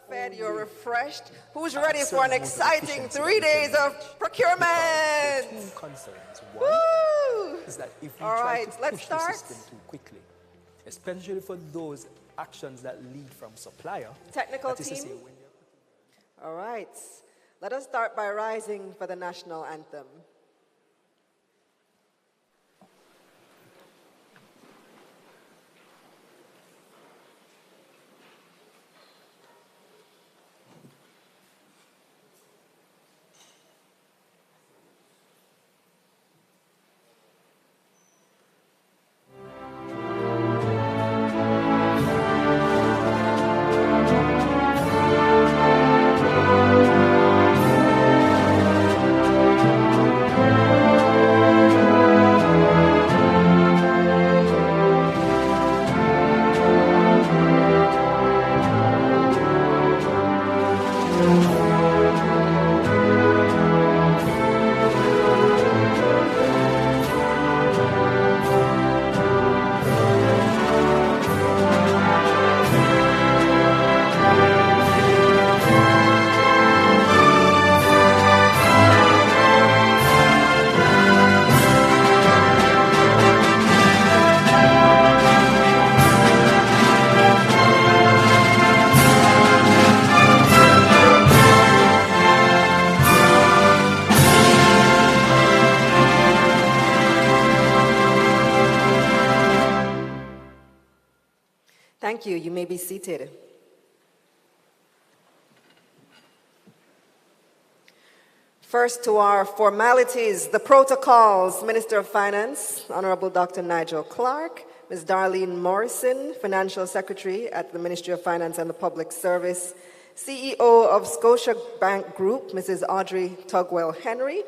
fed, you're refreshed. Who's ready for an exciting 3 days of procurement? Two concerns. Woo! One is that if we All try right, to let's push the start. system too quickly, especially for those actions that lead from supplier. Technical that is to team. say, when you're All right, let us start by rising for the national anthem. Thank you. You may be seated. First to our formalities, the protocols. Minister of Finance, Honorable Dr. Nigel Clark, Ms. Darlene Morrison, Financial Secretary at the Ministry of Finance and the Public Service, CEO of Scotiabank Group, Mrs. Audrey Tugwell Henry,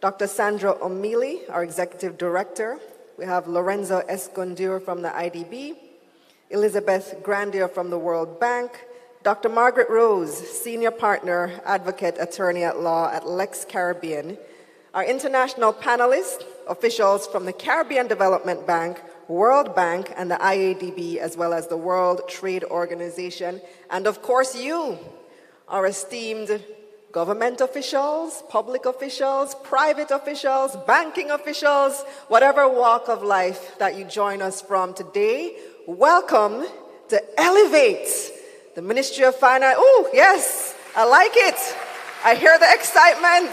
Dr. Sandra O'Mealy, our Executive Director. We have Lorenzo Escondur from the IDB, Elizabeth Grandier from the World Bank, Dr. Margaret Rose, Senior Partner, Advocate, Attorney at Law at Lex Caribbean, our international panelists, officials from the Caribbean Development Bank, World Bank, and the IADB, as well as the World Trade Organization, and of course you, our esteemed government officials, public officials, private officials, banking officials, whatever walk of life that you join us from today. Welcome to Elevate, the Ministry of Finance. Oh, yes, I like it. I hear the excitement.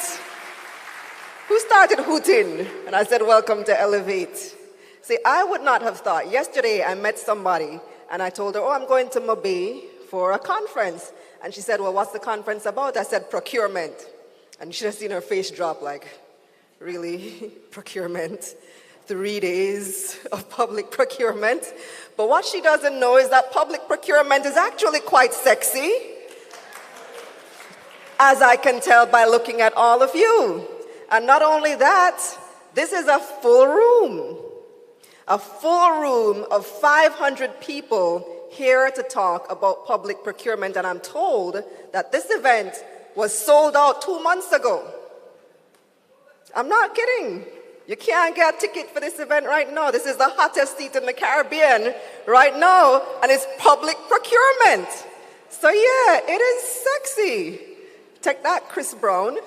Who started hooting? And I said, welcome to Elevate. See, I would not have thought. Yesterday, I met somebody, and I told her, oh, I'm going to Mobay for a conference. And she said, well, what's the conference about? I said, procurement. And you should have seen her face drop like, really? Procurement? 3 days of public procurement. But what she doesn't know is that public procurement is actually quite sexy, as I can tell by looking at all of you. And not only that, this is a full room of 500 people here to talk about public procurement. And I'm told that this event was sold out 2 months ago. I'm not kidding. You can't get a ticket for this event right now. This is the hottest seat in the Caribbean right now, and it's public procurement. So yeah, it is sexy. Take that, Chris Brown.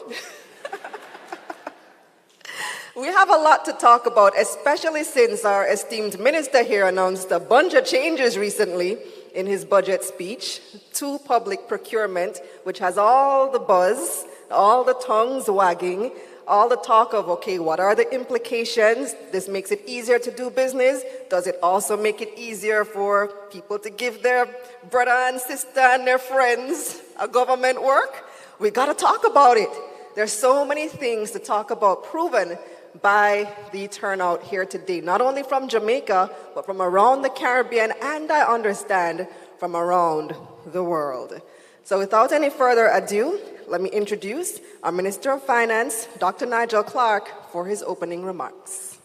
We have a lot to talk about, especially since our esteemed minister here announced a bunch of changes recently in his budget speech to public procurement, which has all the buzz, all the tongues wagging, all the talk of, okay, what are the implications? This makes it easier to do business. Does it also make it easier for people to give their brother and sister and their friends a government work? We got to talk about it. There's so many things to talk about, proven by the turnout here today, not only from Jamaica, but from around the Caribbean, and I understand from around the world. So without any further ado, let me introduce our Minister of Finance, Dr. Nigel Clark, for his opening remarks.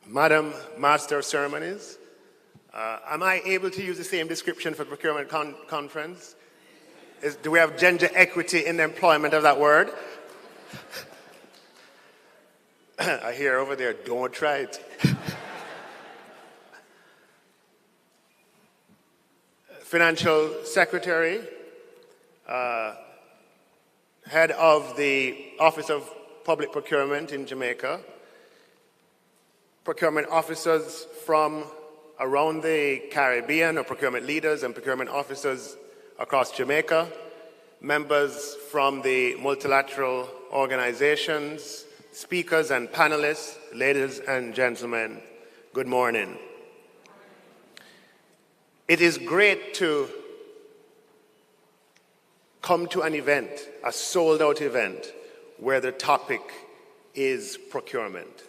Madam Master of Ceremonies, Am I able to use the same description for Procurement Conference? Do we have gender equity in the employment of that word? I hear over there, don't try it. Financial Secretary, Head of the Office of Public Procurement in Jamaica, procurement officers from around the Caribbean, or procurement leaders and procurement officers across Jamaica, members from the multilateral organizations, speakers and panelists, ladies and gentlemen, good morning. It is great to come to an event, a sold-out event, where the topic is procurement.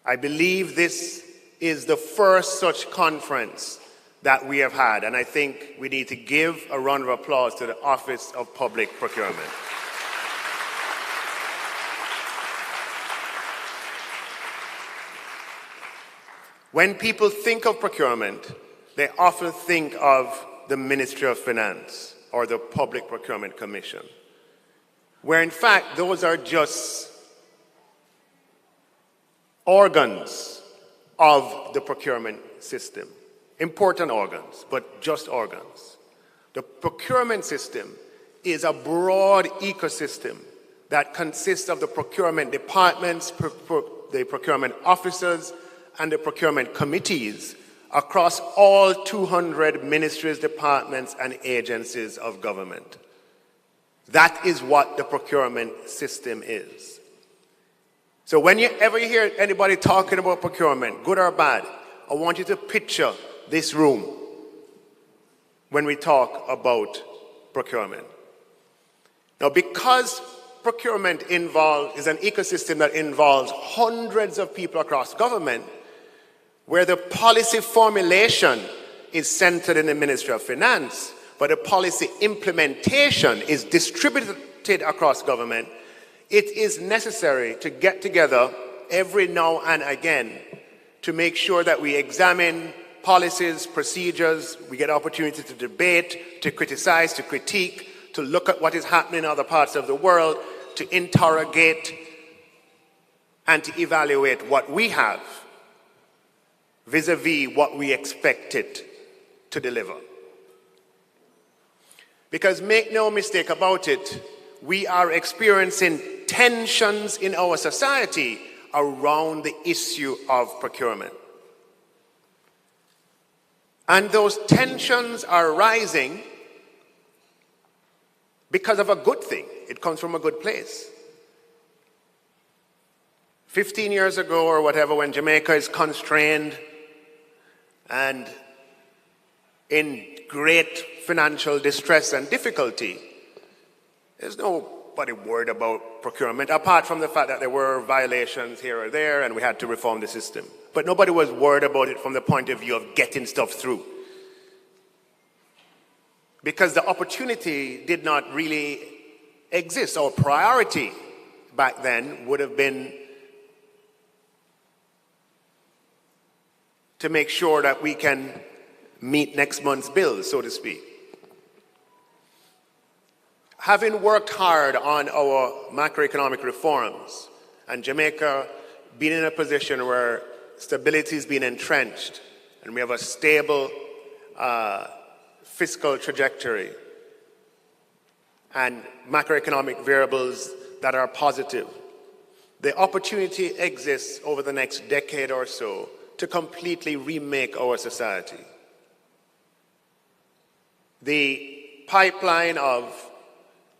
I believe this is the first such conference that we have had, and I think we need to give a round of applause to the Office of Public Procurement. When people think of procurement, they often think of the Ministry of Finance or the Public Procurement Commission, where in fact those are just organs of the procurement system. Important organs, but just organs. The procurement system is a broad ecosystem that consists of the procurement departments, the procurement officers, and the procurement committees across all 200 ministries, departments, and agencies of government. That is what the procurement system is. So whenever you hear anybody talking about procurement, good or bad, I want you to picture this room when we talk about procurement. Now, because procurement is an ecosystem that involves hundreds of people across government, where the policy formulation is centered in the Ministry of Finance, but the policy implementation is distributed across government, it is necessary to get together every now and again to make sure that we examine policies, procedures, we get opportunity to debate, to criticize, to critique, to look at what is happening in other parts of the world, to interrogate and to evaluate what we have vis-a-vis what we expect it to deliver. Because make no mistake about it, we are experiencing tensions in our society around the issue of procurement. And those tensions are rising because of a good thing. It comes from a good place. 15 years ago or whatever, when Jamaica is constrained and in great financial distress and difficulty, there's nobody worried about procurement, apart from the fact that there were violations here or there and we had to reform the system. But nobody was worried about it from the point of view of getting stuff through. Because the opportunity did not really exist. Our priority back then would have been to make sure that we can meet next month's bills, so to speak. Having worked hard on our macroeconomic reforms, and Jamaica being in a position where stability has been entrenched, and we have a stable fiscal trajectory, and macroeconomic variables that are positive, the opportunity exists over the next decade or so to completely remake our society. The pipeline of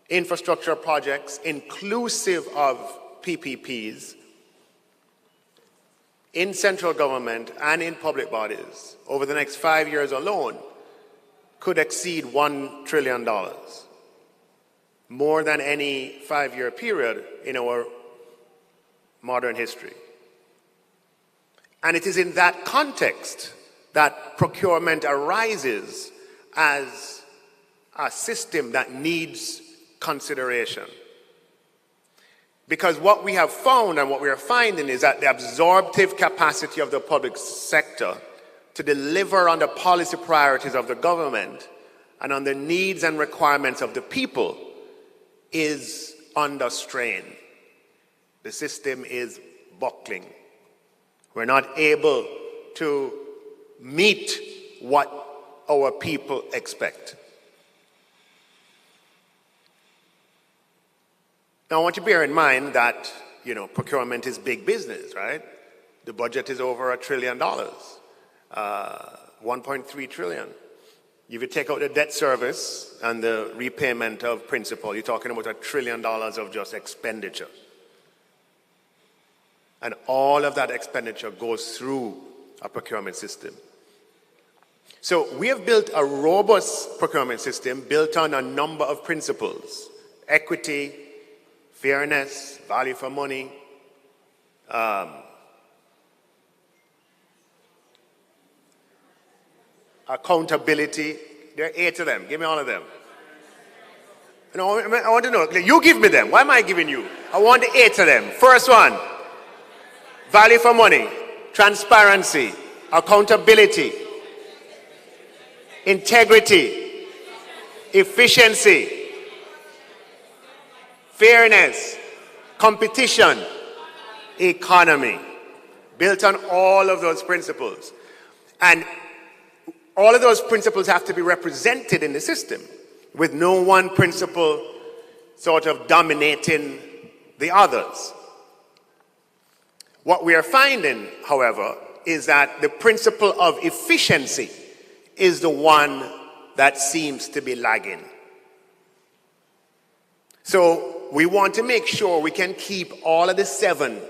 infrastructure projects, inclusive of PPPs, in central government and in public bodies, over the next 5 years alone, could exceed $1 trillion, more than any 5-year period in our modern history. And it is in that context that procurement arises as a system that needs consideration. Because what we have found and what we are finding is that the absorptive capacity of the public sector to deliver on the policy priorities of the government and on the needs and requirements of the people is under strain. The system is buckling. We're not able to meet what our people expect. Now, I want you to bear in mind that, procurement is big business, right? The budget is over $1 trillion, 1.3 trillion. If you take out the debt service and the repayment of principal, you're talking about $1 trillion of just expenditure. And all of that expenditure goes through a procurement system. So we have built a robust procurement system built on a number of principles: equity, fairness, value for money, accountability. There are 8 of them. Give me all of them. No, I want to know. You give me them. Why am I giving you? I want the 8 of them. First one, value for money, transparency, accountability, integrity, efficiency, fairness, competition, economy. Built on all of those principles. And all of those principles have to be represented in the system, with no one principle sort of dominating the others. What we are finding, however, is that the principle of efficiency is the one that seems to be lagging. So we want to make sure we can keep all of the 7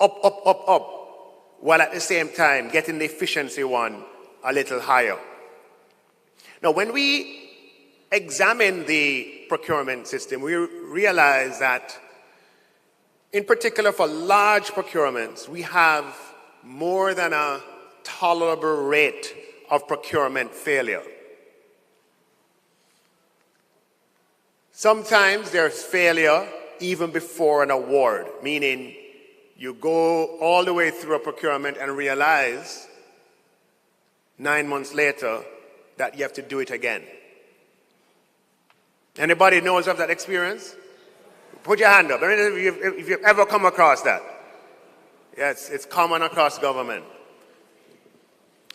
up, while at the same time getting the efficiency one a little higher. Now, when we examine the procurement system, we realize that, in particular for large procurements, we have more than a tolerable rate of procurement failure. Sometimes there's failure even before an award, meaning you go all the way through a procurement and realize 9 months later that you have to do it again. Anybody knows of that experience? Put your hand up. If you've ever come across that. Yes, it's common across government.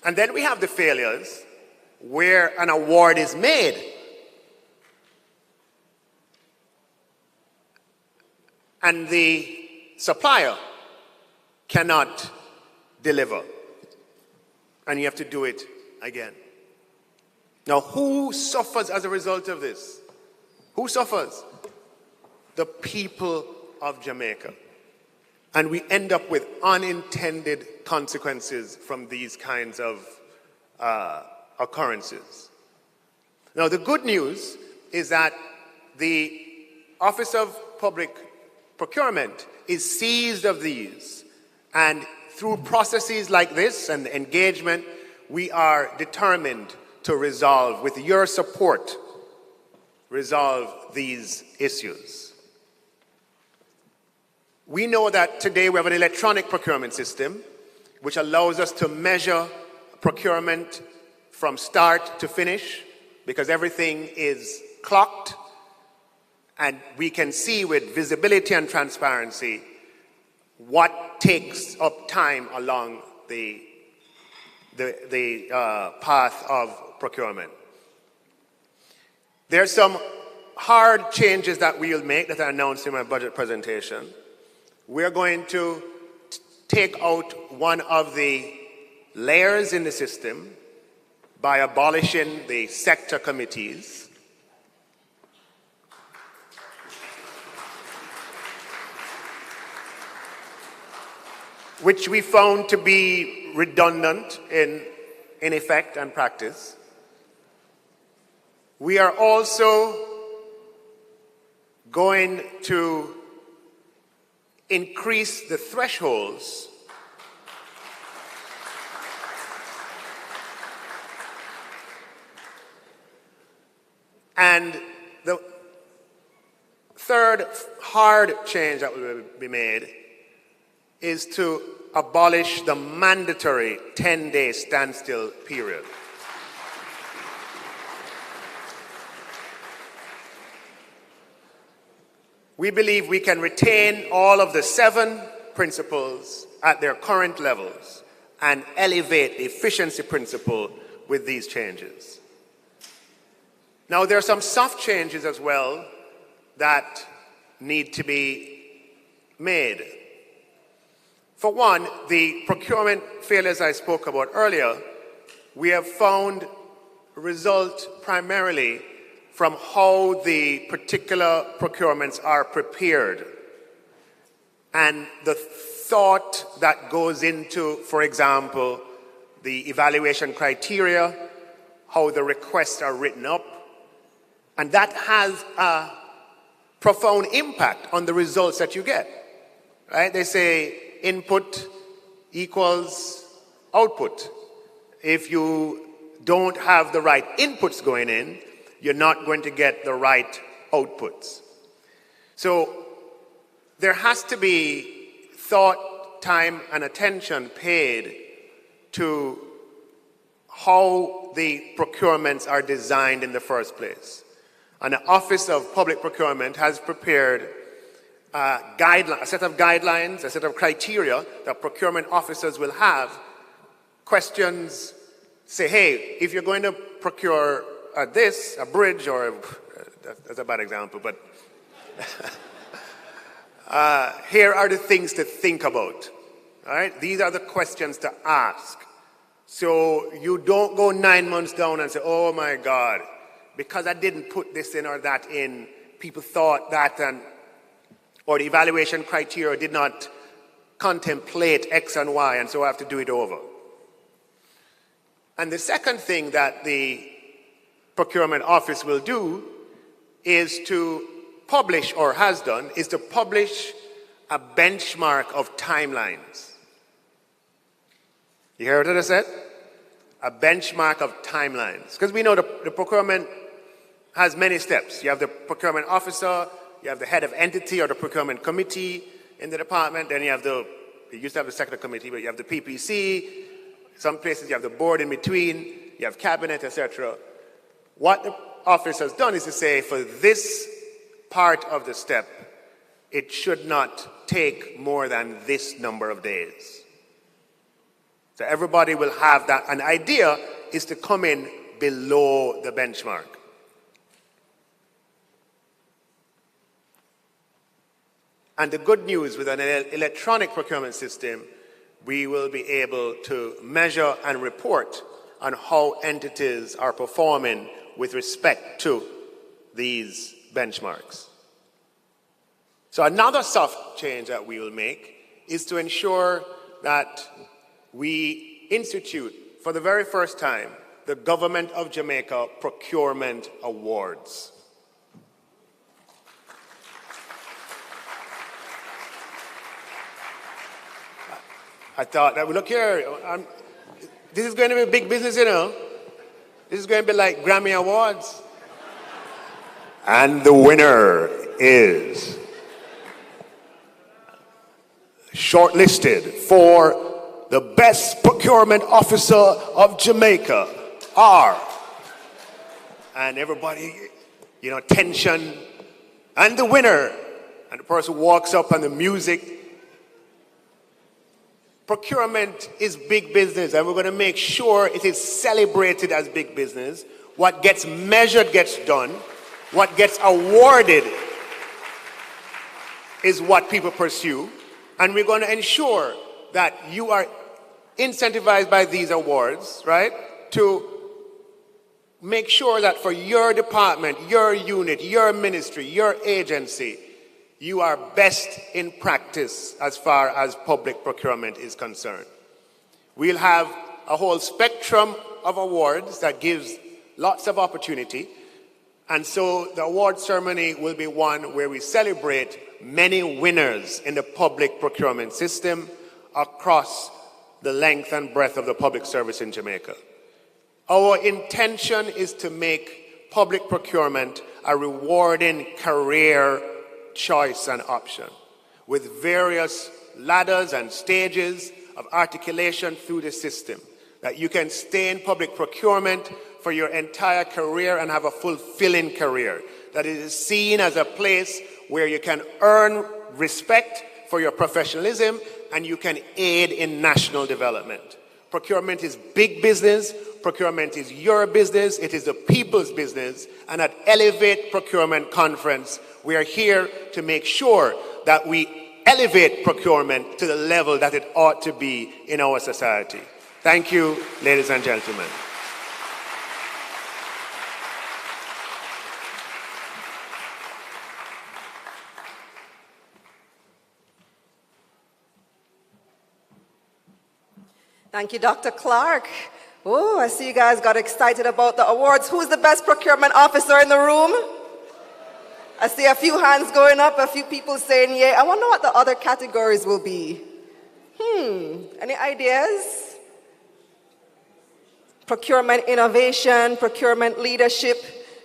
And then we have the failures where an award is made. And the supplier cannot deliver. And you have to do it again. Now, who suffers as a result of this? Who suffers? The people of Jamaica. And we end up with unintended consequences from these kinds of occurrences. Now, the good news is that the Office of Public Procurement is seized of these. And through processes like this and engagement, we are determined to resolve, with your support, resolve these issues. We know that today we have an electronic procurement system which allows us to measure procurement from start to finish because everything is clocked, and we can see with visibility and transparency what takes up time along the path of procurement. There's some hard changes that we'll make that I announced in my budget presentation. We're going to take out one of the layers in the system by abolishing the sector committees. Which we found to be redundant in effect and practice. We are also going to increase the thresholds and the third hard change that will be made is to abolish the mandatory 10-day standstill period. We believe we can retain all of the 7 principles at their current levels and elevate the efficiency principle with these changes. Now, there are some soft changes as well that need to be made. For one, the procurement failures I spoke about earlier, we have found result primarily from how the particular procurements are prepared and the thought that goes into, for example, the evaluation criteria, how the requests are written up, and that has a profound impact on the results that you get. Right? They say input equals output. If you don't have the right inputs going in, you're not going to get the right outputs. So there has to be thought, time, and attention paid to how the procurements are designed in the first place. And the Office of Public Procurement has prepared a set of guidelines, a set of criteria that procurement officers will have. Questions say, hey, if you're going to procure a bridge, or that's a bad example, but here are the things to think about. All right? These are the questions to ask. So you don't go 9 months down and say, oh my God, because I didn't put this in or that in, people thought that, or the evaluation criteria did not contemplate X and Y, and so I have to do it over. And the second thing that the procurement office will do is to publish, or has done, is to publish a benchmark of timelines. You hear what I said? A benchmark of timelines. Because we know the procurement has many steps. You have the procurement officer, you have the head of entity or the procurement committee in the department, then you used to have the sector committee, but you have the PPC, some places you have the board in between, you have cabinet, etc. What the office has done is to say, for this part of the step, it should not take more than this number of days. So everybody will have that. An idea is to come in below the benchmark. And the good news, with an electronic procurement system, we will be able to measure and report on how entities are performing with respect to these benchmarks. So another soft change that we will make is to ensure that we institute, for the very first time, the Government of Jamaica Procurement Awards. I thought that, look here, this is going to be a big business, you know. This is going to be like Grammy Awards. And the winner is shortlisted for the Best Procurement Officer of Jamaica are, and everybody, tension, and the winner, and the person walks up and the music. Procurement is big business, and we're going to make sure it is celebrated as big business. What gets measured gets done. What gets awarded is what people pursue. And we're going to ensure that you are incentivized by these awards, right, to make sure that for your department, your unit, your ministry, your agency, you are best in practice as far as public procurement is concerned. We'll have a whole spectrum of awards that gives lots of opportunity. And so the award ceremony will be one where we celebrate many winners in the public procurement system across the length and breadth of the public service in Jamaica. Our intention is to make public procurement a rewarding career choice and option, with various ladders and stages of articulation through the system, that you can stay in public procurement for your entire career and have a fulfilling career, that it is seen as a place where you can earn respect for your professionalism and you can aid in national development. Procurement is big business. Procurement is your business. It is the people's business. And at Elevate Procurement Conference, we are here to make sure that we elevate procurement to the level that it ought to be in our society. Thank you, ladies and gentlemen. Thank you, Dr. Clark. Oh, I see you guys got excited about the awards. Who's the best procurement officer in the room? I see a few hands going up, a few people saying yay. I wonder what the other categories will be. Any ideas? Procurement innovation, procurement leadership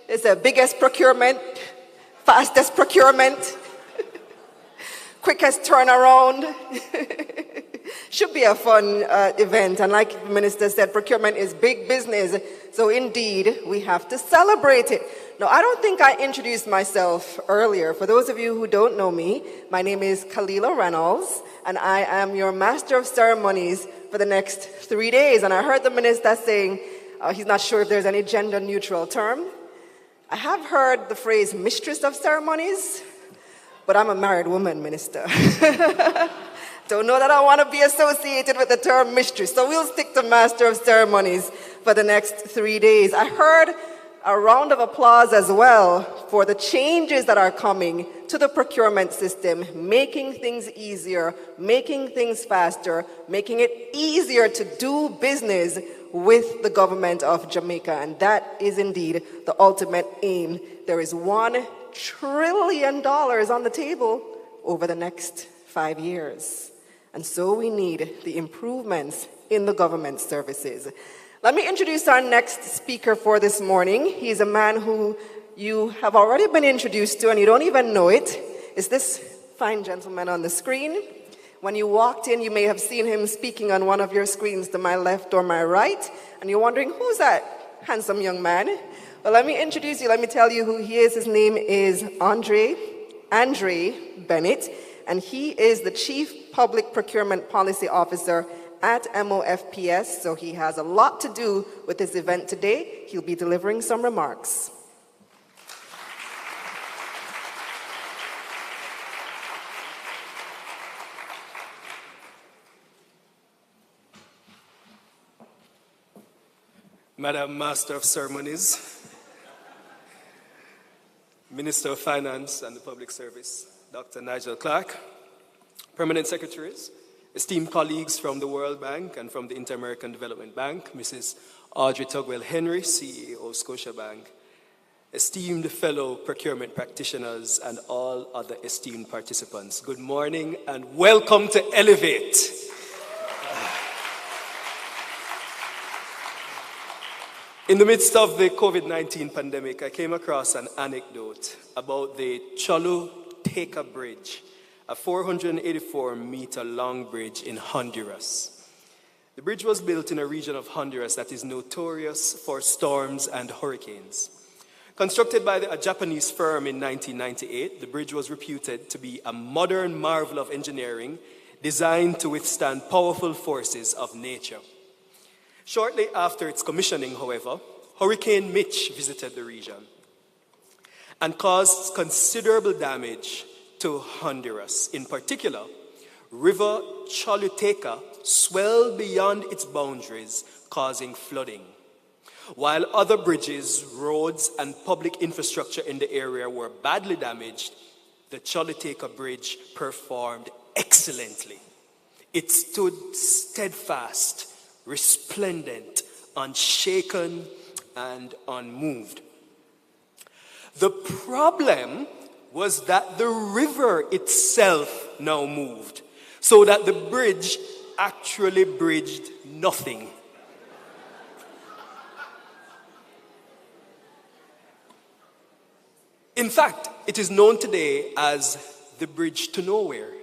is the biggest procurement, fastest procurement, quickest turnaround. Should be a fun event. And like the minister said, procurement is big business. So indeed, we have to celebrate it. Now, I don't think I introduced myself earlier. For those of you who don't know me, my name is Kalila Reynolds, and I am your Master of Ceremonies for the next 3 days. And I heard the minister saying he's not sure if there's any gender-neutral term. I have heard the phrase Mistress of Ceremonies, but I'm a married woman, Minister. Don't know that I want to be associated with the term mistress, so we'll stick to Master of Ceremonies for the next 3 days. I heard a round of applause as well for the changes that are coming to the procurement system, making things easier, making things faster, making it easier to do business with the government of Jamaica. And that is indeed the ultimate aim. There is $1 trillion on the table over the next 5 years. And so we need the improvements in the government services. Let me introduce our next speaker for this morning. He's a man who you have already been introduced to and you don't even know it. It's this fine gentleman on the screen. When you walked in, you may have seen him speaking on one of your screens to my left or my right, and you're wondering, who's that handsome young man? Well, let me introduce you. Let me tell you who he is. His name is Andre Bennett, and he is the Chief Public Procurement Policy Officer at MOFPS, so he has a lot to do with this event today. He'll be delivering some remarks. Madam Master of Ceremonies, Minister of Finance and the Public Service, Dr. Nigel Clark, Permanent Secretaries, esteemed colleagues from the World Bank and from the Inter-American Development Bank, Mrs. Audrey Tugwell-Henry, CEO of Scotiabank, esteemed fellow procurement practitioners, and all other esteemed participants. Good morning and welcome to Elevate. In the midst of the COVID-19 pandemic, I came across an anecdote about the Choluteca Bridge, a 484-meter long bridge in Honduras. The bridge was built in a region of Honduras that is notorious for storms and hurricanes. Constructed by a Japanese firm in 1998, the bridge was reputed to be a modern marvel of engineering designed to withstand powerful forces of nature. Shortly after its commissioning, however, Hurricane Mitch visited the region and caused considerable damage to Honduras. In particular, River Choluteca swelled beyond its boundaries, causing flooding. While other bridges, roads, and public infrastructure in the area were badly damaged, the Choluteca Bridge performed excellently. It stood steadfast, resplendent, unshaken, and unmoved. The problem was that the river itself now moved, so that the bridge actually bridged nothing. In fact, it is known today as the bridge to nowhere.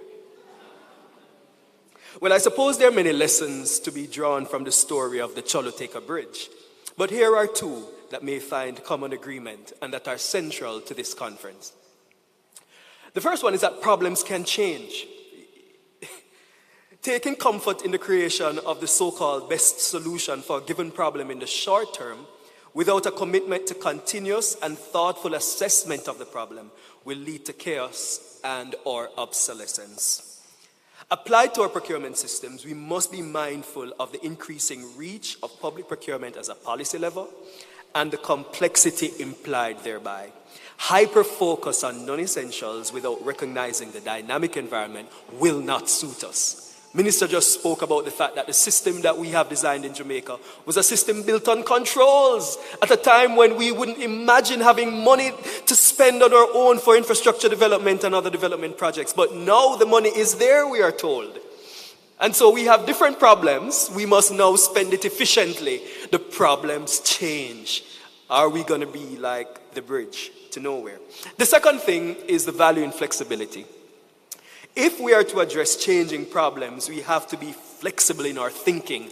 Well, I suppose there are many lessons to be drawn from the story of the Choluteka Bridge, but here are two that may find common agreement and that are central to this conference. The first one is that problems can change. Taking comfort in the creation of the so-called best solution for a given problem in the short term without a commitment to continuous and thoughtful assessment of the problem will lead to chaos and/or obsolescence. Applied to our procurement systems, we must be mindful of the increasing reach of public procurement as a policy level and the complexity implied thereby. Hyper-focus on non-essentials without recognizing the dynamic environment will not suit us. Minister just spoke about the fact that the system that we have designed in Jamaica was a system built on controls at a time when we wouldn't imagine having money to spend on our own for infrastructure development and other development projects. But now the money is there, we are told. And so we have different problems. We must now spend it efficiently. The problems change. Are we going to be like the bridge to nowhere? The second thing is the value in flexibility. If we are to address changing problems, we have to be flexible in our thinking.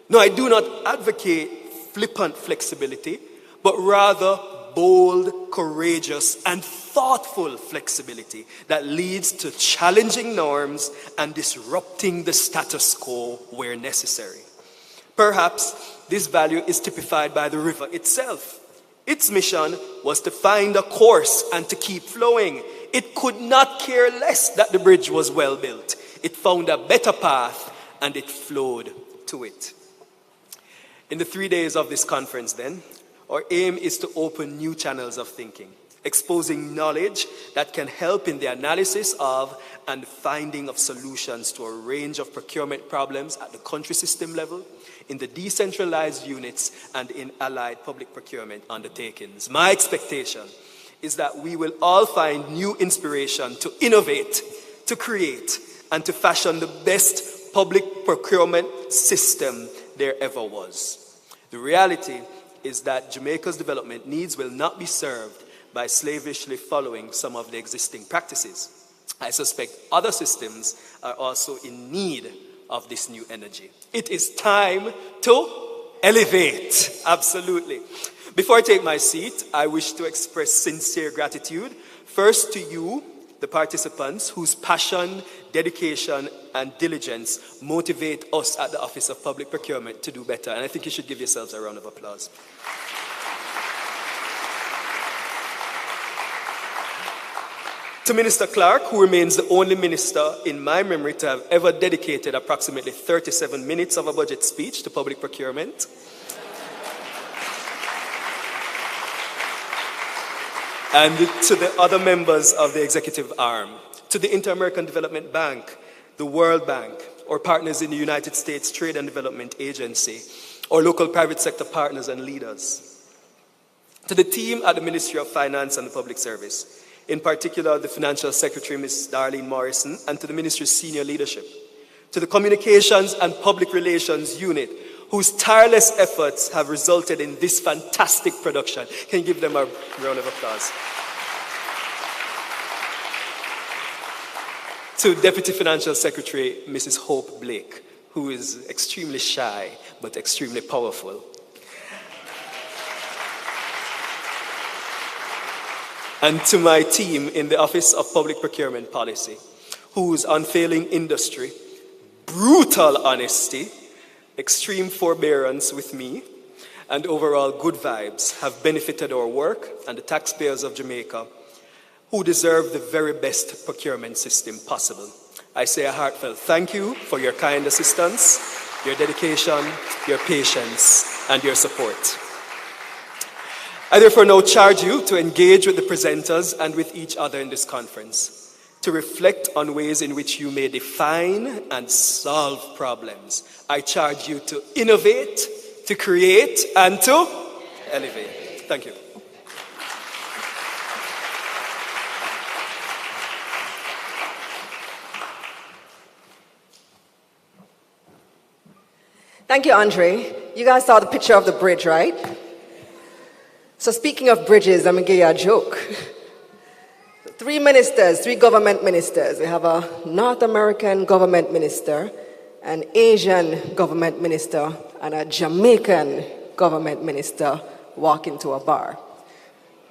No, I do not advocate flippant flexibility, but rather bold, courageous, and thoughtful flexibility that leads to challenging norms and disrupting the status quo where necessary. Perhaps this value is typified by the river itself. Its mission was to find a course and to keep flowing. It could not care less that the bridge was well built. It found a better path and it flowed to it. In the 3 days of this conference then, our aim is to open new channels of thinking, exposing knowledge that can help in the analysis of and finding of solutions to a range of procurement problems at the country system level, in the decentralized units, and in allied public procurement undertakings. My expectation is that we will all find new inspiration to innovate, to create, and to fashion the best public procurement system there ever was. The reality is that Jamaica's development needs will not be served by slavishly following some of the existing practices. I suspect other systems are also in need of this new energy. It is time to elevate. Absolutely. Before I take my seat, I wish to express sincere gratitude, first to you, the participants, whose passion, dedication, and diligence motivate us at the Office of Public Procurement to do better. And I think you should give yourselves a round of applause. To Minister Clark, who remains the only minister in my memory to have ever dedicated approximately 37 minutes of a budget speech to public procurement. And to the other members of the executive arm, to the Inter-American Development Bank, the World Bank, or partners in the United States Trade and Development Agency, or local private sector partners and leaders. To the team at the Ministry of Finance and the Public Service, in particular the Financial Secretary, Ms. Darlene Morrison, and to the Ministry's senior leadership. To the Communications and Public Relations Unit, whose tireless efforts have resulted in this fantastic production. Can you give them a round of applause? To Deputy Financial Secretary, Mrs. Hope Blake, who is extremely shy, but extremely powerful. And to my team in the Office of Public Procurement Policy, whose unfailing industry, brutal honesty, extreme forbearance with me, and overall good vibes have benefited our work and the taxpayers of Jamaica, who deserve the very best procurement system possible. I say a heartfelt thank you for your kind assistance, your dedication, your patience, and your support. I therefore now charge you to engage with the presenters and with each other in this conference, to reflect on ways in which you may define and solve problems. I charge you to innovate, to create, and to elevate. Thank you. Thank you, Andre. You guys saw the picture of the bridge, right? So speaking of bridges, I'm going to give you a joke. Three government ministers. We have a North American government minister, an Asian government minister and a Jamaican government minister walk into a bar.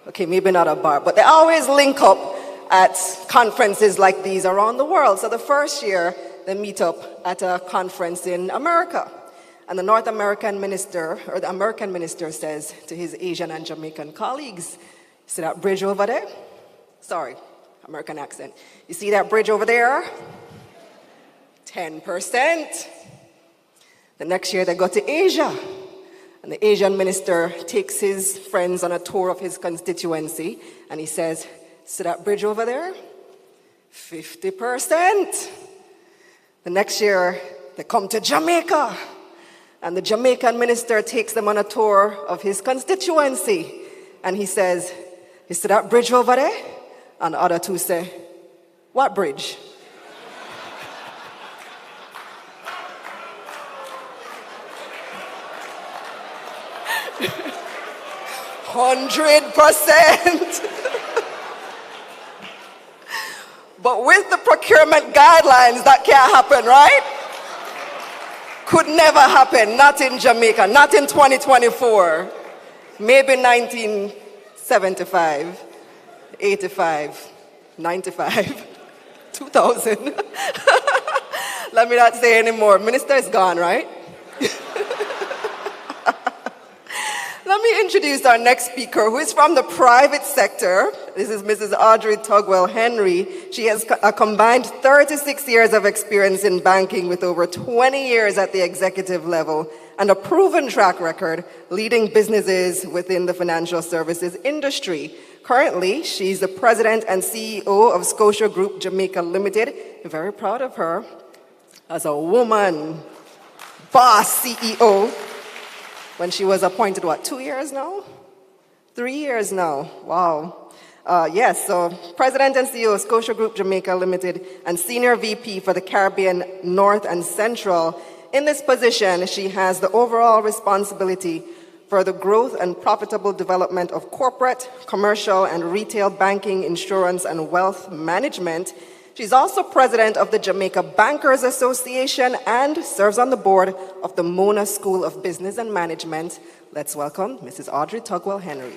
Okay, maybe not a bar, but they always link up at conferences like these around the world. So the first year, they meet up at a conference in America. And the North American minister, or the American minister, says to his Asian and Jamaican colleagues, "See that bridge over there?" Sorry, American accent. "You see that bridge over there? 10%. The next year they go to Asia, and the Asian minister takes his friends on a tour of his constituency, and he says, "See that bridge over there? 50%. The next year they come to Jamaica, and the Jamaican minister takes them on a tour of his constituency, and he says, "You see that bridge over there?" And the other two say, "What bridge?" 100%. But with the procurement guidelines, that can't happen, right? Could never happen, not in Jamaica, not in 2024. Maybe 1975, 85, 95, 2000. Let me not say anymore. Minister is gone, right? Let me introduce our next speaker, who is from the private sector. This is Mrs. Audrey Tugwell Henry. She has a combined 36 years of experience in banking with over 20 years at the executive level and a proven track record leading businesses within the financial services industry. Currently, she's the president and CEO of Scotia Group Jamaica Limited. I'm very proud of her as a woman boss CEO. When she was appointed, 2 years now? 3 years now. Wow. Yes, so President and CEO of Scotia Group Jamaica Limited and Senior VP for the Caribbean North and Central. In this position, she has the overall responsibility for the growth and profitable development of corporate, commercial, and retail banking, insurance, and wealth management. She's also president of the Jamaica Bankers Association and serves on the board of the Mona School of Business and Management. Let's welcome Mrs. Audrey Tugwell Henry.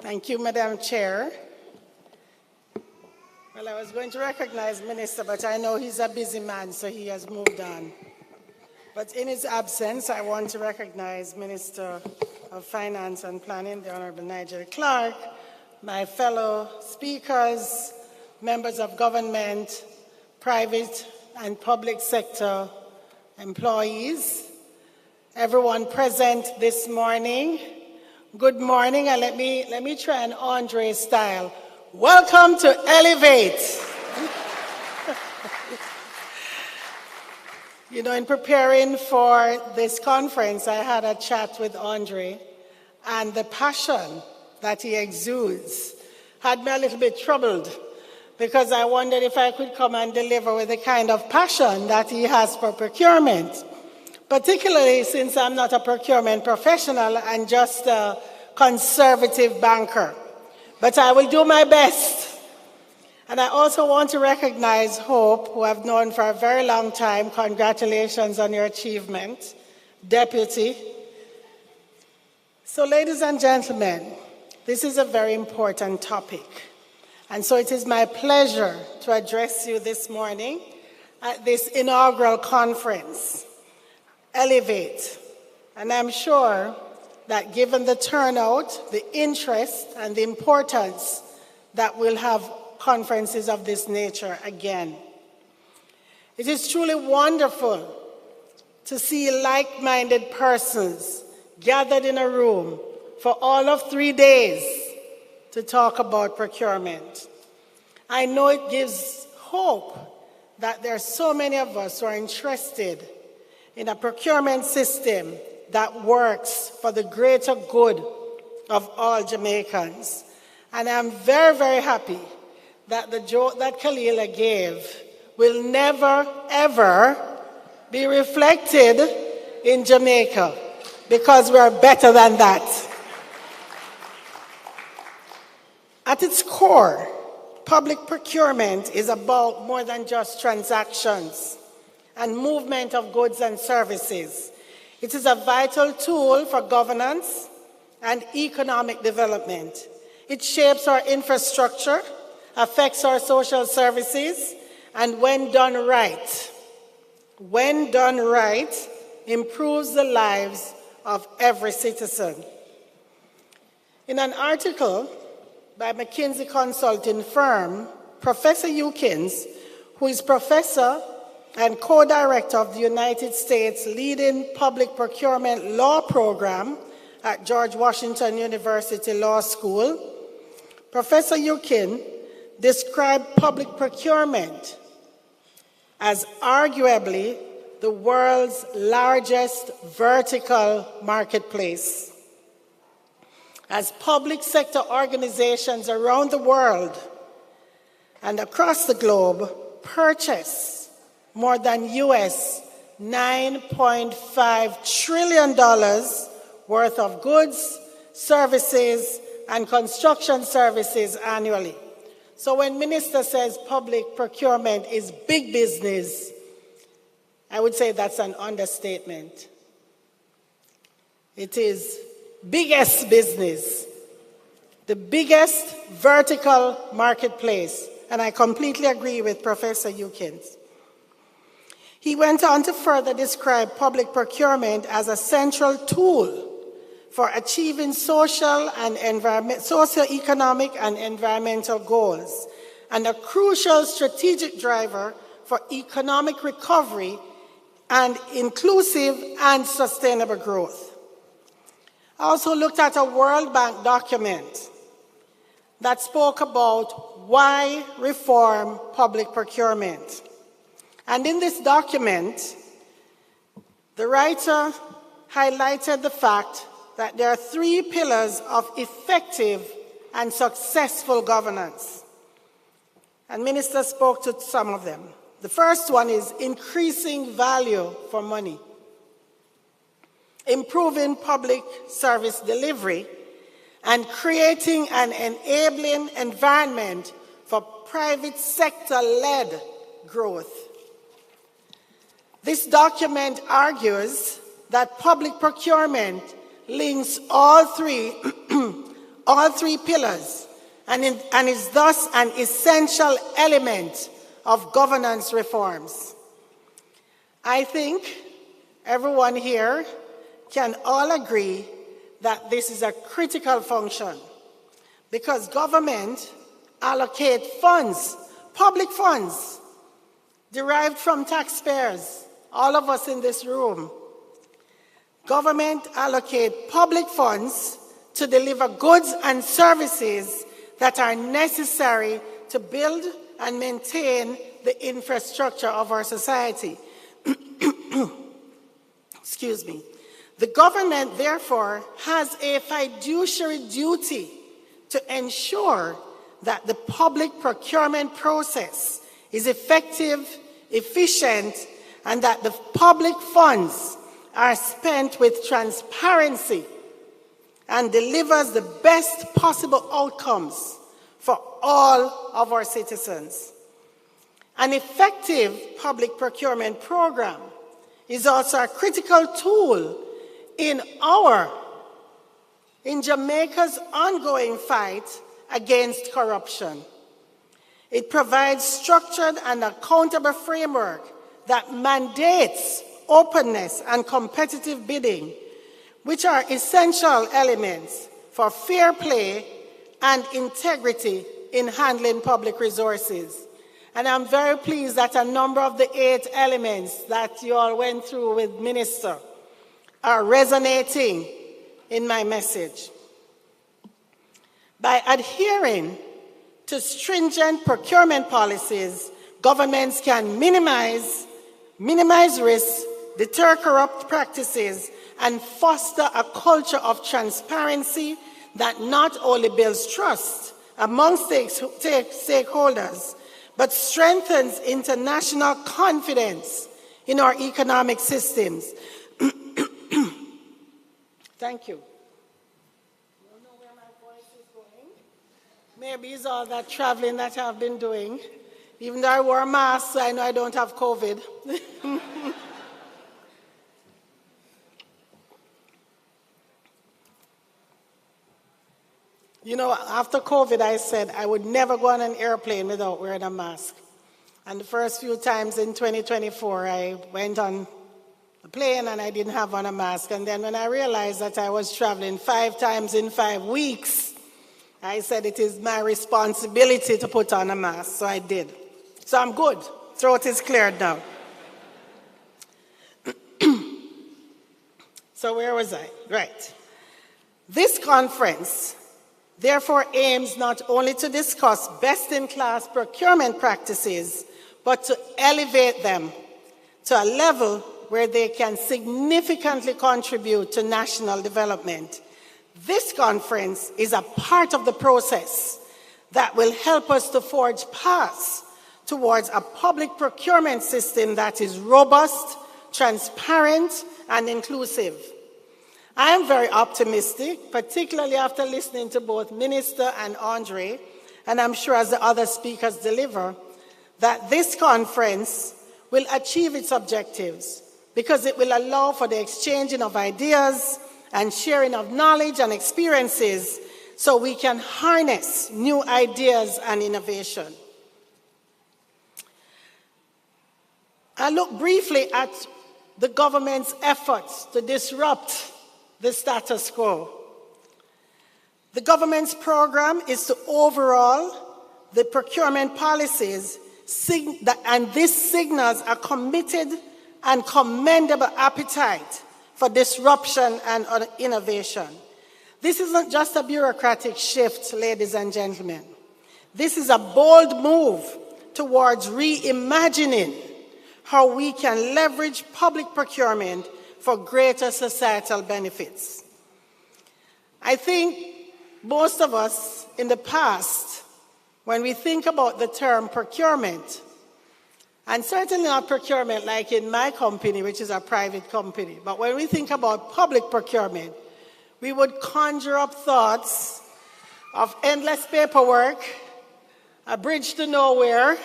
Thank you, Madam Chair. Well, I was going to recognize Minister, but I know he's a busy man, so he has moved on. But in his absence, I want to recognize Minister of Finance and Planning, the Honorable Nigel Clark, my fellow speakers, members of government, private and public sector employees, everyone present this morning. Good morning, and let me try an Andre style. Welcome to Elevate. You know, in preparing for this conference, I had a chat with Andre, and the passion that he exudes had me a little bit troubled, because I wondered if I could come and deliver with the kind of passion that he has for procurement, particularly since I'm not a procurement professional and just a conservative banker. But I will do my best. And I also want to recognize Hope, who I've known for a very long time. Congratulations on your achievement, Deputy. So, ladies and gentlemen, this is a very important topic. And so it is my pleasure to address you this morning at this inaugural conference, Elevate. And I'm sure that given the turnout, the interest, and the importance, that we'll have conferences of this nature again. It is truly wonderful to see like-minded persons gathered in a room for all of 3 days to talk about procurement. I know it gives hope that there are so many of us who are interested in a procurement system that works for the greater good of all Jamaicans. And I'm very, very happy that the joke that Kalila gave will never, ever be reflected in Jamaica, because we are better than that. At its core, public procurement is about more than just transactions and movement of goods and services. It is a vital tool for governance and economic development. It shapes our infrastructure, affects our social services, and when done right, improves the lives of every citizen. In an article by McKinsey consulting firm, Professor Eukins, who is professor and co-director of the United States leading public procurement law program at George Washington University Law School, Professor Eukins described public procurement as arguably the world's largest vertical marketplace. As public sector organizations around the world and across the globe purchase more than US $9.5 trillion worth of goods, services, and construction services annually. So when Minister says public procurement is big business, I would say that's an understatement. It is biggest business, the biggest vertical marketplace, and I completely agree with Professor Eukins. He went on to further describe public procurement as a central tool for achieving socio-economic and environmental goals, and a crucial strategic driver for economic recovery and inclusive and sustainable growth. I also looked at a World Bank document that spoke about why reform public procurement. And in this document, the writer highlighted the fact that there are 3 pillars of effective and successful governance. And Minister spoke to some of them. The first one is increasing value for money, improving public service delivery, and creating an enabling environment for private sector-led growth. This document argues that public procurement links all three pillars and is thus an essential element of governance reforms. I think everyone here can all agree that this is a critical function, because government allocate funds, public funds, derived from taxpayers, all of us in this room. Government allocate public funds to deliver goods and services that are necessary to build and maintain the infrastructure of our society. Excuse me. The government, therefore, has a fiduciary duty to ensure that the public procurement process is effective, efficient, and that the public funds are spent with transparency and delivers the best possible outcomes for all of our citizens. An effective public procurement program is also a critical tool in Jamaica's ongoing fight against corruption. It provides structured and accountable framework that mandates openness and competitive bidding, which are essential elements for fair play and integrity in handling public resources. And I'm very pleased that a number of the 8 elements that you all went through with Minister are resonating in my message. By adhering to stringent procurement policies, governments can minimize risks, deter corrupt practices, and foster a culture of transparency that not only builds trust among stakeholders, but strengthens international confidence in our economic systems. Thank you. I don't know where my voice is going. Maybe it's all that traveling that I've been doing. Even though I wore a mask, so I know I don't have COVID. You know, after COVID, I said I would never go on an airplane without wearing a mask. And the first few times in 2024, I went on a plane and I didn't have on a mask. And then when I realized that I was traveling 5 times in 5 weeks, I said it is my responsibility to put on a mask. So I did. So I'm good. Throat is cleared now. So where was I? Right. This conference therefore aims not only to discuss best-in-class procurement practices, but to elevate them to a level where they can significantly contribute to national development. This conference is a part of the process that will help us to forge paths towards a public procurement system that is robust, transparent, and inclusive. I am very optimistic, particularly after listening to both Minister and Andre, and I'm sure as the other speakers deliver, that this conference will achieve its objectives because it will allow for the exchanging of ideas and sharing of knowledge and experiences so we can harness new ideas and innovation. I look briefly at the government's efforts to disrupt the status quo. The government's program is to overhaul the procurement policies, and this signals a committed and commendable appetite for disruption and innovation. This isn't just a bureaucratic shift, ladies and gentlemen. This is a bold move towards reimagining how we can leverage public procurement for greater societal benefits. I think most of us in the past, when we think about the term procurement, and certainly not procurement like in my company, which is a private company, but when we think about public procurement, we would conjure up thoughts of endless paperwork, a bridge to nowhere,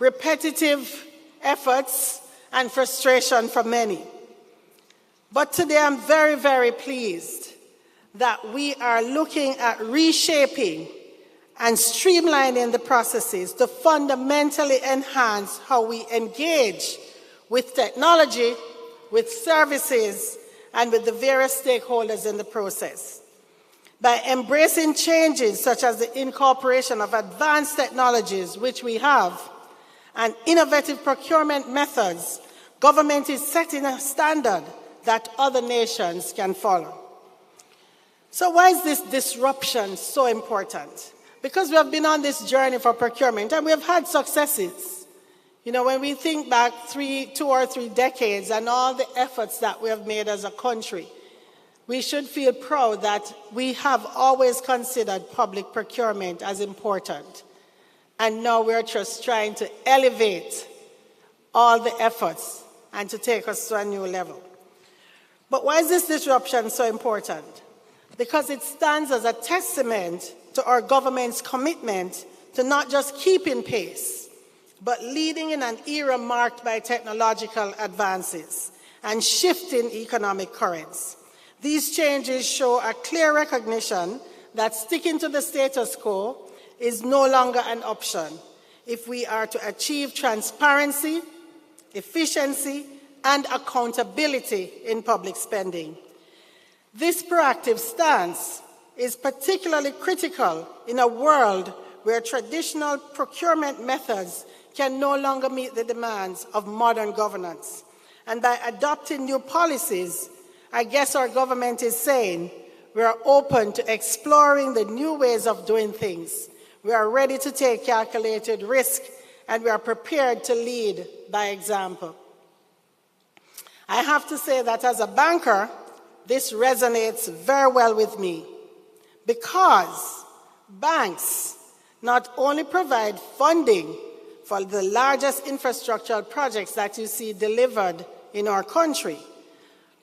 repetitive efforts, and frustration for many. But today I'm very, very pleased that we are looking at reshaping and streamlining the processes to fundamentally enhance how we engage with technology, with services, and with the various stakeholders in the process. By embracing changes such as the incorporation of advanced technologies, which we have, and innovative procurement methods, government is setting a standard that other nations can follow. So why is this disruption so important? Because we have been on this journey for procurement and we have had successes. You know, when we think back 2 or 3 decades and all the efforts that we have made as a country, we should feel proud that we have always considered public procurement as important. And now we're just trying to elevate all the efforts and to take us to a new level. But why is this disruption so important? Because it stands as a testament to our government's commitment to not just keeping pace, but leading in an era marked by technological advances and shifting economic currents. These changes show a clear recognition that sticking to the status quo is no longer an option if we are to achieve transparency, efficiency, and accountability in public spending. This proactive stance is particularly critical in a world where traditional procurement methods can no longer meet the demands of modern governance. And by adopting new policies, I guess our government is saying we are open to exploring the new ways of doing things. We are ready to take calculated risk, and we are prepared to lead by example. I have to say that as a banker, this resonates very well with me because banks not only provide funding for the largest infrastructural projects that you see delivered in our country.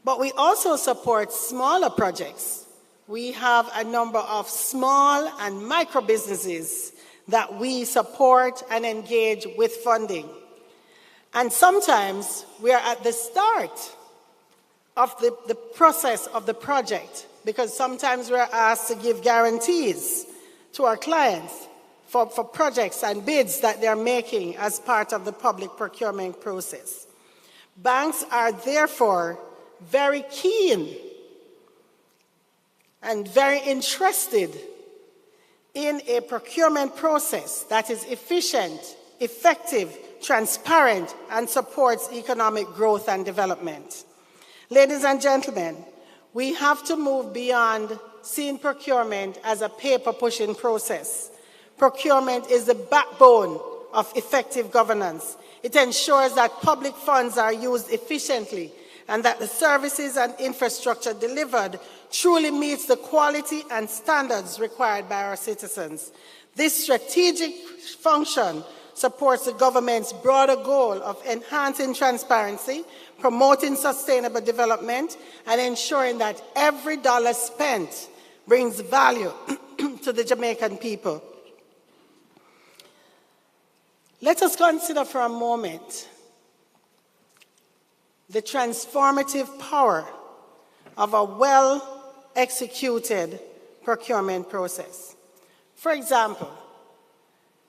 But we also support smaller projects. We have a number of small and micro businesses that we support and engage with funding. And sometimes we are at the start of the process of the project, because sometimes we're asked to give guarantees to our clients for projects and bids that they're making as part of the public procurement process. Banks are therefore very keen and very interested in a procurement process that is efficient, effective, transparent, and supports economic growth and development. Ladies and gentlemen, we have to move beyond seeing procurement as a paper-pushing process. Procurement is the backbone of effective governance. It ensures that public funds are used efficiently and that the services and infrastructure delivered truly meets the quality and standards required by our citizens. This strategic function supports the government's broader goal of enhancing transparency, promoting sustainable development, and ensuring that every dollar spent brings value to the Jamaican people. Let us consider for a moment the transformative power of a well-executed procurement process. For example,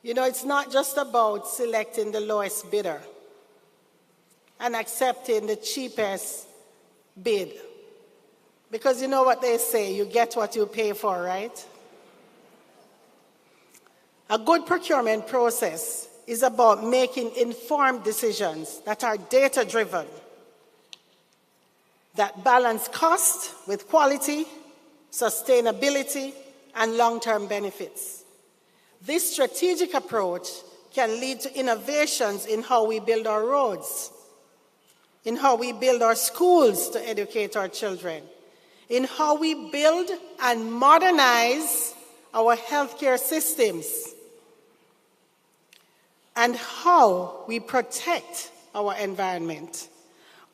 it's not just about selecting the lowest bidder and accepting the cheapest bid. Because you know what they say, you get what you pay for, right? A good procurement process is about making informed decisions that are data-driven, that balance cost with quality, sustainability, and long-term benefits. This strategic approach can lead to innovations in how we build our roads, in how we build our schools to educate our children, in how we build and modernize our healthcare systems, and how we protect our environment.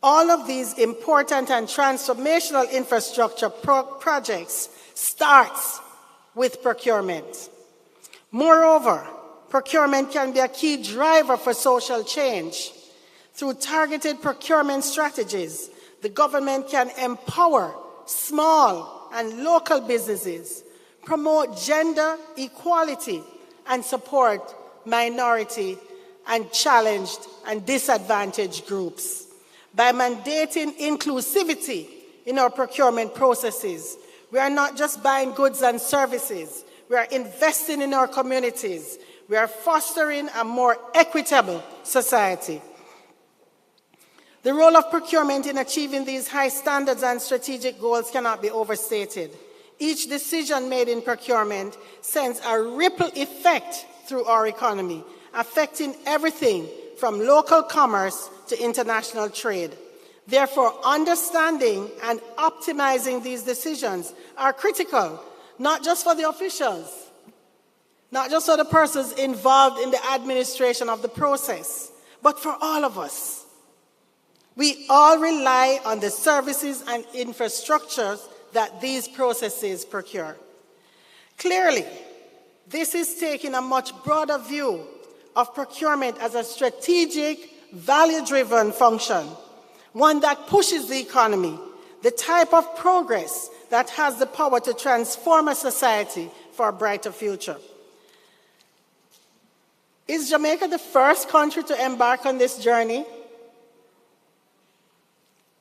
All of these important and transformational infrastructure projects starts with procurement. Moreover, procurement can be a key driver for social change. Through targeted procurement strategies, the government can empower small and local businesses, promote gender equality, and support minority and challenged and disadvantaged groups. By mandating inclusivity in our procurement processes, we are not just buying goods and services, we are investing in our communities. We are fostering a more equitable society. The role of procurement in achieving these high standards and strategic goals cannot be overstated. Each decision made in procurement sends a ripple effect through our economy, affecting everything from local commerce to international trade. Therefore, understanding and optimizing these decisions are critical, not just for the officials, not just for the persons involved in the administration of the process, but for all of us. We all rely on the services and infrastructures that these processes procure. Clearly, this is taking a much broader view of procurement as a strategic, value-driven function, one that pushes the economy, the type of progress that has the power to transform a society for a brighter future. Is Jamaica the first country to embark on this journey?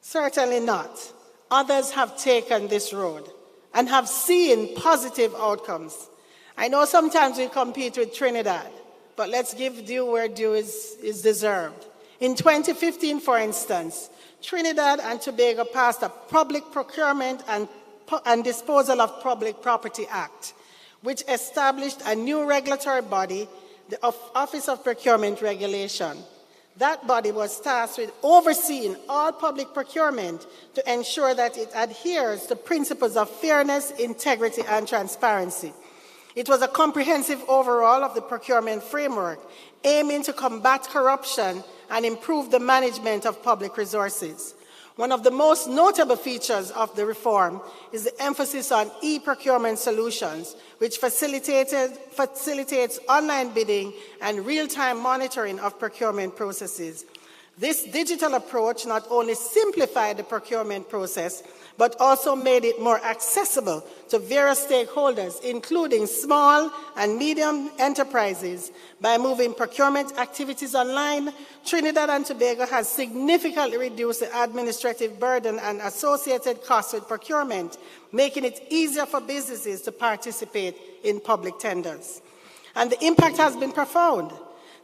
Certainly not. Others have taken this road and have seen positive outcomes. I know sometimes we compete with Trinidad, but let's give due where due is deserved. In 2015, for instance, Trinidad and Tobago passed a Public Procurement and Disposal of Public Property Act, which established a new regulatory body, the Office of Procurement Regulation. That body was tasked with overseeing all public procurement to ensure that it adheres to principles of fairness, integrity, and transparency. It was a comprehensive overhaul of the procurement framework, aiming to combat corruption and improve the management of public resources. One of the most notable features of the reform is the emphasis on e-procurement solutions, which facilitates online bidding and real-time monitoring of procurement processes. This digital approach not only simplified the procurement process, but also made it more accessible to various stakeholders, including small and medium enterprises. By moving procurement activities online, Trinidad and Tobago has significantly reduced the administrative burden and associated costs with procurement, making it easier for businesses to participate in public tenders. And the impact has been profound.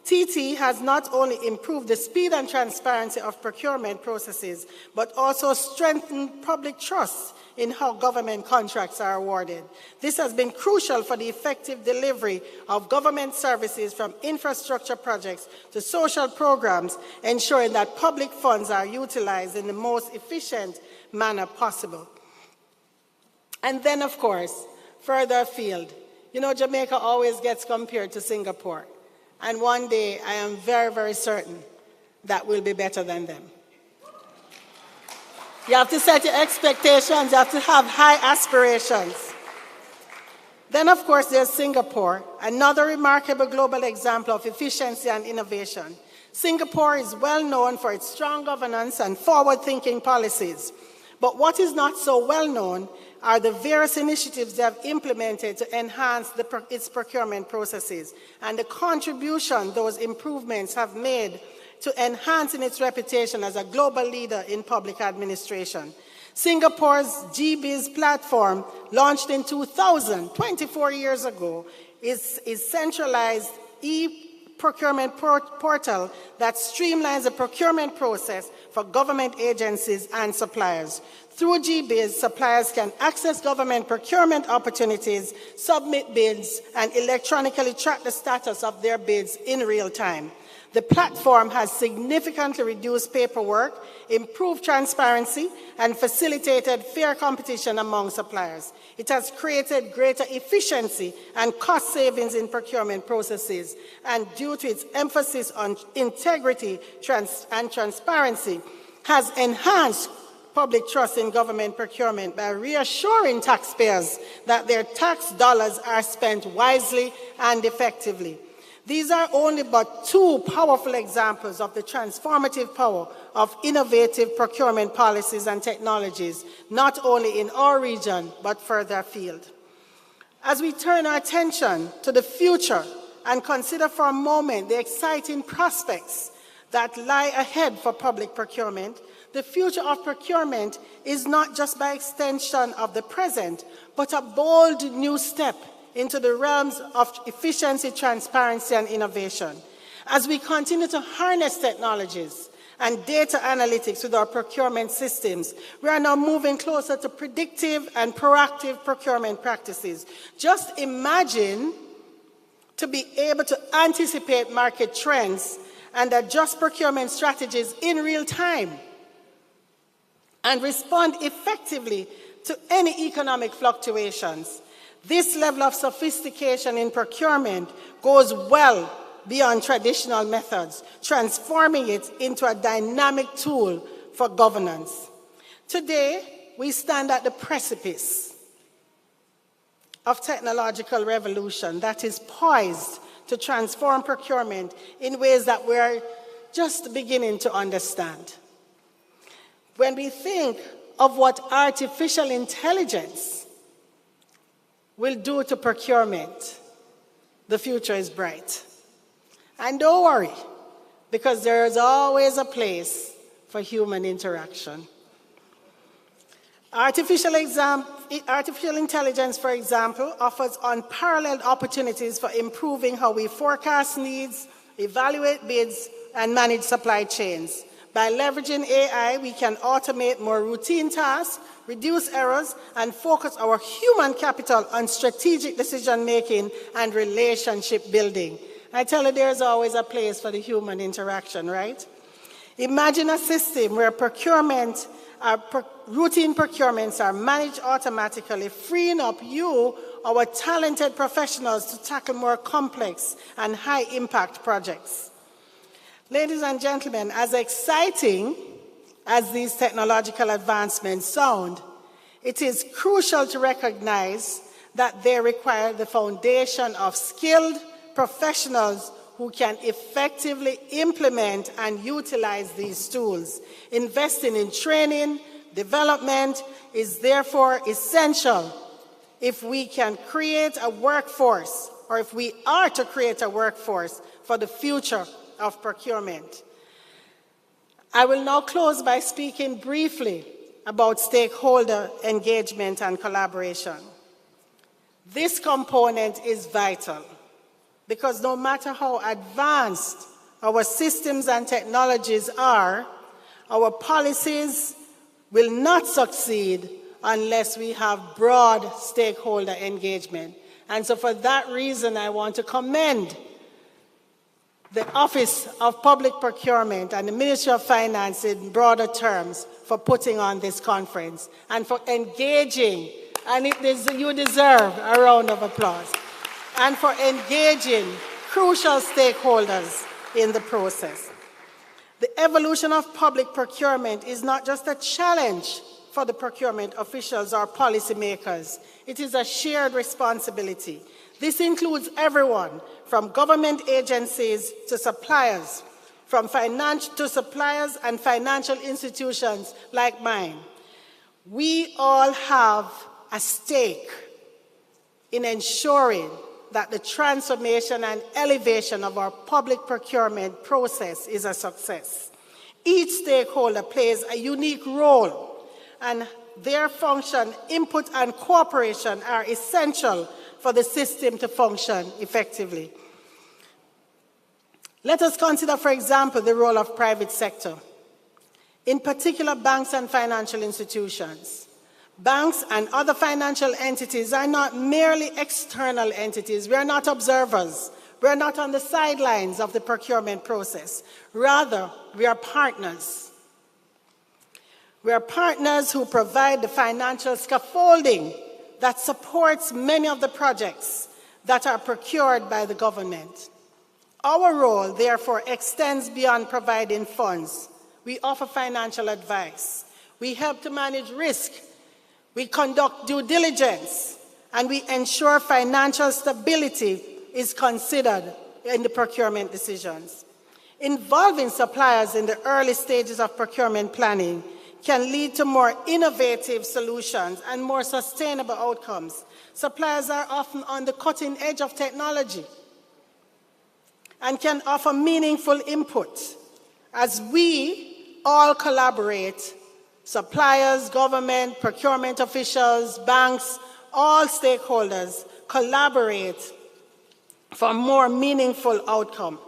TT has not only improved the speed and transparency of procurement processes, but also strengthened public trust in how government contracts are awarded. This has been crucial for the effective delivery of government services, from infrastructure projects to social programs, ensuring that public funds are utilized in the most efficient manner possible. And then, of course, further afield, Jamaica always gets compared to Singapore. And one day, I am very, very certain that we'll be better than them. You have to set your expectations. You have to have high aspirations. Then, of course, there's Singapore, another remarkable global example of efficiency and innovation. Singapore is well known for its strong governance and forward-thinking policies. But what is not so well known are the various initiatives they have implemented to enhance its procurement processes and the contribution those improvements have made to enhancing its reputation as a global leader in public administration. Singapore's GBiz platform, launched in 2000, 24 years ago, is centralized e-procurement portal that streamlines the procurement process for government agencies and suppliers. Through GBiz, suppliers can access government procurement opportunities, submit bids, and electronically track the status of their bids in real time. The platform has significantly reduced paperwork, improved transparency, and facilitated fair competition among suppliers. It has created greater efficiency and cost savings in procurement processes, and due to its emphasis on integrity and transparency, has enhanced public trust in government procurement by reassuring taxpayers that their tax dollars are spent wisely and effectively. These are only but two powerful examples of the transformative power of innovative procurement policies and technologies, not only in our region, but further afield. As we turn our attention to the future and consider for a moment the exciting prospects that lie ahead for public procurement, the future of procurement is not just by extension of the present, but a bold new step into the realms of efficiency, transparency, and innovation. As we continue to harness technologies and data analytics with our procurement systems, we are now moving closer to predictive and proactive procurement practices. Just imagine to be able to anticipate market trends and adjust procurement strategies in real time and respond effectively to any economic fluctuations. This level of sophistication in procurement goes well beyond traditional methods, transforming it into a dynamic tool for governance. Today, we stand at the precipice of technological revolution that is poised to transform procurement in ways that we're just beginning to understand. When we think of what artificial intelligence will do to procurement, the future is bright. And don't worry, because there is always a place for human interaction. Artificial intelligence, for example, offers unparalleled opportunities for improving how we forecast needs, evaluate bids, and manage supply chains. By leveraging AI, we can automate more routine tasks, reduce errors, and focus our human capital on strategic decision-making and relationship building. I tell you, there's always a place for the human interaction, right? Imagine a system where routine procurements are managed automatically, freeing up you our talented professionals to tackle more complex and high-impact projects. Ladies and gentlemen, as exciting as these technological advancements sound, it is crucial to recognize that they require the foundation of skilled professionals who can effectively implement and utilize these tools. Investing in training, development is therefore essential if we can create a workforce, or if we are to create a workforce for the future of procurement. I will now close by speaking briefly about stakeholder engagement and collaboration. This component is vital because no matter how advanced our systems and technologies are, our policies will not succeed unless we have broad stakeholder engagement. And so for that reason, I want to commend the Office of Public Procurement and the Ministry of Finance in broader terms for putting on this conference and for engaging, and you deserve a round of applause, and for engaging crucial stakeholders in the process. The evolution of public procurement is not just a challenge for the procurement officials or policymakers. It is a shared responsibility. This includes everyone from government agencies to suppliers, to suppliers and financial institutions like mine. We all have a stake in ensuring that the transformation and elevation of our public procurement process is a success. Each stakeholder plays a unique role, and their function, input, and cooperation are essential for the system to function effectively. Let us consider, for example, the role of private sector, in particular banks and financial institutions. Banks and other financial entities are not merely external entities. We are not observers. We are not on the sidelines of the procurement process. Rather, we are partners. We are partners who provide the financial scaffolding that supports many of the projects that are procured by the government. Our role, therefore, extends beyond providing funds. We offer financial advice. We help to manage risk. We conduct due diligence, and we ensure financial stability is considered in the procurement decisions. Involving suppliers in the early stages of procurement planning can lead to more innovative solutions and more sustainable outcomes. Suppliers are often on the cutting edge of technology and can offer meaningful input. As we all collaborate, suppliers, government, procurement officials, banks, all stakeholders collaborate for a more meaningful outcome.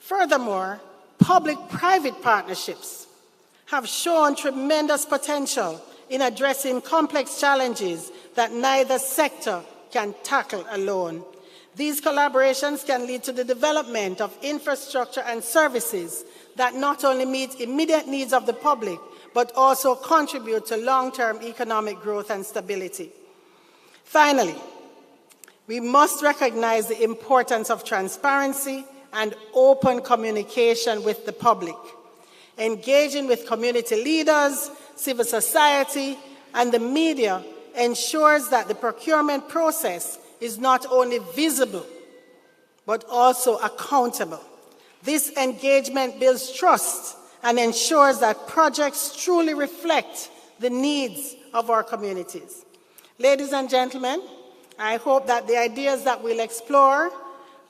Furthermore, public-private partnerships have shown tremendous potential in addressing complex challenges that neither sector can tackle alone. These collaborations can lead to the development of infrastructure and services that not only meet immediate needs of the public, but also contribute to long-term economic growth and stability. Finally, we must recognize the importance of transparency and open communication with the public. Engaging with community leaders, civil society, and the media ensures that the procurement process is not only visible, but also accountable. This engagement builds trust and ensures that projects truly reflect the needs of our communities. Ladies and gentlemen, I hope that the ideas that we'll explore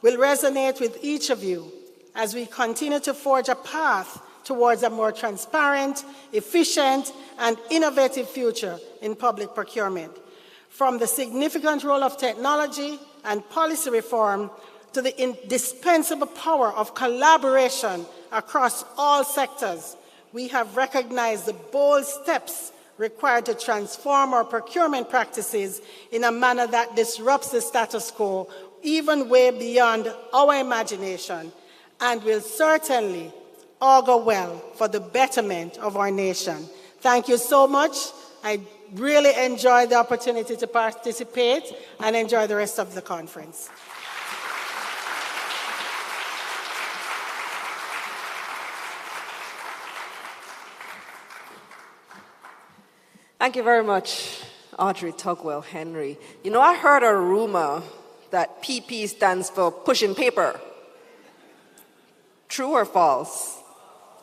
will resonate with each of you as we continue to forge a path towards a more transparent, efficient, and innovative future in public procurement. From the significant role of technology and policy reform to the indispensable power of collaboration across all sectors, we have recognized the bold steps required to transform our procurement practices in a manner that disrupts the status quo, even way beyond our imagination, and will certainly augur well for the betterment of our nation. Thank you so much. I really enjoyed the opportunity to participate and enjoy the rest of the conference. Thank you very much, Audrey Tugwell Henry. You know, I heard a rumor that PP stands for pushing paper. True or false?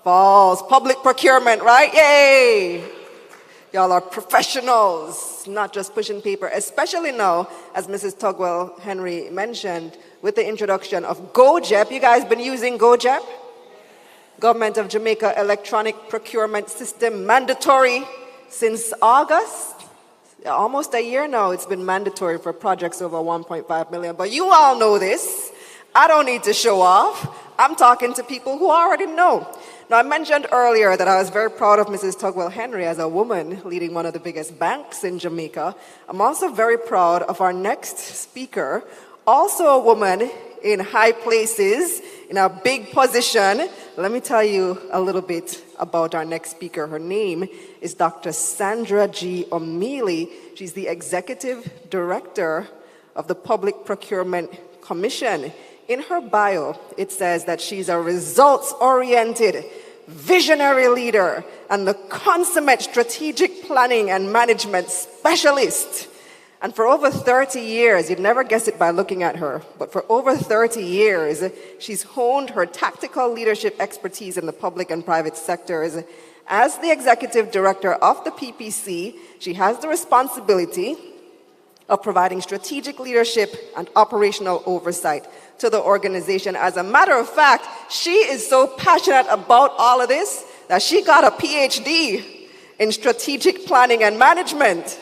False. Public procurement, right? Yay! Y'all are professionals, not just pushing paper, especially now, as Mrs. Tugwell Henry mentioned, with the introduction of GoJEP. You guys been using GoJEP? Government of Jamaica Electronic Procurement System, mandatory since August. Almost a year now, it's been mandatory for projects over 1.5 million. But you all know this. I don't need to show off. I'm talking to people who already know. Now, I mentioned earlier that I was very proud of Mrs. Tugwell Henry as a woman leading one of the biggest banks in Jamaica. I'm also very proud of our next speaker, also a woman in high places, in a big position. Let me tell you a little bit about our next speaker. Her name is Dr. Sandra G. O'Mealy. She's the Executive Director of the Public Procurement Commission. In her bio, it says that she's a results-oriented, visionary leader and the consummate strategic planning and management specialist. And for over 30 years, you'd never guess it by looking at her, but for over 30 years, she's honed her tactical leadership expertise in the public and private sectors. As the executive director of the PPC, she has the responsibility of providing strategic leadership and operational oversight to the organization. As a matter of fact, she is so passionate about all of this that she got a PhD in strategic planning and management.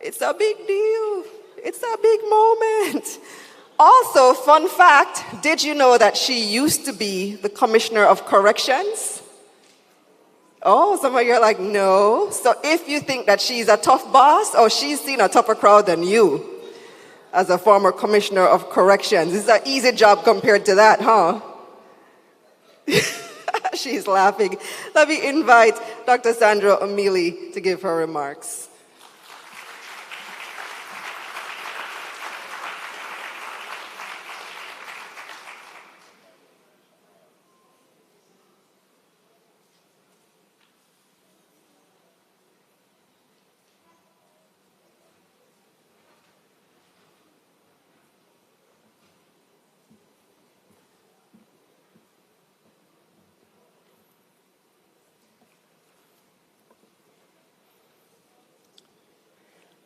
It's a big deal. It's a big moment. Also, fun fact, did you know that she used to be the Commissioner of Corrections? Oh, some of you are like, no. So if you think that she's a tough boss, or she's seen a tougher crowd than you as a former Commissioner of Corrections, it's an easy job compared to that, huh? She's laughing. Let me invite Dr. Sandra O'Mealy to give her remarks.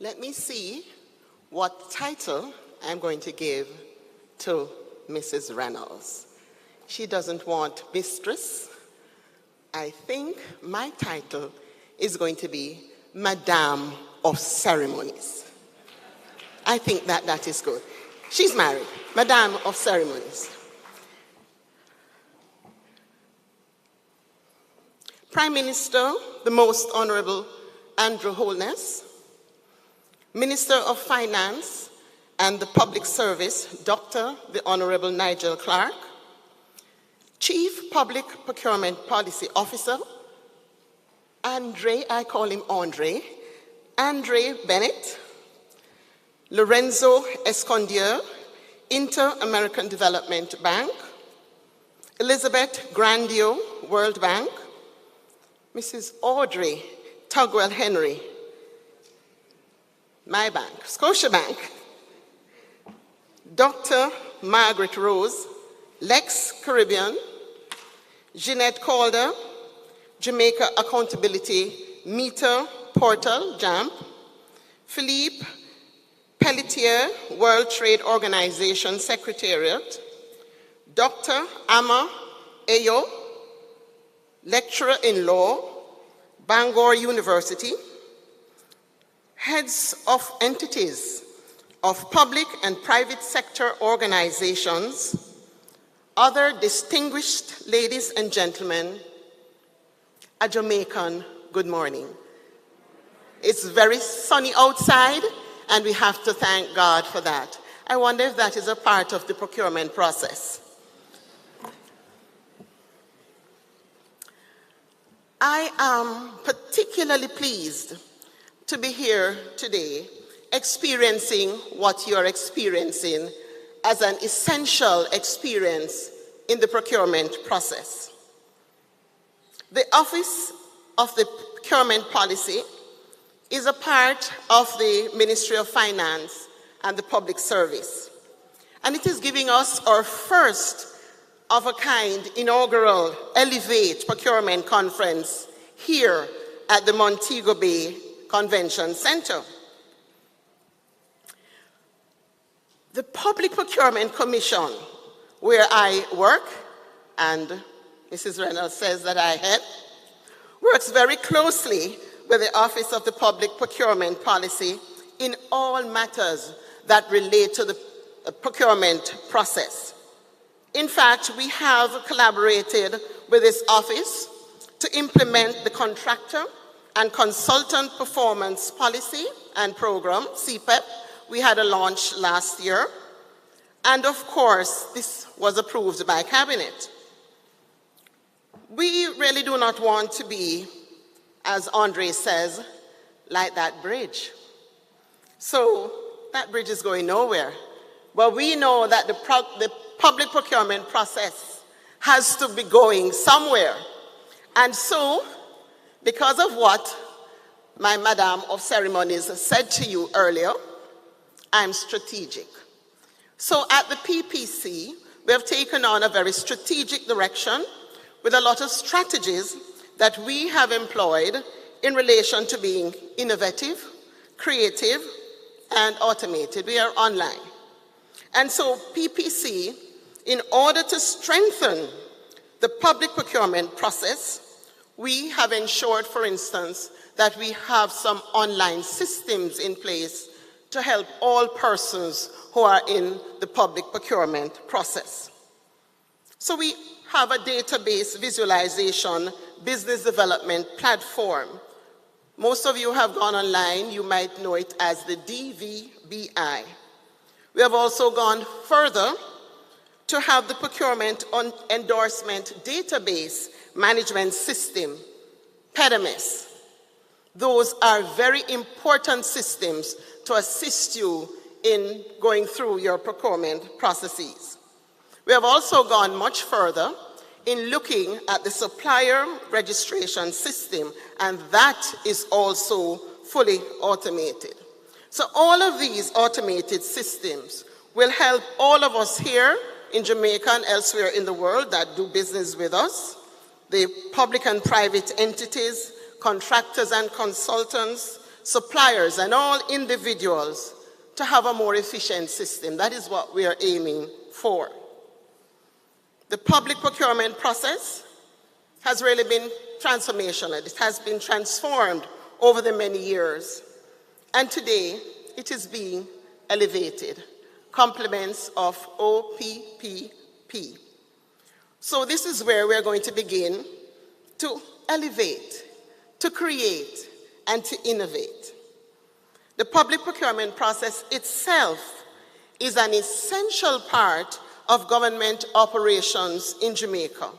Let me see what title I'm going to give to Mrs. Reynolds. She doesn't want mistress. I think my title is going to be Madame of Ceremonies. I think that is good. She's married, Madame of Ceremonies. Prime Minister, the Most Honorable Andrew Holness, Minister of Finance and the Public Service, Dr. the Honorable Nigel Clark, Chief Public Procurement Policy Officer, I call him Andre Bennett, Lorenzo Escondier, Inter-American Development Bank, Elizabeth Grandio, World Bank, Mrs. Audrey Tugwell Henry, my bank, Scotiabank, Dr. Margaret Rose, Lex Caribbean, Jeanette Calder, Jamaica Accountability Meter Portal, JAMP, Philippe Pelletier, World Trade Organization Secretariat, Dr. Amma Ayo, Lecturer in Law, Bangor University, heads of entities of public and private sector organizations, other distinguished ladies and gentlemen, a Jamaican good morning. It's very sunny outside, and we have to thank God for that. I wonder if that is a part of the procurement process. I am particularly pleased to be here today, experiencing what you're experiencing as an essential experience in the procurement process. The Office of the Procurement Policy is a part of the Ministry of Finance and the Public Service. And it is giving us our first of a kind inaugural Elevate Procurement Conference here at the Montego Bay Convention Center. The Public Procurement Commission, where I work, and Mrs. Reynolds says that I head, works very closely with the Office of the Public Procurement Policy in all matters that relate to the procurement process. In fact, we have collaborated with this office to implement the Contractor and Consultant Performance Policy and Program, CPEP. We had a launch last year. And of course, this was approved by Cabinet. We really do not want to be, as Andre says, like that bridge. So that bridge is going nowhere. But we know that the public procurement process has to be going somewhere. And so, because of what my Madam of Ceremonies said to you earlier, I'm strategic. So at the PPC, we have taken on a very strategic direction with a lot of strategies that we have employed in relation to being innovative, creative, and automated. We are online. And so PPC, in order to strengthen the public procurement process, we have ensured, for instance, that we have some online systems in place to help all persons who are in the public procurement process. So we have a database visualization business development platform. Most of you have gone online. You might know it as the DVBI. We have also gone further to have the procurement endorsement database management system, PEDMS. Those are very important systems to assist you in going through your procurement processes. We have also gone much further in looking at the supplier registration system, and that is also fully automated. So all of these automated systems will help all of us here in Jamaica and elsewhere in the world that do business with us, the public and private entities, contractors and consultants, suppliers, and all individuals to have a more efficient system. That is what we are aiming for. The public procurement process has really been transformational. It has been transformed over the many years. And today, it is being elevated. Complements of OPPP. So this is where we're going to begin to elevate, to create, and to innovate. The public procurement process itself is an essential part of government operations in Jamaica,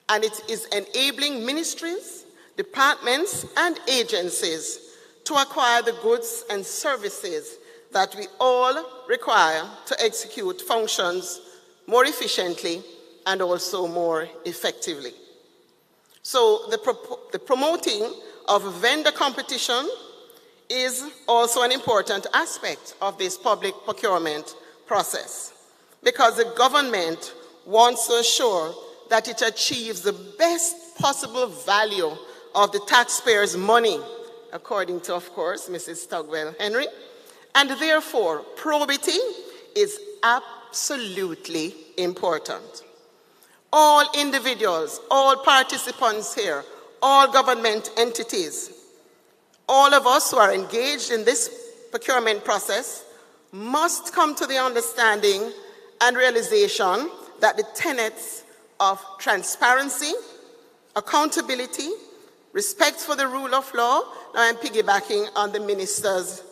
and it is enabling ministries, departments, and agencies to acquire the goods and services that we all require to execute functions more efficiently and also more effectively. So the promoting of vendor competition is also an important aspect of this public procurement process, because the government wants to assure that it achieves the best possible value of the taxpayers' money, according to, of course, Mrs. Stugwell Henry, and therefore probity is absolutely important. All individuals, all participants here, all government entities, all of us who are engaged in this procurement process must come to the understanding and realization that the tenets of transparency, accountability, respect for the rule of law. Now I'm piggybacking on the minister's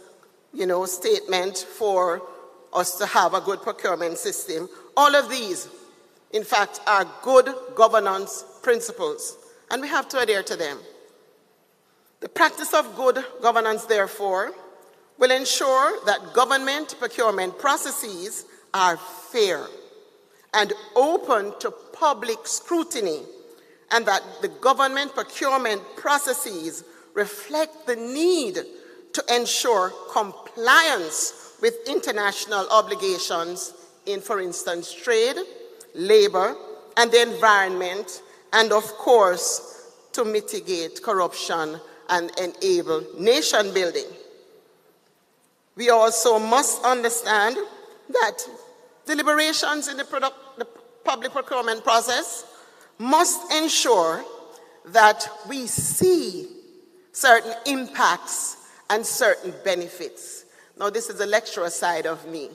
statement for us to have a good procurement system. All of these, in fact, are good governance principles, and we have to adhere to them. The practice of good governance, therefore, will ensure that government procurement processes are fair and open to public scrutiny, and that the government procurement processes reflect the need to ensure compliance with international obligations in, for instance, trade, labor, and the environment, and of course, to mitigate corruption and enable nation building. We also must understand that deliberations in the public procurement process must ensure that we see certain impacts and certain benefits. Now, this is the lecturer side of me.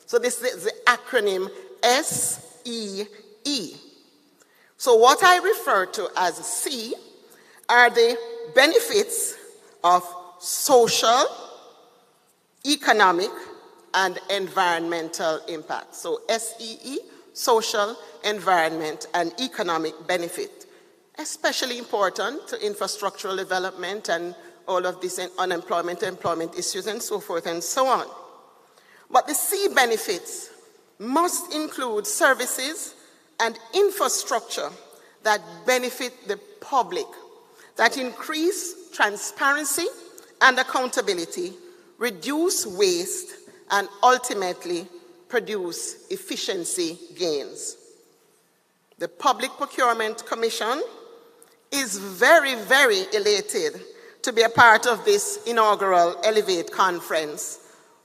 So this is the acronym SEE. So what I refer to as C are the benefits of social, economic, and environmental impact. So SEE, social, environment, and economic benefit, especially important to infrastructural development and all of these unemployment, employment issues, and so forth and so on. But the C benefits must include services and infrastructure that benefit the public, that increase transparency and accountability, reduce waste, and ultimately produce efficiency gains. The Public Procurement Commission is very, very elated to be a part of this inaugural Elevate conference,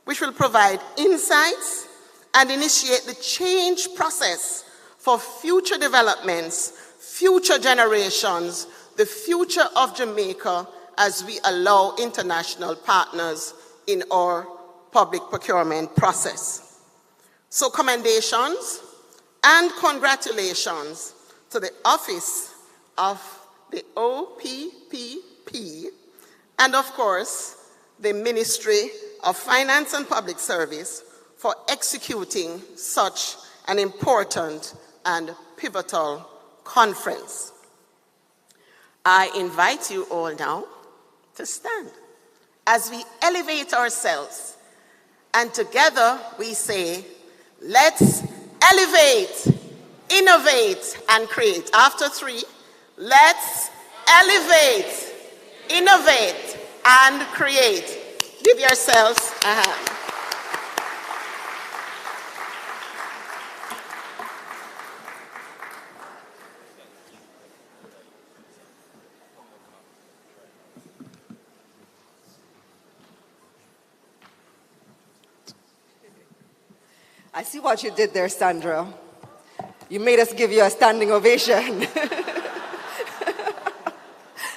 which will provide insights and initiate the change process for future developments, future generations, the future of Jamaica as we allow international partners in our public procurement process. So commendations and congratulations to the Office of the OPPP and, of course, the Ministry of Finance and Public Service for executing such an important and pivotal conference. I invite you all now to stand as we elevate ourselves, and together we say, let's elevate, innovate, and create. After 3, let's elevate, innovate, and create. Give yourselves a hand. I see what you did there, Sandra. You made us give you a standing ovation.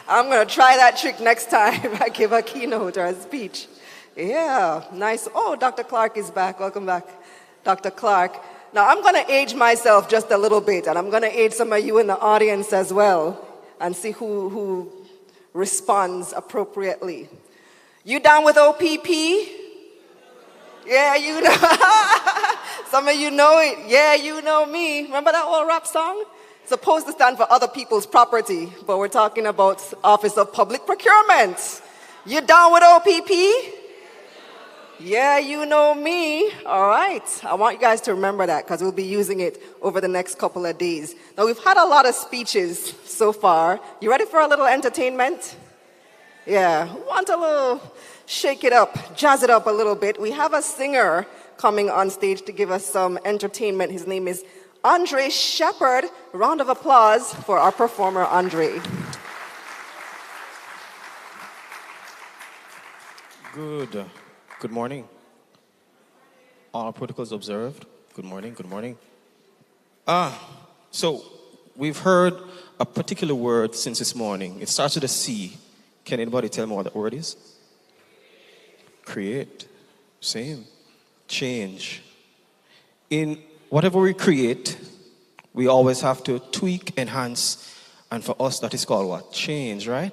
I'm going to try that trick next time I give a keynote or a speech. Yeah, nice. Oh, Dr. Clark is back. Welcome back, Dr. Clark. Now, I'm going to age myself just a little bit, and I'm going to age some of you in the audience as well, and see who responds appropriately. You down with OPP? Yeah, you know. Some of you know it. Yeah, you know me. Remember that old rap song? It's supposed to stand for other people's property, but we're talking about Office of Public Procurement. You down with OPP? Yeah, you know me. All right. I want you guys to remember that because we'll be using it over the next couple of days. Now, we've had a lot of speeches so far. You ready for a little entertainment? Yeah. Want a little shake it up, jazz it up a little bit. We have a singer coming on stage to give us some entertainment. His name is Andre Shepard. A round of applause for our performer, Andre. Good morning. All protocols observed. Good morning, good morning. So we've heard a particular word since this morning. It starts with a C. Can anybody tell me what that word is? Create. Same. Change. In whatever we create, we always have to tweak, enhance, and for us that is called what? Change, right?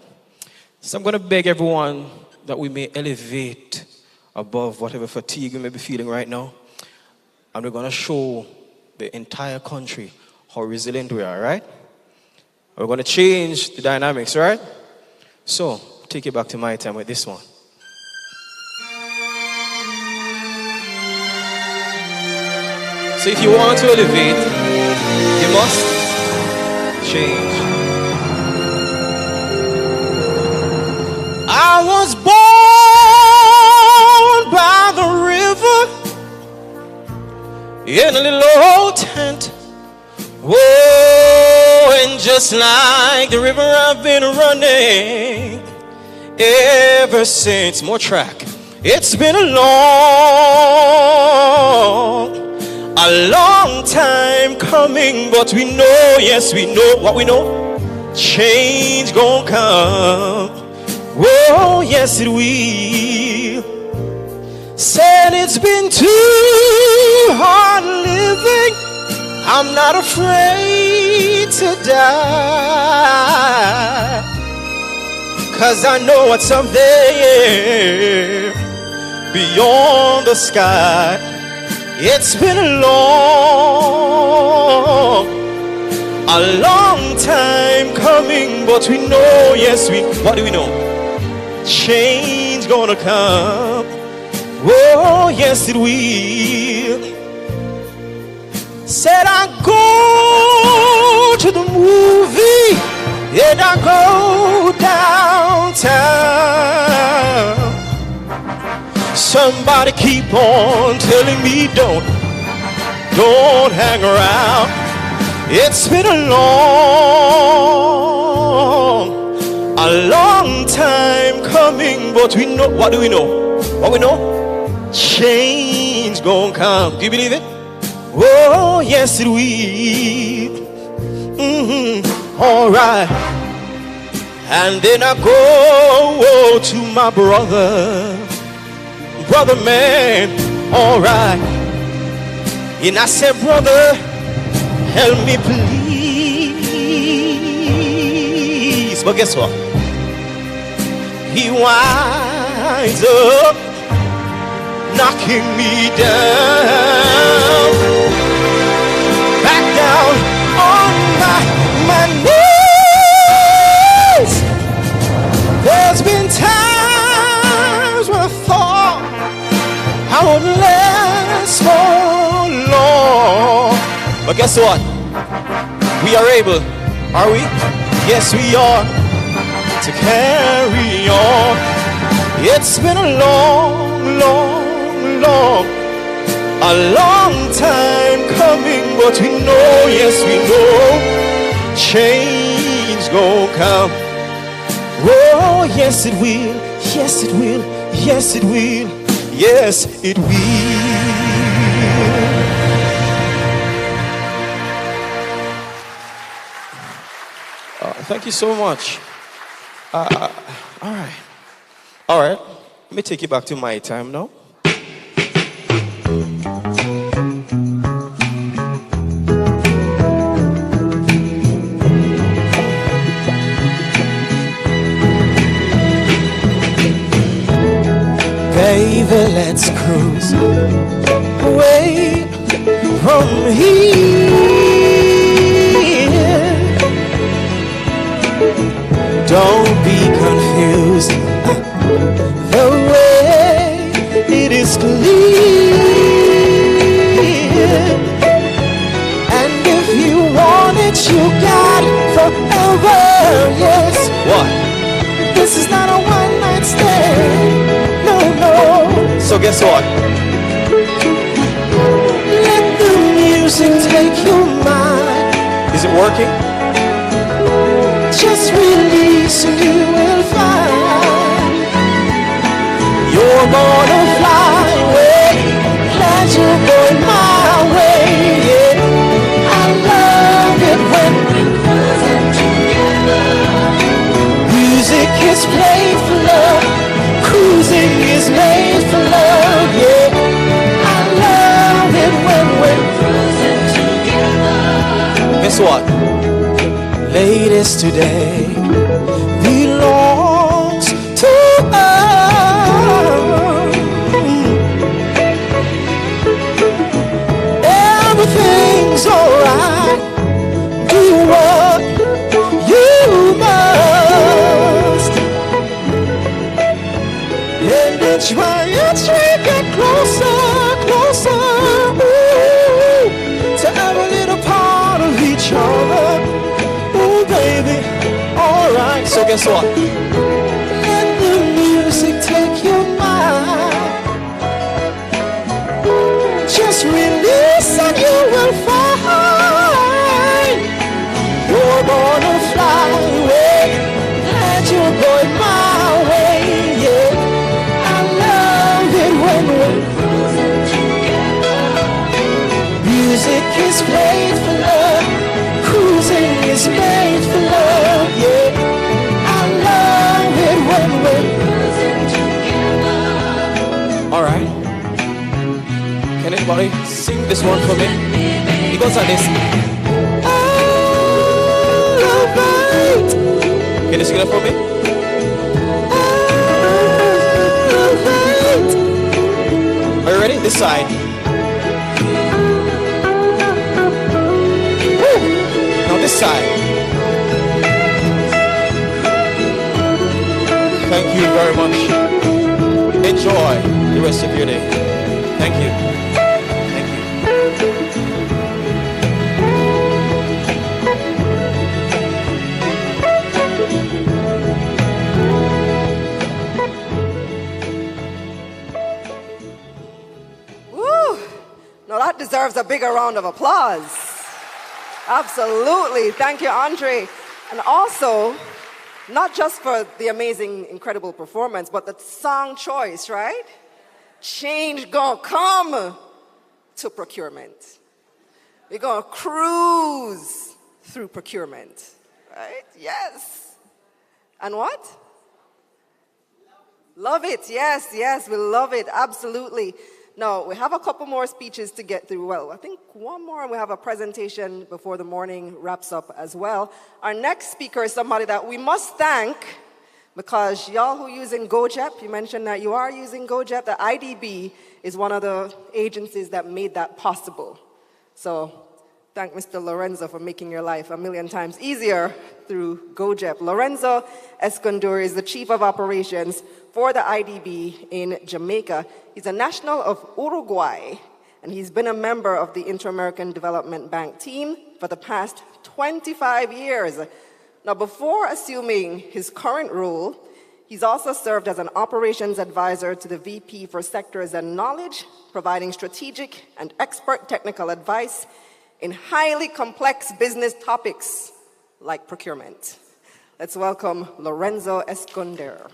So I'm going to beg everyone that we may elevate above whatever fatigue we may be feeling right now. And we're going to show the entire country how resilient we are, right? We're going to change the dynamics, right? So, take you back to my time with this one. So if you want to elevate, you must change. I was born by the river in a little old tent. Whoa, and just like the river I've been running ever since. More track. It's been a long time coming, but we know, yes, we know what we know. Change gon' come. Whoa, yes, it will. Said it's been too hard living. I'm not afraid to die, 'cause I know what's up there beyond the sky. It's been a long time coming, but we know, yes, what do we know? Change gonna come. Oh, yes, it will. Said I go to the movie and I go downtown. Somebody keep on telling me don't hang around. It's been a long time coming, but we know, what do we know? What we know? Change gonna come. Do you believe it? Oh, yes, it will. All right. And then I go to my brother man, all right. And I said, brother, help me please. But guess what? He winds up knocking me down, back down on my knees. There's been times when I thought I wouldn't last for long, but guess what? We are able, are we? Yes, we are, to carry on. It's been a a long time coming, but we know, yes, we know, change gon' come. Oh, yes, it will, yes, it will, yes, it will, yes, it will. Thank you so much. All right. Let me take you back to my time now. Baby, let's cruise away from here. Don't be confused. The way it is clear. And if you want it, you got it forever. Yes. What? This is not a one-night stand. No. So guess what? Let the music take your mind. Is it working? Just release and you will find you're gonna fly away. Glad you're going my way. Yeah. I love it when we're cruising together. Music is played for love. Cruising is made for love. Yeah. I love it when we're cruising together. Guess what? Ladies, today belongs to us. Everything's alright. Do what you must. guess what? Let the music take your mind. Just release and you will find you're gonna fly away, that you're going my way. Yeah, I love it when music is played for love, cruising is made for love. Yeah, I love it when we're all right. Can anybody sing this one for me? It goes like this. Elevate. Can you sing that for me? Elevate. Are you ready? This side. Woo. Now this side. Thank you very much. Enjoy the rest of your day. Thank you. Thank you. Woo! Now that deserves a bigger round of applause. Absolutely. Thank you, Andre. And also, not just for the amazing, incredible performance, but the song choice, right? Change gonna come to procurement. We're gonna cruise through procurement, right? Yes. And what? Love it. Yes, yes, we love it. Absolutely. Now, we have a couple more speeches to get through. Well, I think one more, and we have a presentation before the morning wraps up as well. Our next speaker is somebody that we must thank, because y'all who using GoJEP, you mentioned that you are using GoJEP. The IDB is one of the agencies that made that possible. So thank Mr. Lorenzo for making your life a million times easier through GoJEP. Lorenzo Esconduri is the Chief of Operations for the IDB in Jamaica. He's a national of Uruguay, and he's been a member of the Inter-American Development Bank team for the past 25 years. Now, before assuming his current role, he's also served as an operations advisor to the VP for Sectors and Knowledge, providing strategic and expert technical advice in highly complex business topics like procurement. Let's welcome Lorenzo Escondero.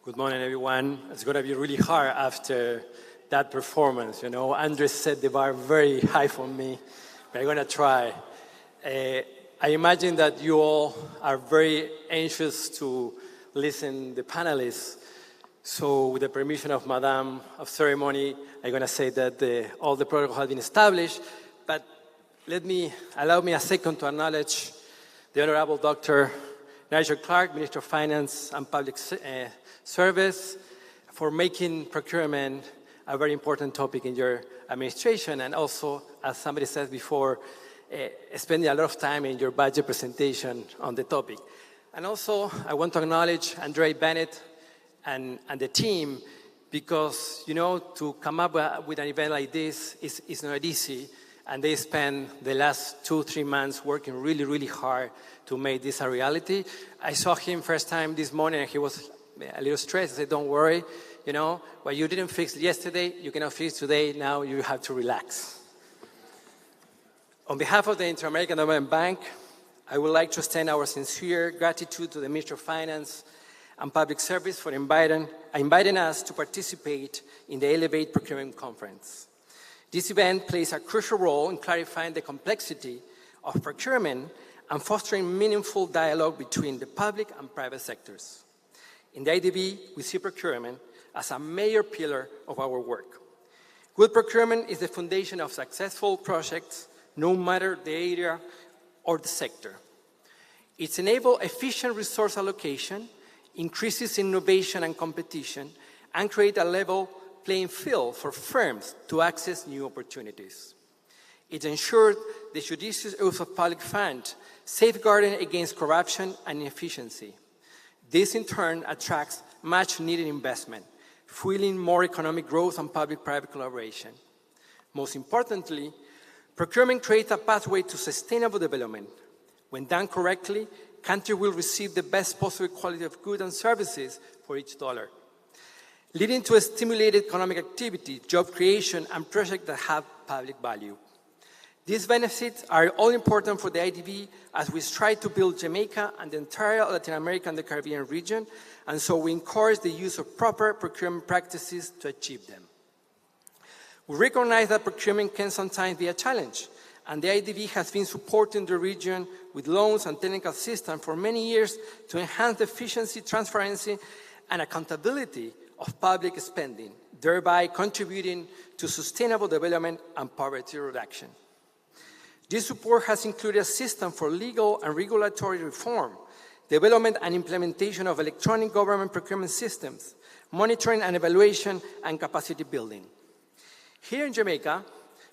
Good morning, everyone. It's going to be really hard after that performance. You know, Andre set the bar very high for me, but I'm going to try. I imagine that you all are very anxious to listen to the panelists. So with the permission of Madame of Ceremony, I'm going to say that all the protocol has been established, but allow me a second to acknowledge the Honorable Dr. Nigel Clark, Minister of Finance and Public Service, for making procurement a very important topic in your administration, and also, as somebody said before, spending a lot of time in your budget presentation on the topic. And also, I want to acknowledge Bennett and the team, because, you know, to come up with an event like this is not easy, and they spent the last 2-3 months working really, really hard to make this a reality. I saw him first time this morning, and he was a little stressed. I said, don't worry, you know, what you didn't fix yesterday, you cannot fix today. Now you have to relax. On behalf of the Inter-American Development Bank, I would like to extend our sincere gratitude to the Minister of Finance and Public Service for inviting us to participate in the Innovate Procurement Conference. This event plays a crucial role in clarifying the complexity of procurement and fostering meaningful dialogue between the public and private sectors. In the IDB, we see procurement as a major pillar of our work. Good procurement is the foundation of successful projects, no matter the area or the sector. It enables efficient resource allocation, increases innovation and competition, and creates a level playing field for firms to access new opportunities. It ensures the judicious use of public funds, safeguarding against corruption and inefficiency. This, in turn, attracts much-needed investment, fueling more economic growth and public-private collaboration. Most importantly, procurement creates a pathway to sustainable development. When done correctly, countries will receive the best possible quality of goods and services for each dollar, leading to a stimulated economic activity, job creation, and projects that have public value. These benefits are all important for the IDB as we strive to build Jamaica and the entire Latin America and the Caribbean region, and so we encourage the use of proper procurement practices to achieve them. We recognize that procurement can sometimes be a challenge, and the IDB has been supporting the region with loans and technical assistance for many years to enhance the efficiency, transparency, and accountability of public spending, thereby contributing to sustainable development and poverty reduction. This support has included assistance for legal and regulatory reform, development and implementation of electronic government procurement systems, monitoring and evaluation, and capacity building. Here in Jamaica,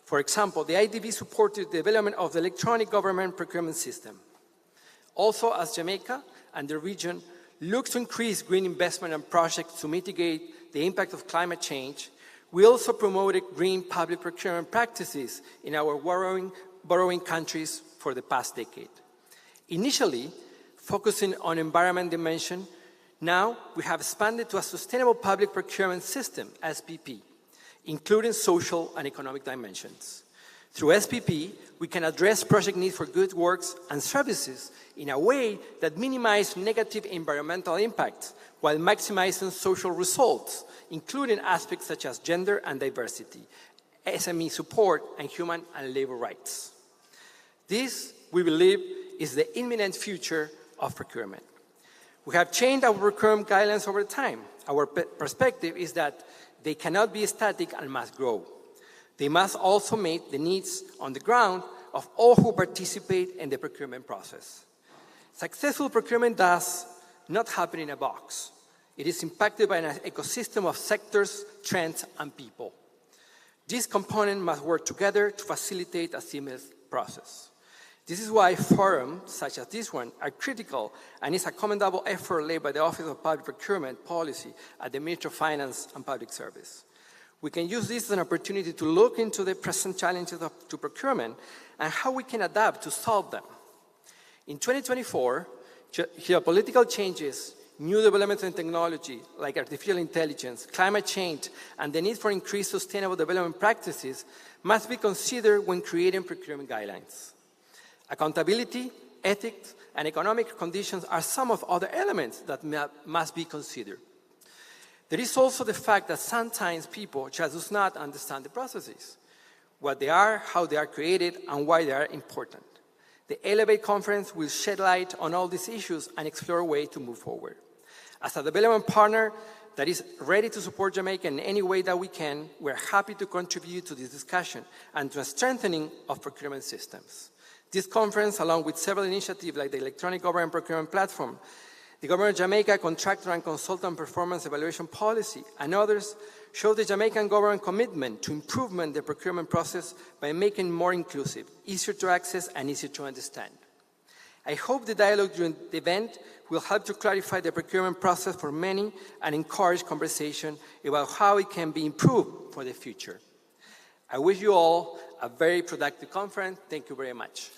for example, the IDB supported the development of the electronic government procurement system. Also, as Jamaica and the region look to increase green investment and projects to mitigate the impact of climate change, we also promoted green public procurement practices in our borrowing countries for the past decade. Initially, focusing on environment dimension, now we have expanded to a sustainable public procurement system, SPP, including social and economic dimensions. Through SPP, we can address project needs for goods, works, and services in a way that minimizes negative environmental impacts while maximizing social results, including aspects such as gender and diversity, SME support, and human and labor rights. This, we believe, is the imminent future of procurement. We have changed our procurement guidelines over time. Our perspective is that they cannot be static and must grow. They must also meet the needs on the ground of all who participate in the procurement process. Successful procurement does not happen in a box. It is impacted by an ecosystem of sectors, trends, and people. These components must work together to facilitate a seamless process. This is why forums such as this one are critical, and it's a commendable effort led by the Office of Public Procurement Policy at the Ministry of Finance and Public Service. We can use this as an opportunity to look into the present challenges to procurement and how we can adapt to solve them. In 2024, geopolitical changes, new developments in technology like artificial intelligence, climate change, and the need for increased sustainable development practices must be considered when creating procurement guidelines. Accountability, ethics, and economic conditions are some of other elements that must be considered. There is also the fact that sometimes people just do not understand the processes, what they are, how they are created, and why they are important. The Innovate conference will shed light on all these issues and explore ways to move forward. As a development partner that is ready to support Jamaica in any way that we can, we're happy to contribute to this discussion and to a strengthening of procurement systems. This conference, along with several initiatives like the Electronic Government Procurement Platform, the Government of Jamaica Contractor and Consultant Performance Evaluation Policy, and others, show the Jamaican government commitment to improvement the procurement process by making it more inclusive, easier to access, and easier to understand. I hope the dialogue during the event will help to clarify the procurement process for many and encourage conversation about how it can be improved for the future. I wish you all a very productive conference. Thank you very much.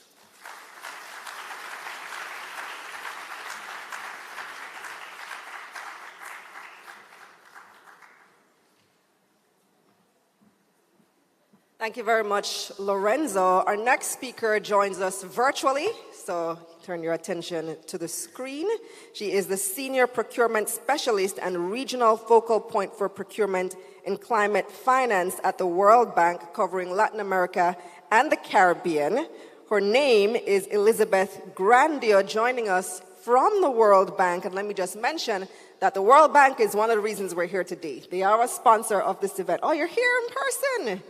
Thank you very much, Lorenzo. Our next speaker joins us virtually, so turn your attention to the screen. She is the Senior Procurement Specialist and Regional Focal Point for Procurement in Climate Finance at the World Bank, covering Latin America and the Caribbean. Her name is Elizabeth Grandio, joining us from the World Bank. And let me just mention that the World Bank is one of the reasons we're here today. They are a sponsor of this event. Oh, you're here in person.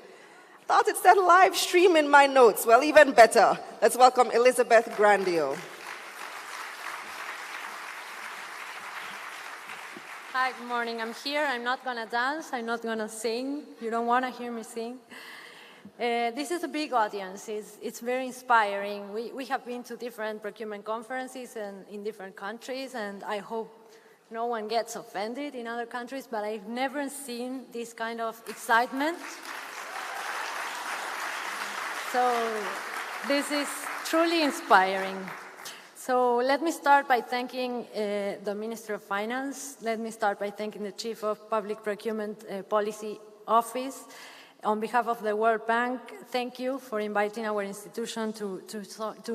Thought it said live stream in my notes. Well, even better. Let's welcome Elizabeth Grandio. Hi, good morning. I'm here. I'm not going to dance. I'm not going to sing. You don't want to hear me sing. This is a big audience. It's very inspiring. We have been to different procurement conferences in different countries, and I hope no one gets offended in other countries, but I've never seen this kind of excitement. So this is truly inspiring. So let me start by thanking the Minister of Finance. Let me start by thanking the Chief of Public Procurement Policy Office. On behalf of the World Bank, thank you for inviting our institution to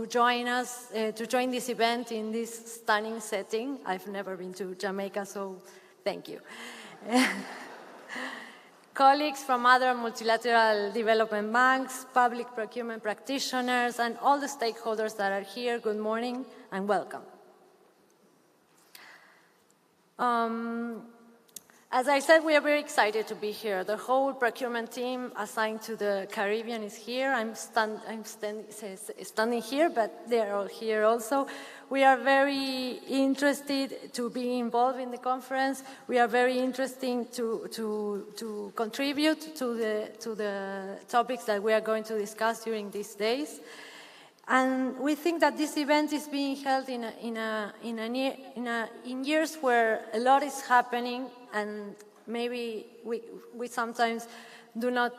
join us, to join this event in this stunning setting. I've never been to Jamaica, so thank you. Colleagues from other multilateral development banks, public procurement practitioners, and all the stakeholders that are here, good morning and welcome. As I said, we are very excited to be here. The whole procurement team assigned to the Caribbean is here. I'm standing here, but they're all here also. We are very interested to be involved in the conference. We are very interested to contribute to the topics that we are going to discuss during these days. And we think that this event is being held in years where a lot is happening, and maybe we sometimes do not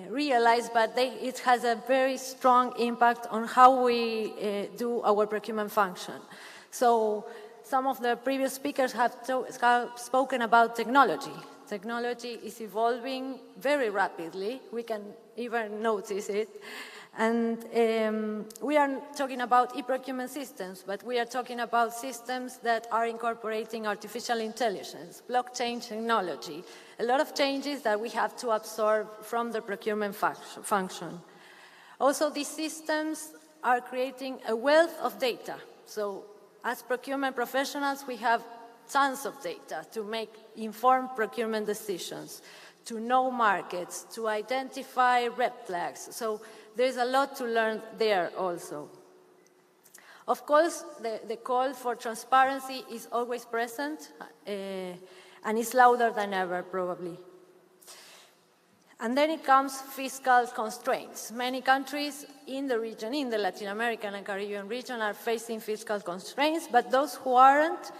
realize, but it has a very strong impact on how we do our procurement function. So some of the previous speakers have spoken about technology. Technology is evolving very rapidly. We can even notice it. And we are talking about e-procurement systems, but we are talking about systems that are incorporating artificial intelligence, blockchain technology, a lot of changes that we have to absorb from the procurement function. Also, these systems are creating a wealth of data. So as procurement professionals, we have tons of data to make informed procurement decisions, to know markets, to identify red flags. So there's a lot to learn there also. Of course, the call for transparency is always present and is louder than ever, probably. And then it comes fiscal constraints. Many countries in the region, in the Latin American and Caribbean region, are facing fiscal constraints, but those who aren't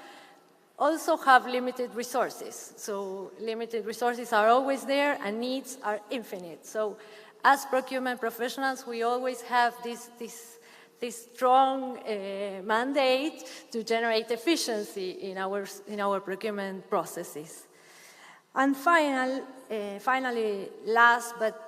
also have limited resources. So limited resources are always there and needs are infinite. So as procurement professionals, we always have this strong mandate to generate efficiency in our procurement processes. And finally, last but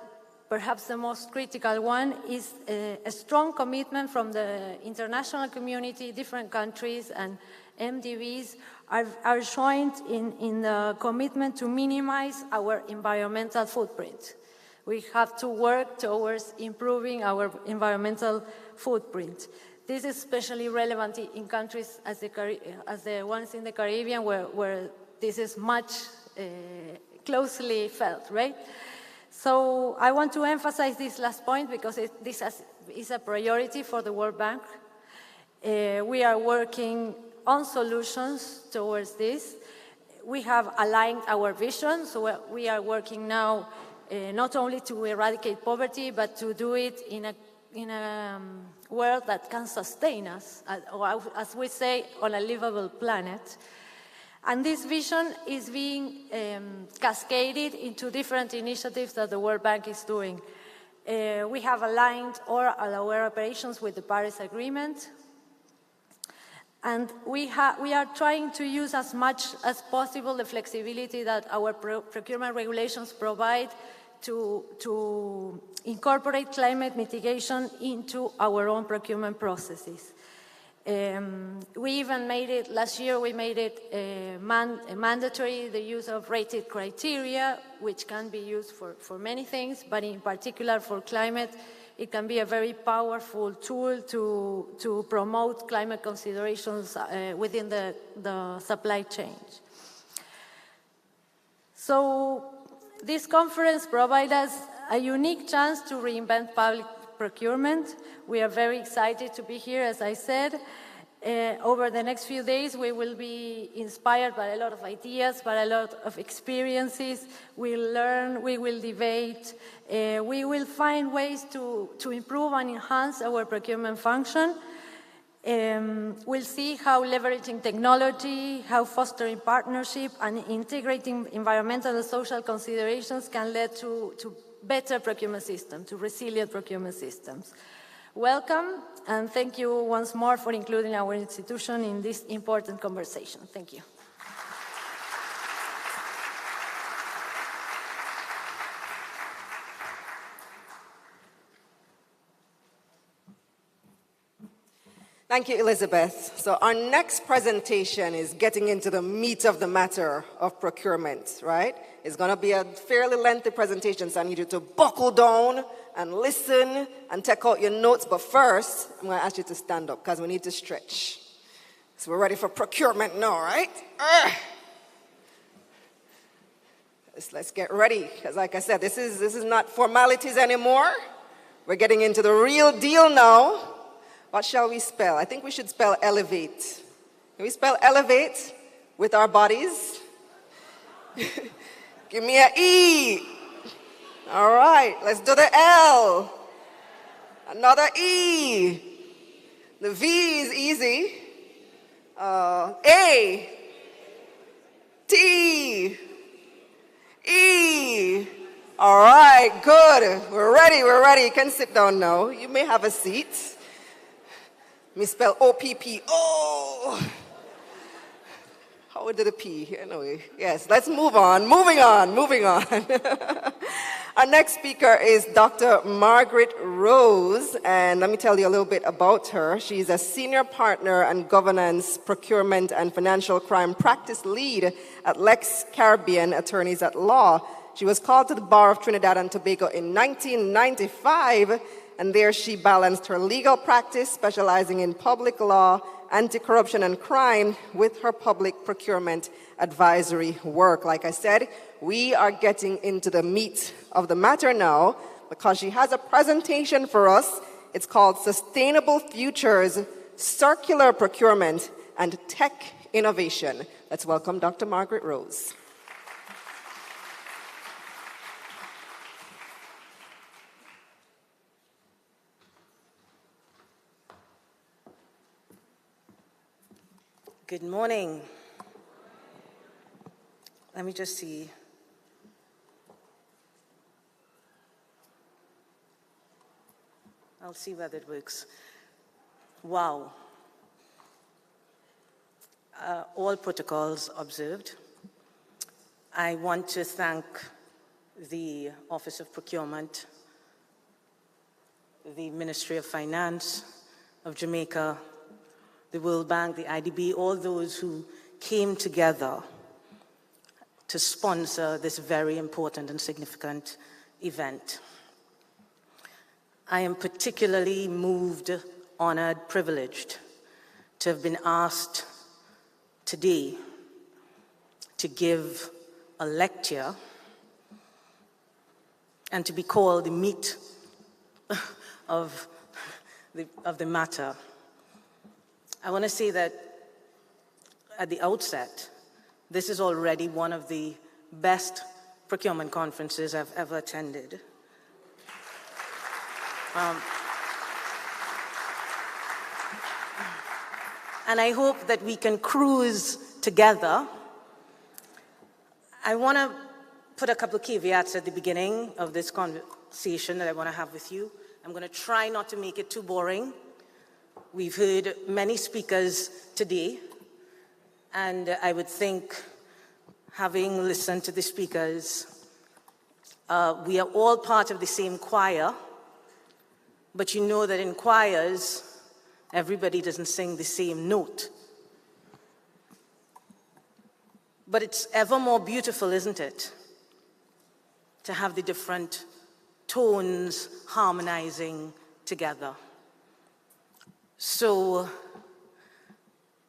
perhaps the most critical one is a strong commitment from the international community. Different countries and MDBs are joined in the commitment to minimize our environmental footprint. We have to work towards improving our environmental footprint. This is especially relevant in countries as the ones in the Caribbean, where this is much closely felt, right? So I want to emphasize this last point because this is a priority for the World Bank. We are working on solutions towards this. We have aligned our vision, so we are working now not only to eradicate poverty, but to do it in a world that can sustain us, or as we say, on a livable planet. And this vision is being cascaded into different initiatives that the World Bank is doing. We have aligned all our operations with the Paris Agreement. And we are trying to use as much as possible the flexibility that our procurement regulations provide to incorporate climate mitigation into our own procurement processes. We even made it, last year we made it mandatory, the use of rated criteria, which can be used for many things, but in particular for climate, it can be a very powerful tool to promote climate considerations within the supply chain. So this conference provides us a unique chance to reinvent public procurement. We are very excited to be here, as I said. Over the next few days, we will be inspired by a lot of ideas, by a lot of experiences. We'll learn, we will debate, we will find ways to improve and enhance our procurement function. We'll see how leveraging technology, how fostering partnership, and integrating environmental and social considerations can lead to better procurement systems, to resilient procurement systems. Welcome, and thank you once more for including our institution in this important conversation. Thank you. Thank you, Elizabeth. So our next presentation is getting into the meat of the matter of procurement, right? It's going to be a fairly lengthy presentation, so I need you to buckle down and listen and take out your notes. But first, I'm going to ask you to stand up because we need to stretch. So we're ready for procurement now, right? Let's get ready, because like I said, this is not formalities anymore. We're getting into the real deal now. What shall we spell? I think we should spell elevate. Can we spell elevate with our bodies? Give me an E. All right, let's do the L. Another E. The V is easy. A. T. E. All right, good. We're ready. You can sit down now. You may have a seat. Me spell O-P-P. Oh! How would do the P? Anyway, yes, let's move on. Moving on. Our next speaker is Dr. Margaret Rose, and let me tell you a little bit about her. She's a senior partner and governance, procurement, and financial crime practice lead at Lex Caribbean Attorneys at Law. She was called to the Bar of Trinidad and Tobago in 1995, and there she balanced her legal practice, specializing in public law, anti-corruption and crime, with her public procurement advisory work. Like I said, we are getting into the meat of the matter now because she has a presentation for us. It's called Sustainable Futures, Circular Procurement, and Tech Innovation. Let's welcome Dr. Margaret Rose. Good morning. Let me just see. I'll see whether it works. Wow. All protocols observed. I want to thank the Office of Procurement, the Ministry of Finance of Jamaica, the World Bank, the IDB, all those who came together to sponsor this very important and significant event. I am particularly moved, honored, privileged to have been asked today to give a lecture and to be called the meat of the matter. I want to say that at the outset, this is already one of the best procurement conferences I've ever attended. And I hope that we can cruise together. I want to put a couple of caveats at the beginning of this conversation that I want to have with you. I'm going to try not to make it too boring. We've heard many speakers today, and I would think, having listened to the speakers, we are all part of the same choir, but you know that in choirs, everybody doesn't sing the same note. But it's ever more beautiful, isn't it, to have the different tones harmonizing together. So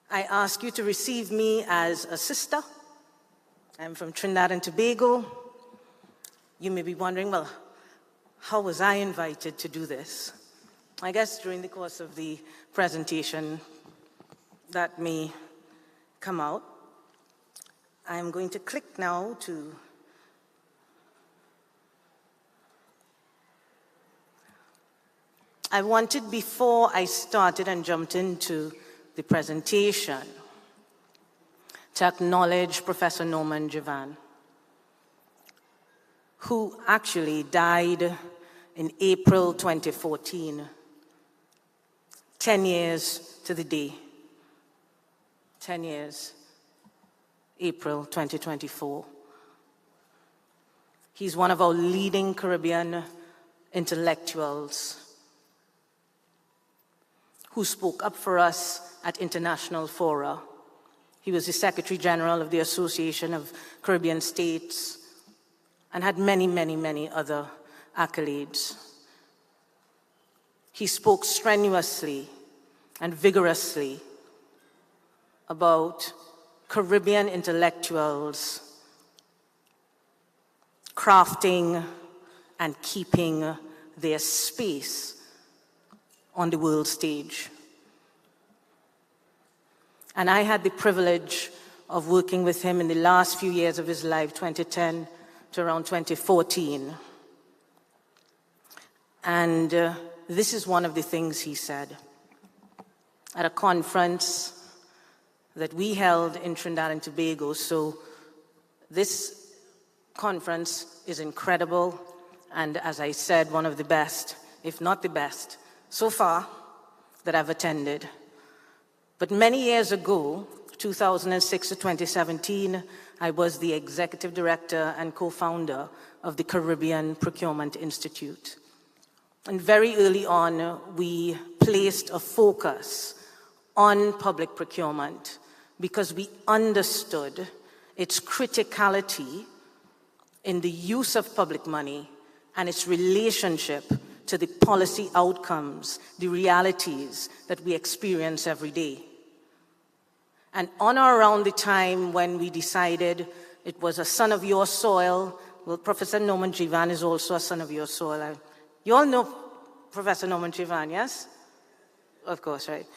I ask you to receive me as a sister. I'm from Trinidad and Tobago. You may be wondering, well, how was I invited to do this? I guess during the course of the presentation, that may come out. I'm going to click now to I wanted, before I started and jumped into the presentation, to acknowledge Professor Norman Javan, who actually died in April 2014, 10 years to the day, 10 years, April 2024. He's one of our leading Caribbean intellectuals who spoke up for us at international fora. He was the Secretary General of the Association of Caribbean States and had many, many, many other accolades. He spoke strenuously and vigorously about Caribbean intellectuals crafting and keeping their space on the world stage. And I had the privilege of working with him in the last few years of his life, 2010 to around 2014. And this is one of the things he said at a conference that we held in Trinidad and Tobago. So this conference is incredible, and as I said, one of the best, if not the best, so far that I've attended. But many years ago, 2006 to 2017, I was the executive director and co-founder of the Caribbean Procurement Institute. And very early on, we placed a focus on public procurement because we understood its criticality in the use of public money and its relationship to the policy outcomes, the realities that we experience every day. And on or around the time when we decided it was a son of your soil, well, Professor Norman Javan is also a son of your soil. You all know Professor Norman Javan, yes? Of course, right?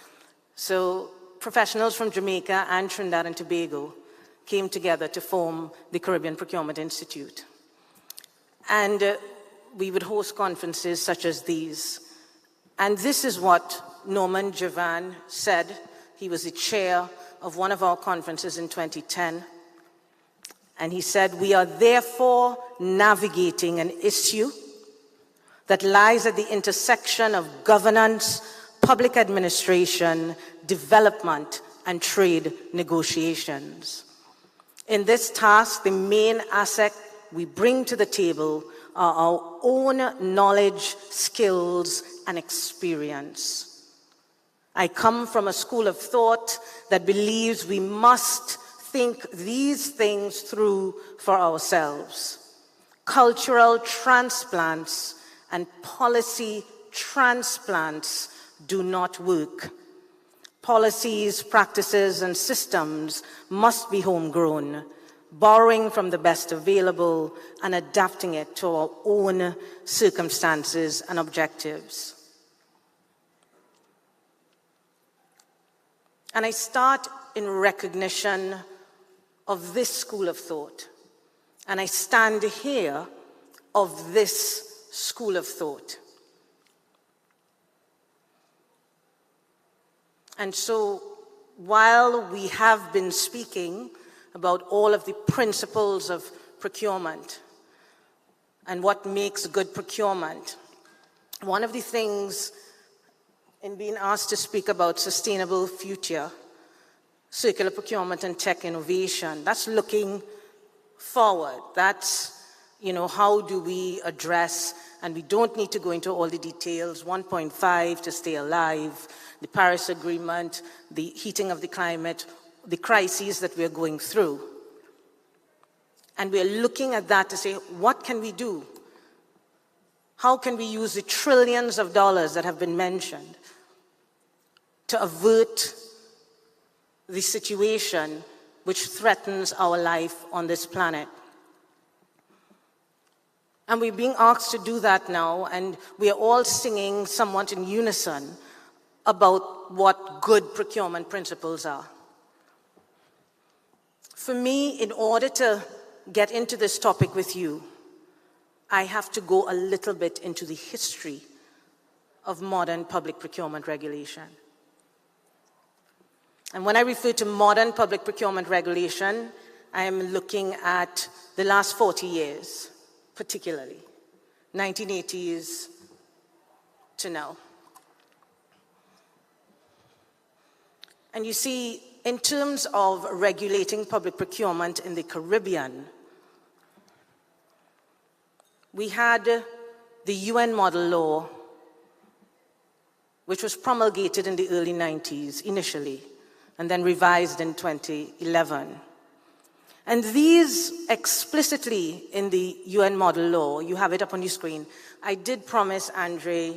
So professionals from Jamaica and Trinidad and Tobago came together to form the Caribbean Procurement Institute. And we would host conferences such as these. And this is what Norman Javan said. He was the chair of one of our conferences in 2010. And he said, "We are therefore navigating an issue that lies at the intersection of governance, public administration, development, and trade negotiations. In this task, the main asset we bring to the table are our own knowledge, skills, and experience. I come from a school of thought that believes we must think these things through for ourselves. Cultural transplants and policy transplants do not work. Policies, practices, and systems must be homegrown, borrowing from the best available and adapting it to our own circumstances and objectives." And I start in recognition of this school of thought. And I stand here of this school of thought. And so while we have been speaking about all of the principles of procurement and what makes good procurement, one of the things in being asked to speak about sustainable future, circular procurement and tech innovation, that's looking forward. That's, how do we address, and we don't need to go into all the details, 1.5 to stay alive, the Paris Agreement, the heating of the climate, the crises that we're going through. And we're looking at that to say, what can we do? How can we use the trillions of dollars that have been mentioned to avert the situation which threatens our life on this planet? And we're being asked to do that now, and we are all singing somewhat in unison about what good procurement principles are. For me, in order to get into this topic with you, I have to go a little bit into the history of modern public procurement regulation. And when I refer to modern public procurement regulation, I am looking at the last 40 years, particularly, 1980s to now. And you see, in terms of regulating public procurement in the Caribbean, we had the UN model law, which was promulgated in the early 90s initially, and then revised in 2011. And these explicitly in the UN model law, you have it up on your screen. I did promise Andre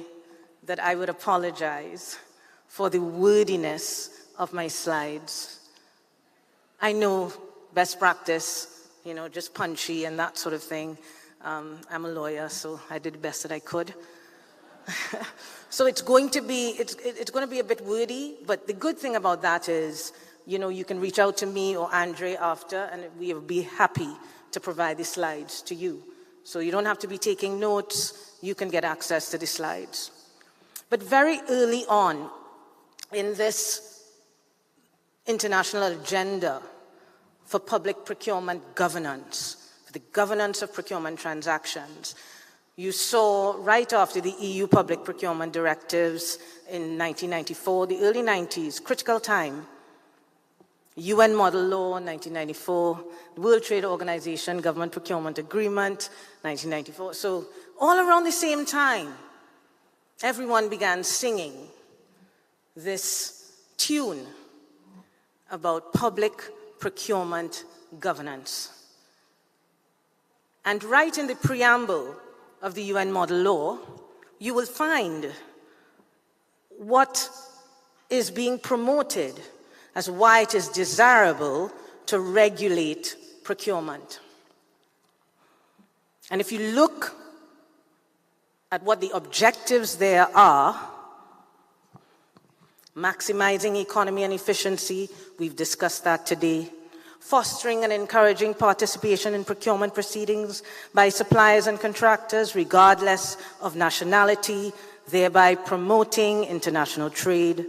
that I would apologize for the wordiness of my slides. I know best practice, just punchy and that sort of thing. I'm a lawyer, so I did the best that I could. So it's going to be a bit wordy, but the good thing about that is, you can reach out to me or Andre after, and we will be happy to provide the slides to you. So you don't have to be taking notes, you can get access to the slides. But very early on in this international agenda for public procurement governance, for the governance of procurement transactions, you saw right after the EU public procurement directives in 1994, the early 90s, critical time, UN model law, 1994, the World Trade Organization government procurement agreement, 1994. So all around the same time, everyone began singing this tune about public procurement governance. And right in the preamble of the UN model law, you will find what is being promoted as why it is desirable to regulate procurement. And if you look at what the objectives there are, maximizing economy and efficiency, we've discussed that today. Fostering and encouraging participation in procurement proceedings by suppliers and contractors, regardless of nationality, thereby promoting international trade.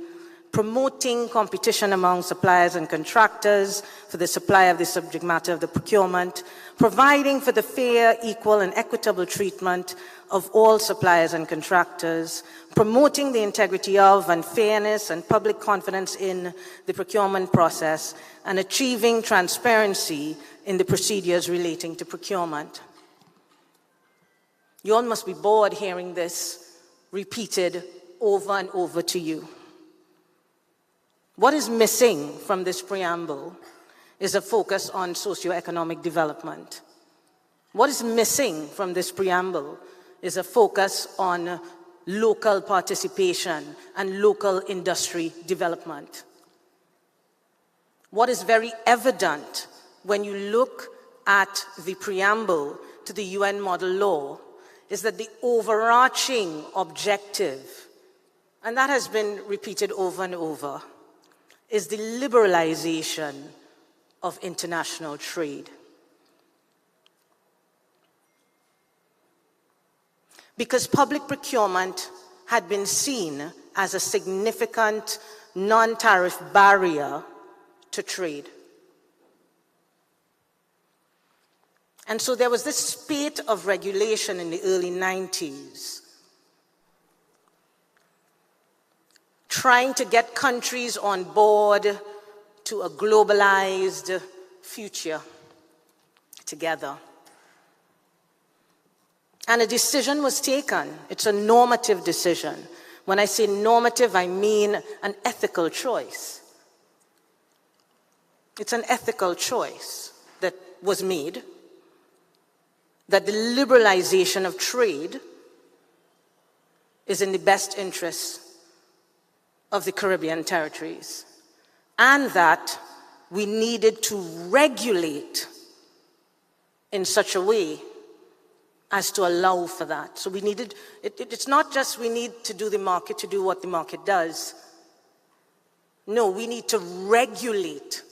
Promoting competition among suppliers and contractors for the supply of the subject matter of the procurement. Providing for the fair, equal, and equitable treatment of all suppliers and contractors. Promoting the integrity of and fairness and public confidence in the procurement process, and achieving transparency in the procedures relating to procurement. You all must be bored hearing this repeated over and over to you. What is missing from this preamble is a focus on socioeconomic development. What is missing from this preamble is a focus on local participation and local industry development. What is very evident when you look at the preamble to the UN model law is that the overarching objective, and that has been repeated over and over, is the liberalization of international trade. Because public procurement had been seen as a significant non-tariff barrier to trade. And so there was this spate of regulation in the early 90s, trying to get countries on board to a globalized future together. And a decision was taken. It's a normative decision. When I say normative, I mean an ethical choice. It's an ethical choice that was made, that the liberalization of trade is in the best interest of the Caribbean territories, and that we needed to regulate in such a way as to allow for that. So we needed, it's not just we need to do the market to do what the market does. No, we need to regulate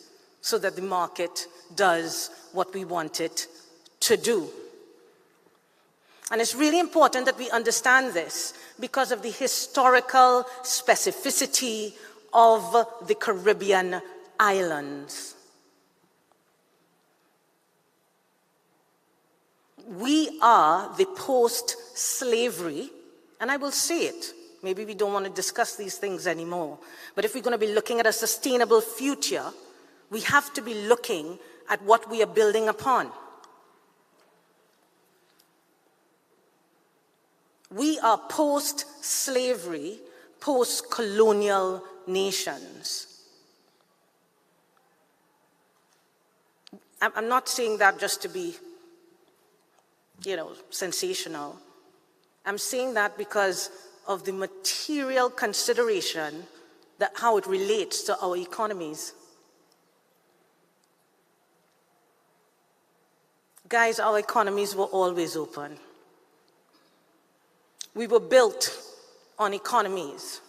so that the market does what we want it to do. And it's really important that we understand this because of the historical specificity of the Caribbean islands. We are the post-slavery, and I will say it, maybe we don't want to discuss these things anymore, but if we're going to be looking at a sustainable future, we have to be looking at what we are building upon. We are post-slavery, post-colonial nations. I'm not saying that just to be, sensational. I'm saying that because of the material consideration that how it relates to our economies. Guys, our economies were always open. We were built on economies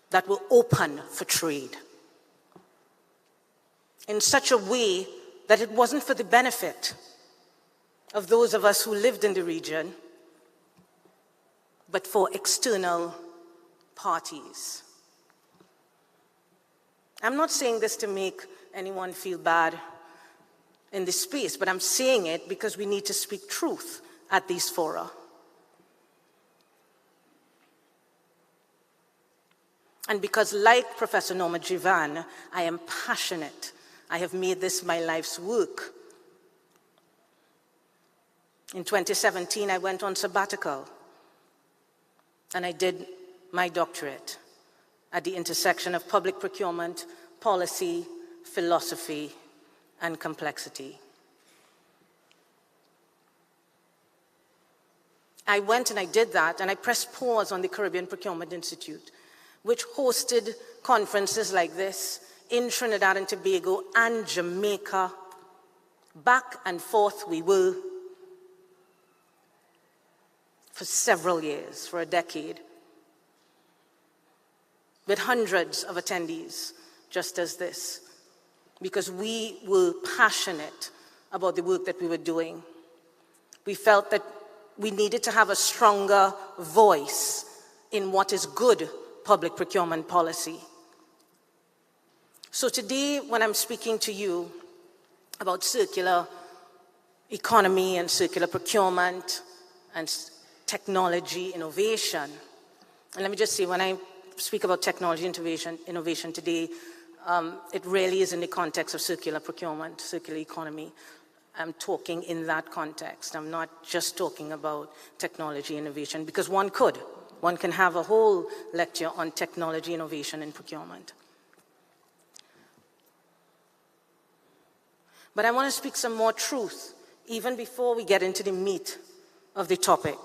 that were open for trade in such a way that it wasn't for the benefit of those of us who lived in the region, but for external parties. I'm not saying this to make anyone feel bad in this space, but I'm saying it because we need to speak truth at these fora. And because, like Professor Norma Jivan, I am passionate. I have made this my life's work. In 2017, I went on sabbatical, and I did my doctorate at the intersection of public procurement, policy, philosophy, and complexity. I went and I did that, and I pressed pause on the Caribbean Procurement Institute, which hosted conferences like this in Trinidad and Tobago and Jamaica. Back and forth we were for several years, for a decade, with hundreds of attendees, just as this, because we were passionate about the work that we were doing. We felt that we needed to have a stronger voice in what is good public procurement policy. So today, when I'm speaking to you about circular economy and circular procurement and technology innovation, and let me just say, when I speak about technology innovation today, it really is in the context of circular procurement, circular economy. I'm talking in that context. I'm not just talking about technology innovation, because one can have a whole lecture on technology innovation and procurement. But I want to speak some more truth, even before we get into the meat of the topic.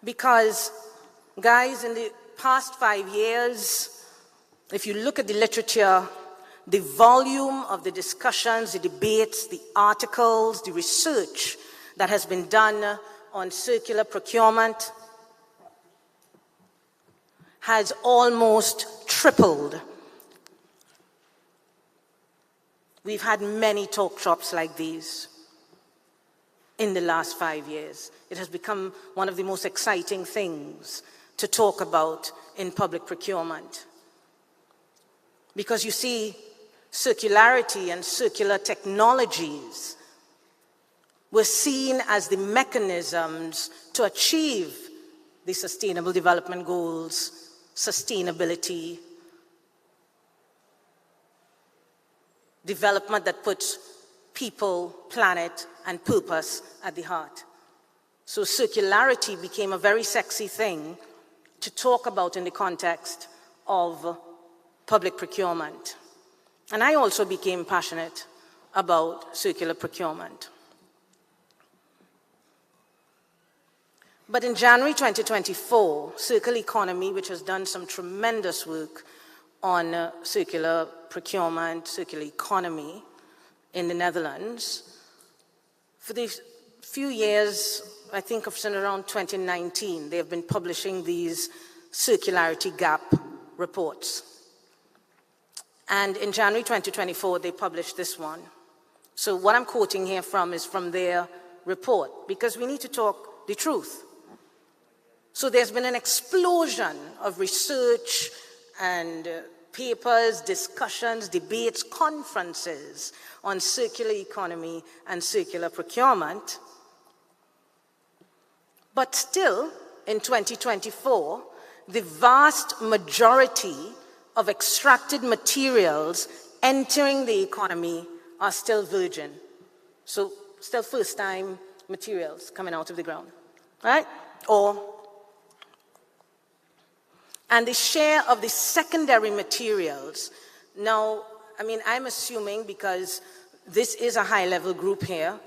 Because, guys, in the past 5 years, if you look at the literature, the volume of the discussions, the debates, the articles, the research that has been done on circular procurement has almost tripled. We've had many talk shops like these in the last 5 years. It has become one of the most exciting things to talk about in public procurement. Because you see, circularity and circular technologies were seen as the mechanisms to achieve the Sustainable Development Goals, sustainability, development that puts people, planet, and purpose at the heart. So circularity became a very sexy thing to talk about in the context of public procurement. And I also became passionate about circular procurement. But in January 2024, Circle Economy, which has done some tremendous work on circular procurement, circular economy in the Netherlands, for the few years, I think of since around 2019, they have been publishing these circularity gap reports. And in January 2024, they published this one. So what I'm quoting here from is from their report, because we need to talk the truth. So there's been an explosion of research and papers, discussions, debates, conferences on circular economy and circular procurement. But still, in 2024, the vast majority of extracted materials entering the economy are still virgin. So still first-time materials coming out of the ground, right? And the share of the secondary materials, now, I mean, I'm assuming, because this is a high-level group here,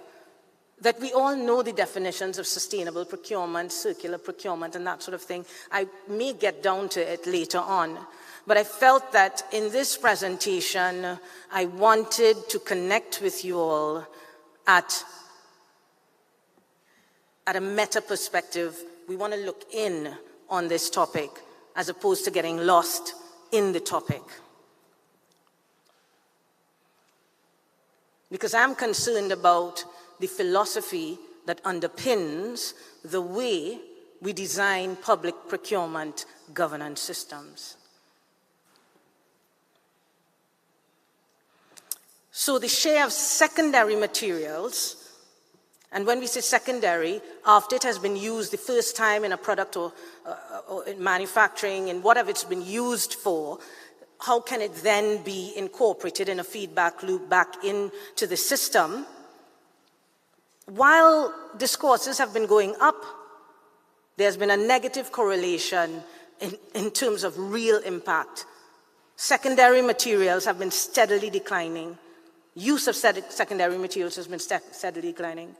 that we all know the definitions of sustainable procurement, circular procurement, and that sort of thing. I may get down to it later on. But I felt that in this presentation, I wanted to connect with you all at a meta perspective. We want to look in on this topic as opposed to getting lost in the topic. Because I'm concerned about the philosophy that underpins the way we design public procurement governance systems. So the share of secondary materials, and when we say secondary, after it has been used the first time in a product or in manufacturing and whatever it's been used for, how can it then be incorporated in a feedback loop back into the system? While discourses have been going up, there's been a negative correlation in terms of real impact. Secondary materials have been steadily declining. Use of secondary materials has been steadily declining.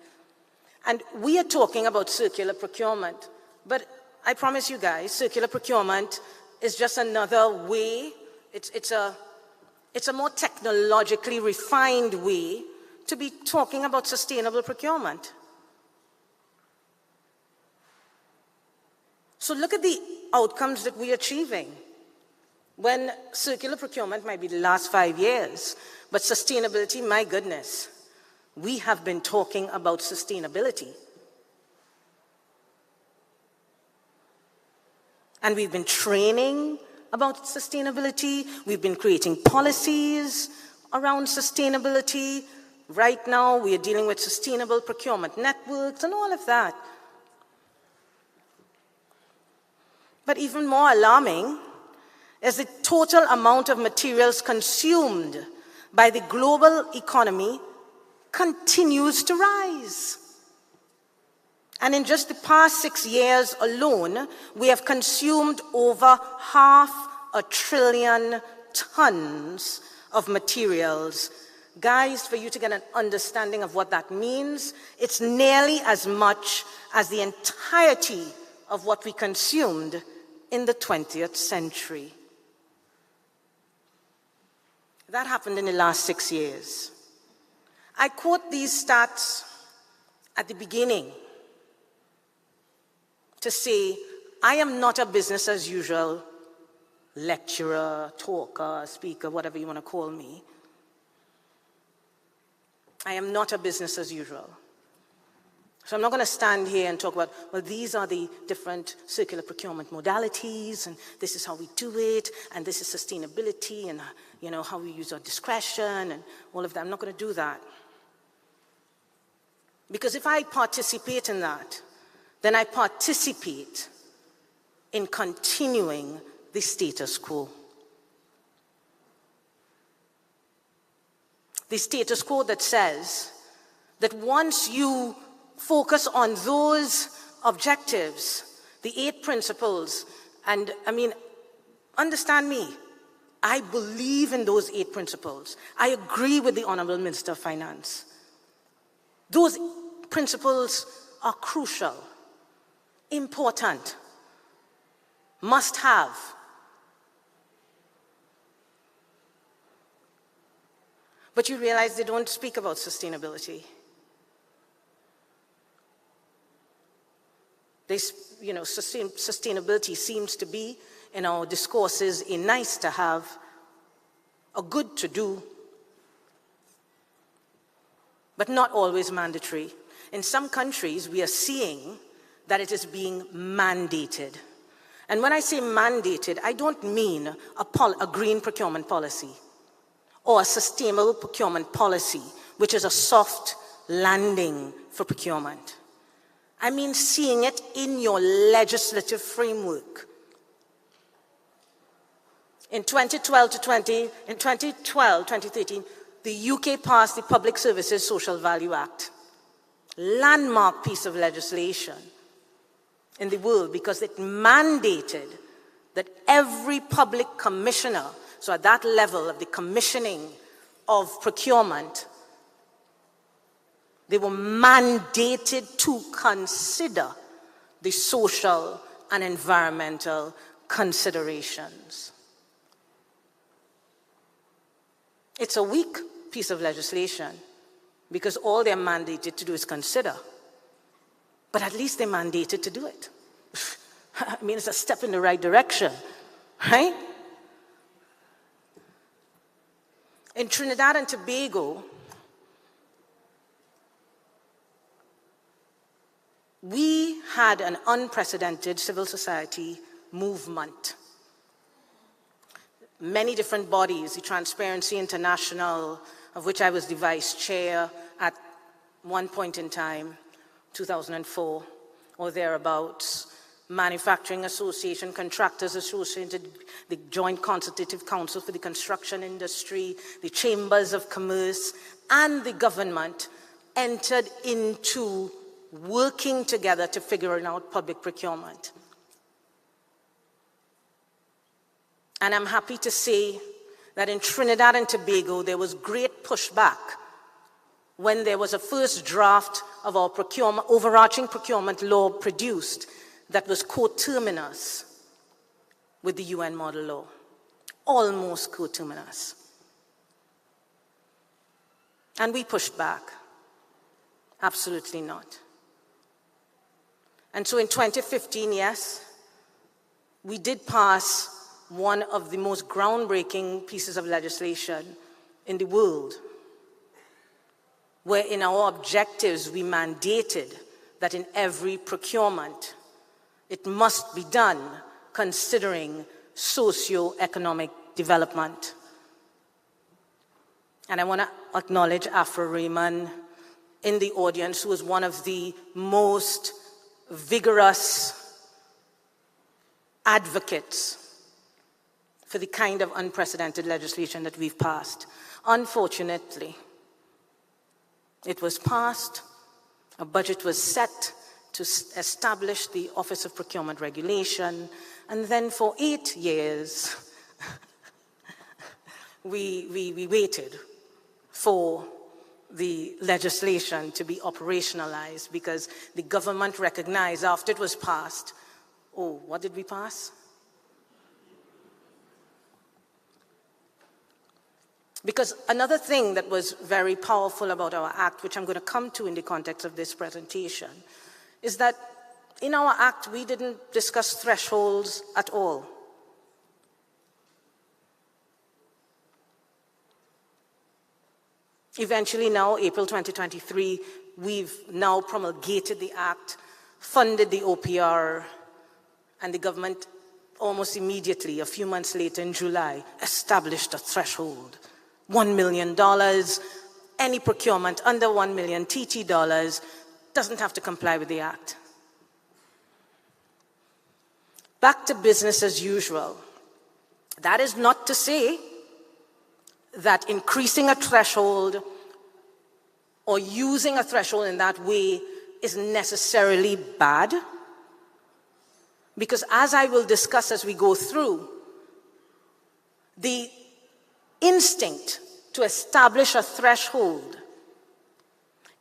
And we are talking about circular procurement, but I promise you guys, circular procurement is just another way, it's a more technologically refined way to be talking about sustainable procurement. So look at the outcomes that we're achieving. When circular procurement might be the last 5 years, but sustainability, my goodness, we have been talking about sustainability. And we've been training about sustainability. We've been creating policies around sustainability. Right now, we are dealing with sustainable procurement networks and all of that. But even more alarming is the total amount of materials consumed by the global economy continues to rise. And in just the past 6 years alone, we have consumed over 500 billion tons of materials. Guys, for you to get an understanding of what that means, it's nearly as much as the entirety of what we consumed in the 20th century. That happened in the last 6 years. I quote these stats at the beginning to say, I am not a business as usual lecturer, talker, speaker, whatever you want to call me. I am not a business as usual. So I'm not going to stand here and talk about, well, these are the different circular procurement modalities, and this is how we do it, and this is sustainability, and how we use our discretion, and all of that. I'm not going to do that. Because if I participate in that, then I participate in continuing the status quo. The status quo that says that once you focus on those objectives, the 8 principles, and understand me, I believe in those 8 principles. I agree with the Honorable Minister of Finance. Those principles are crucial, important, must have. But you realize they don't speak about sustainability. Sustainability seems to be, in our discourses, a nice to have, a good to do. but not always mandatory. In some countries, we are seeing that it is being mandated. And when I say mandated, I don't mean a green procurement policy or a sustainable procurement policy, which is a soft landing for procurement. I mean seeing it in your legislative framework. In 2013, the UK passed the Public Services Social Value Act, landmark piece of legislation in the world because it mandated that every public commissioner, so at that level of the commissioning of procurement, they were mandated to consider the social and environmental considerations. It's a weak piece of legislation because all they're mandated to do is consider. But at least they're mandated to do it. I mean, it's a step in the right direction, right? In Trinidad and Tobago, we had an unprecedented civil society movement. Many different bodies, the Transparency International, of which I was the vice chair at one point in time, 2004 or thereabouts, Manufacturing Association, Contractors Association, the Joint Consultative Council for the Construction Industry, the Chambers of Commerce, and the government entered into working together to figure out public procurement. And I'm happy to say that in Trinidad and Tobago, there was great pushback when there was a first draft of our overarching procurement law produced that was coterminous with the UN model law, almost coterminous. And we pushed back. Absolutely not. And so in 2015, yes, we did pass one of the most groundbreaking pieces of legislation in the world, where in our objectives we mandated that in every procurement it must be done considering socio-economic development. And I want to acknowledge Afra Rayman in the audience, who was one of the most vigorous advocates for the kind of unprecedented legislation that we've passed. Unfortunately, it was passed, a budget was set to establish the Office of Procurement Regulation, and then for 8 years, we waited for the legislation to be operationalized because the government recognized after it was passed, oh, what did we pass? Because another thing that was very powerful about our act, which I'm going to come to in the context of this presentation, is that in our act, we didn't discuss thresholds at all. Eventually now, April 2023, we've now promulgated the act, funded the OPR, and the government almost immediately, a few months later in July, established a threshold. $1 million, any procurement under 1 million TT dollars doesn't have to comply with the act. Back to business as usual. That is not to say that increasing a threshold or using a threshold in that way is necessarily bad. Because as I will discuss as we go through, the instinct to establish a threshold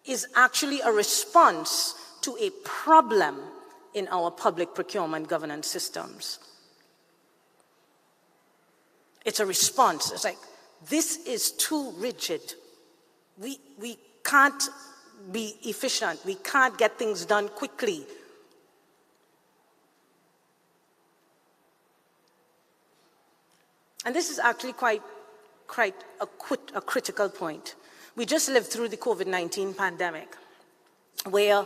is actually a response to a problem in our public procurement governance systems. It's a response. It's like, this is too rigid. We can't be efficient. We can't get things done quickly. And this is actually quite a critical point. We just lived through the COVID-19 pandemic, where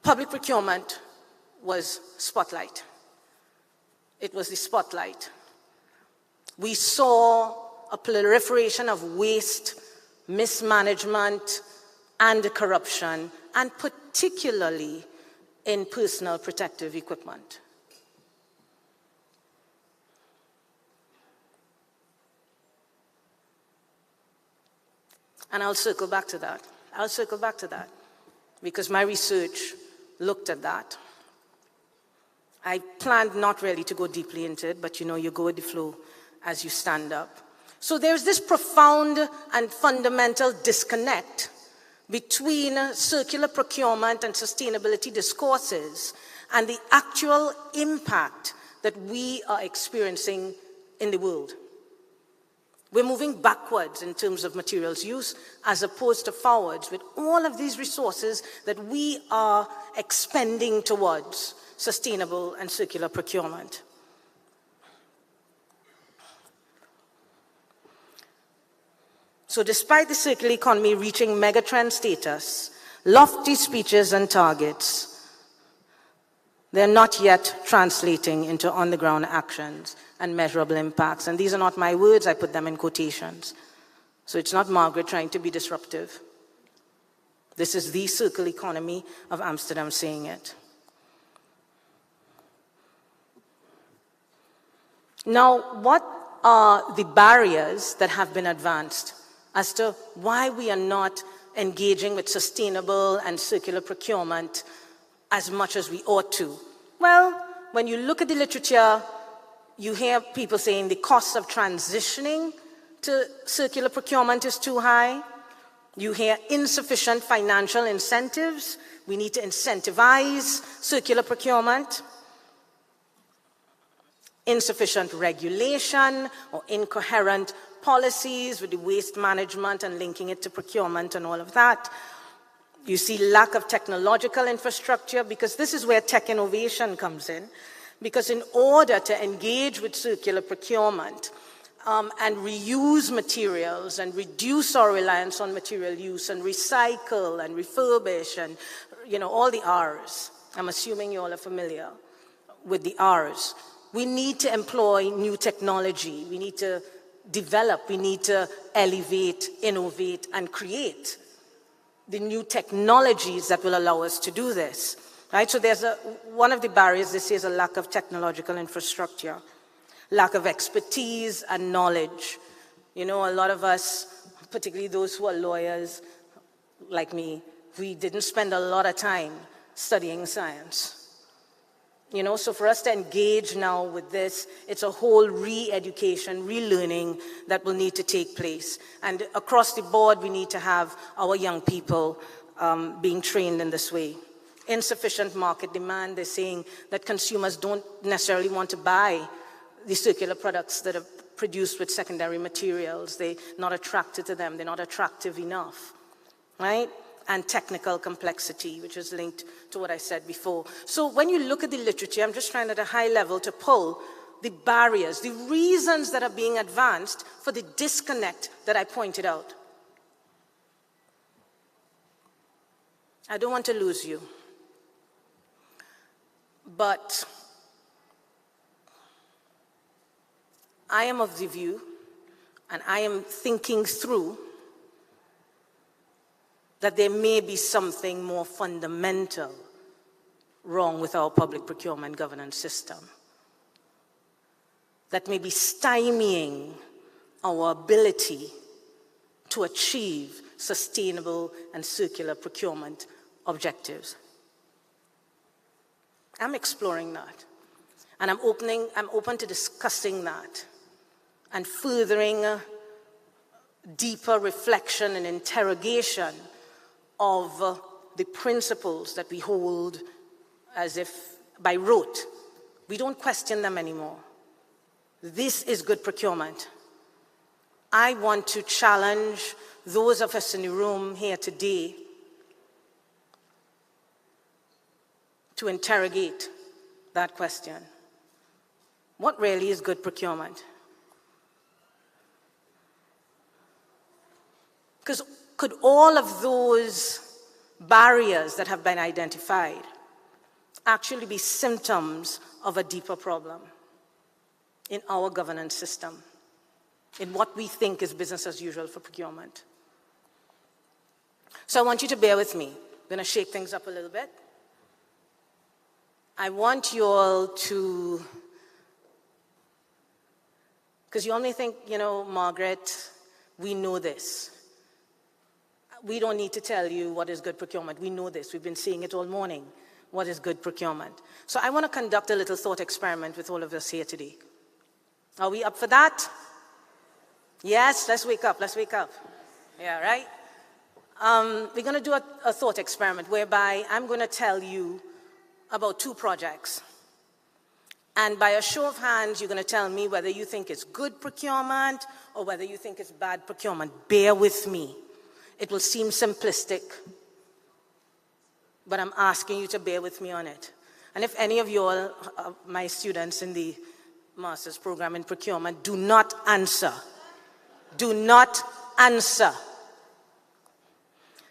public procurement was spotlight. It was the spotlight. We saw a proliferation of waste, mismanagement, and corruption, and particularly in personal protective equipment. And I'll circle back to that. I'll circle back to that because my research looked at that. I planned not really to go deeply into it, but you go with the flow as you stand up. So there's this profound and fundamental disconnect between circular procurement and sustainability discourses and the actual impact that we are experiencing in the world. We're moving backwards in terms of materials use as opposed to forwards with all of these resources that we are expending towards sustainable and circular procurement. So despite the circular economy reaching megatrend status, lofty speeches and targets, they're not yet translating into on-the-ground actions and measurable impacts. And these are not my words, I put them in quotations. So it's not Margaret trying to be disruptive. This is the circular economy of Amsterdam saying it. Now, what are the barriers that have been advanced as to why we are not engaging with sustainable and circular procurement as much as we ought to? Well, when you look at the literature, you hear people saying the cost of transitioning to circular procurement is too high. You hear insufficient financial incentives. We need to incentivize circular procurement. Insufficient regulation or incoherent policies with the waste management and linking it to procurement and all of that. You see lack of technological infrastructure, because this is where tech innovation comes in. Because in order to engage with circular procurement and reuse materials and reduce our reliance on material use and recycle and refurbish and, all the R's, I'm assuming you all are familiar with the R's. We need to employ new technology. We need to develop, we need to elevate, innovate, and create the new technologies that will allow us to do this. Right? So there's one of the barriers, this is a lack of technological infrastructure, lack of expertise and knowledge. A lot of us, particularly those who are lawyers like me, we didn't spend a lot of time studying science. So for us to engage now with this, it's a whole re-education, relearning that will need to take place. And across the board, we need to have our young people being trained in this way. Insufficient market demand, they're saying that consumers don't necessarily want to buy the circular products that are produced with secondary materials. They're not attracted to them, they're not attractive enough, right? And technical complexity, which is linked to what I said before. So when you look at the literature, I'm just trying at a high level to pull the barriers, the reasons that are being advanced for the disconnect that I pointed out. I don't want to lose you, but I am of the view, and I am thinking through, that there may be something more fundamental wrong with our public procurement governance system that may be stymieing our ability to achieve sustainable and circular procurement objectives. I'm exploring that, and I'm open to discussing that and furthering deeper reflection and interrogation of the principles that we hold as if by rote. We don't question them anymore. This is good procurement. I want to challenge those of us in the room here today to interrogate that question. What really is good procurement? Because Could all of those barriers that have been identified actually be symptoms of a deeper problem in our governance system, in what we think is business as usual for procurement? So I want you to bear with me. I'm going to shake things up a little bit. I want you all to, because you only think, you know, Margaret, we know this. We don't need to tell you what is good procurement. We know this. We've been seeing it all morning. What is good procurement? So I want to conduct a little thought experiment with all of us here today. Are we up for that? Yes, let's wake up. Let's wake up. Yeah, right? We're going to do a thought experiment whereby I'm going to tell you about 2 projects. And by a show of hands, you're going to tell me whether you think it's good procurement or whether you think it's bad procurement. Bear with me. It will seem simplistic, but I'm asking you to bear with me on it. And if any of you all, my students in the master's program in procurement, do not answer. Do not answer.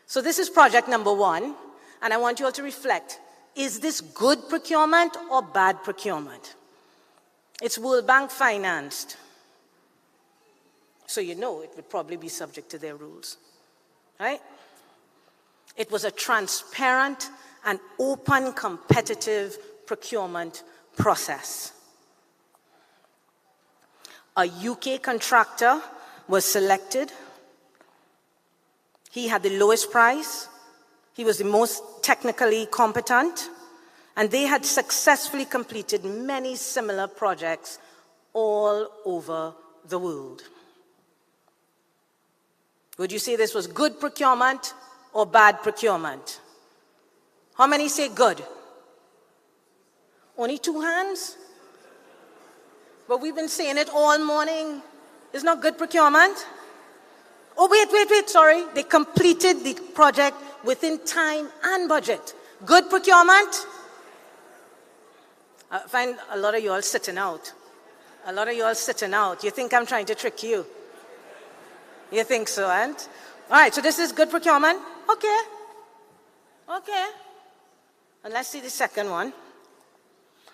So this is project number 1, and I want you all to reflect. Is this good procurement or bad procurement? It's World Bank financed, so you know it would probably be subject to their rules, right? It was a transparent and open competitive procurement process. A UK contractor was selected. He had the lowest price. He was the most technically competent. And they had successfully completed many similar projects all over the world. Would you say this was good procurement or bad procurement? How many say good? Only 2 hands? But we've been saying it all morning. It's not good procurement. Oh, wait, sorry. They completed the project within time and budget. Good procurement? I find a lot of you all sitting out. A lot of you all sitting out. You think I'm trying to trick you? You think so, and? All right, so this is good procurement? Okay. And let's see the second one.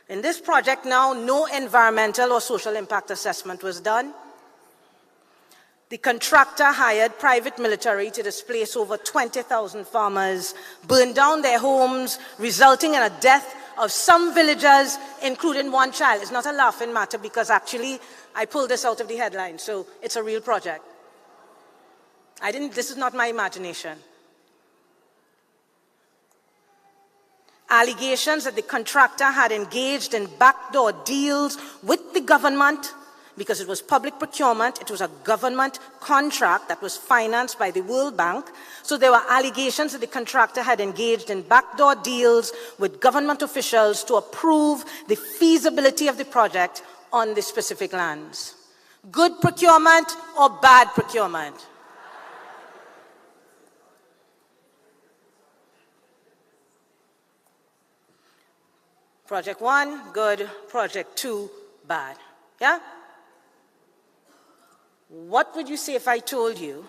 In this project now, no environmental or social impact assessment was done. The contractor hired private military to displace over 20,000 farmers, burn down their homes, resulting in a death of some villagers, including 1 child. It's not a laughing matter because actually I pulled this out of the headline, so it's a real project. This is not my imagination. Allegations that the contractor had engaged in backdoor deals with the government because it was public procurement, it was a government contract that was financed by the World Bank. So there were allegations that the contractor had engaged in backdoor deals with government officials to approve the feasibility of the project on the specific lands. Good procurement or bad procurement? Project 1, good. Project 2, bad. Yeah? What would you say if I told you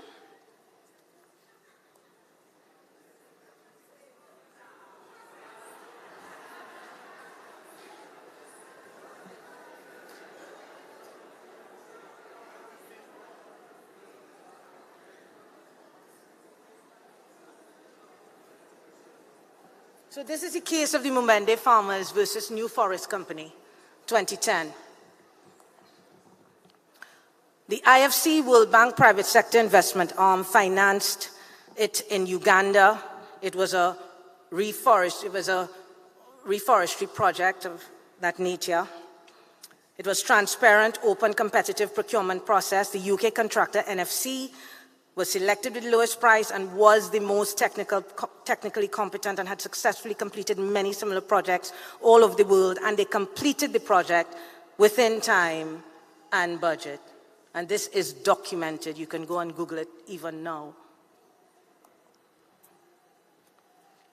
So this is the case of the Mumende farmers versus New Forest Company, 2010. The IFC World Bank private sector investment arm financed it in Uganda. It was a reforestry project of that nature. It was transparent, open, competitive procurement process. The UK contractor, NFC, was selected with the lowest price and was the most technically competent and had successfully completed many similar projects all over the world. And they completed the project within time and budget. And this is documented. You can go and Google it even now.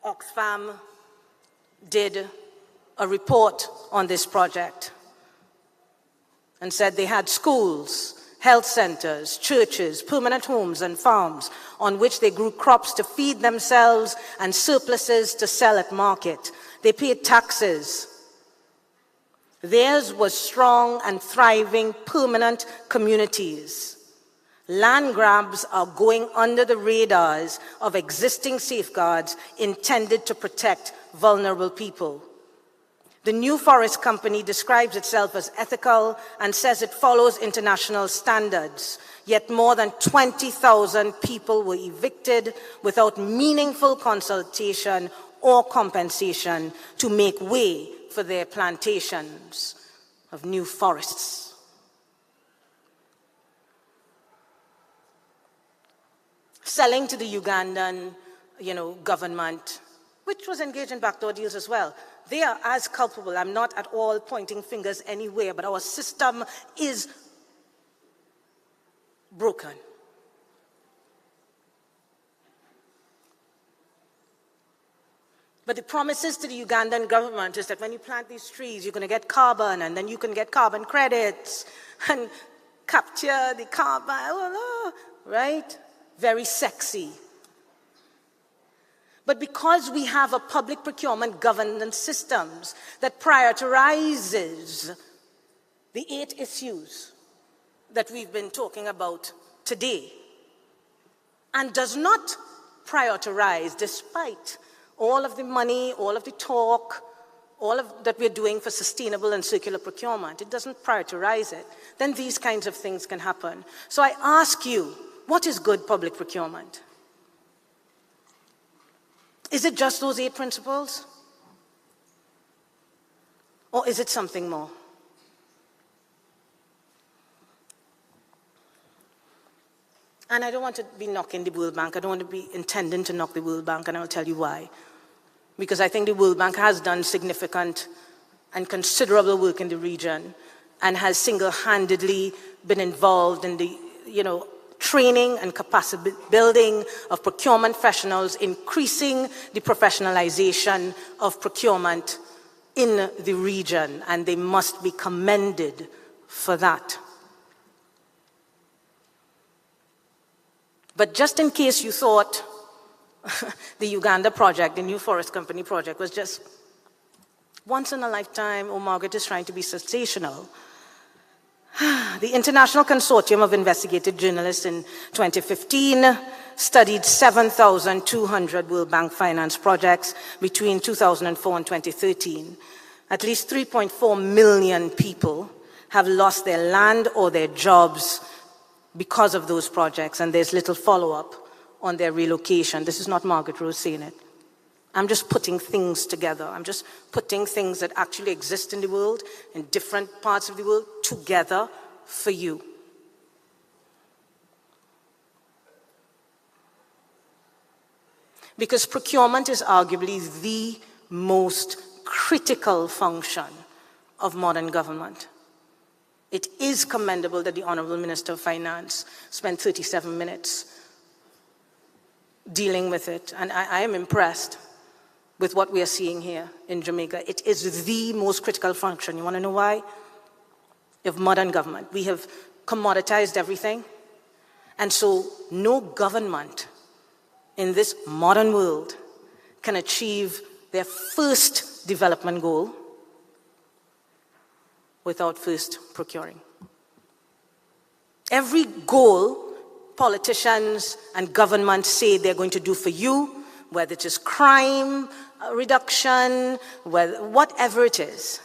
Oxfam did a report on this project and said they had schools, health centers, churches, permanent homes and farms on which they grew crops to feed themselves and surpluses to sell at market. They paid taxes. Theirs was strong and thriving permanent communities. Land grabs are going under the radars of existing safeguards intended to protect vulnerable people. The New Forest Company describes itself as ethical and says it follows international standards. Yet more than 20,000 people were evicted without meaningful consultation or compensation to make way for their plantations of new forests. Selling to the Ugandan, government, which was engaged in backdoor deals as well. They are as culpable. I'm not at all pointing fingers anywhere, but our system is broken. But the promises to the Ugandan government is that when you plant these trees, you're going to get carbon, and then you can get carbon credits and capture the carbon, right? Very sexy. But because we have a public procurement governance systems that prioritizes the 8 issues that we've been talking about today, and does not prioritize, despite all of the money, all of the talk, all of that we're doing for sustainable and circular procurement, it doesn't prioritize it, then these kinds of things can happen. So I ask you, what is good public procurement? Is it just those 8 principles? Or is it something more? And I don't want to be knocking the World Bank. I don't want to be intending to knock the World Bank, and I'll tell you why. Because I think the World Bank has done significant and considerable work in the region and has single-handedly been involved in the, training and capacity building of procurement professionals, increasing the professionalization of procurement in the region, and they must be commended for that. But just in case you thought the Uganda project, the New Forest Company project, was just once in a lifetime, or Margaret is trying to be sensational, the International Consortium of Investigative Journalists in 2015 studied 7,200 World Bank finance projects between 2004 and 2013. At least 3.4 million people have lost their land or their jobs because of those projects, and there's little follow-up on their relocation. This is not Margaret Rose saying it. I'm just putting things together. I'm just putting things that actually exist in the world, in different parts of the world, together for you. Because procurement is arguably the most critical function of modern government. It is commendable that the Honorable Minister of Finance spent 37 minutes dealing with it, and I am impressed with what we are seeing here in Jamaica. It is the most critical function. You want to know why? Of modern government. We have commoditized everything, and so no government in this modern world can achieve their first development goal without first procuring. Every goal politicians and governments say they're going to do for you, whether it is crime reduction, whatever it is,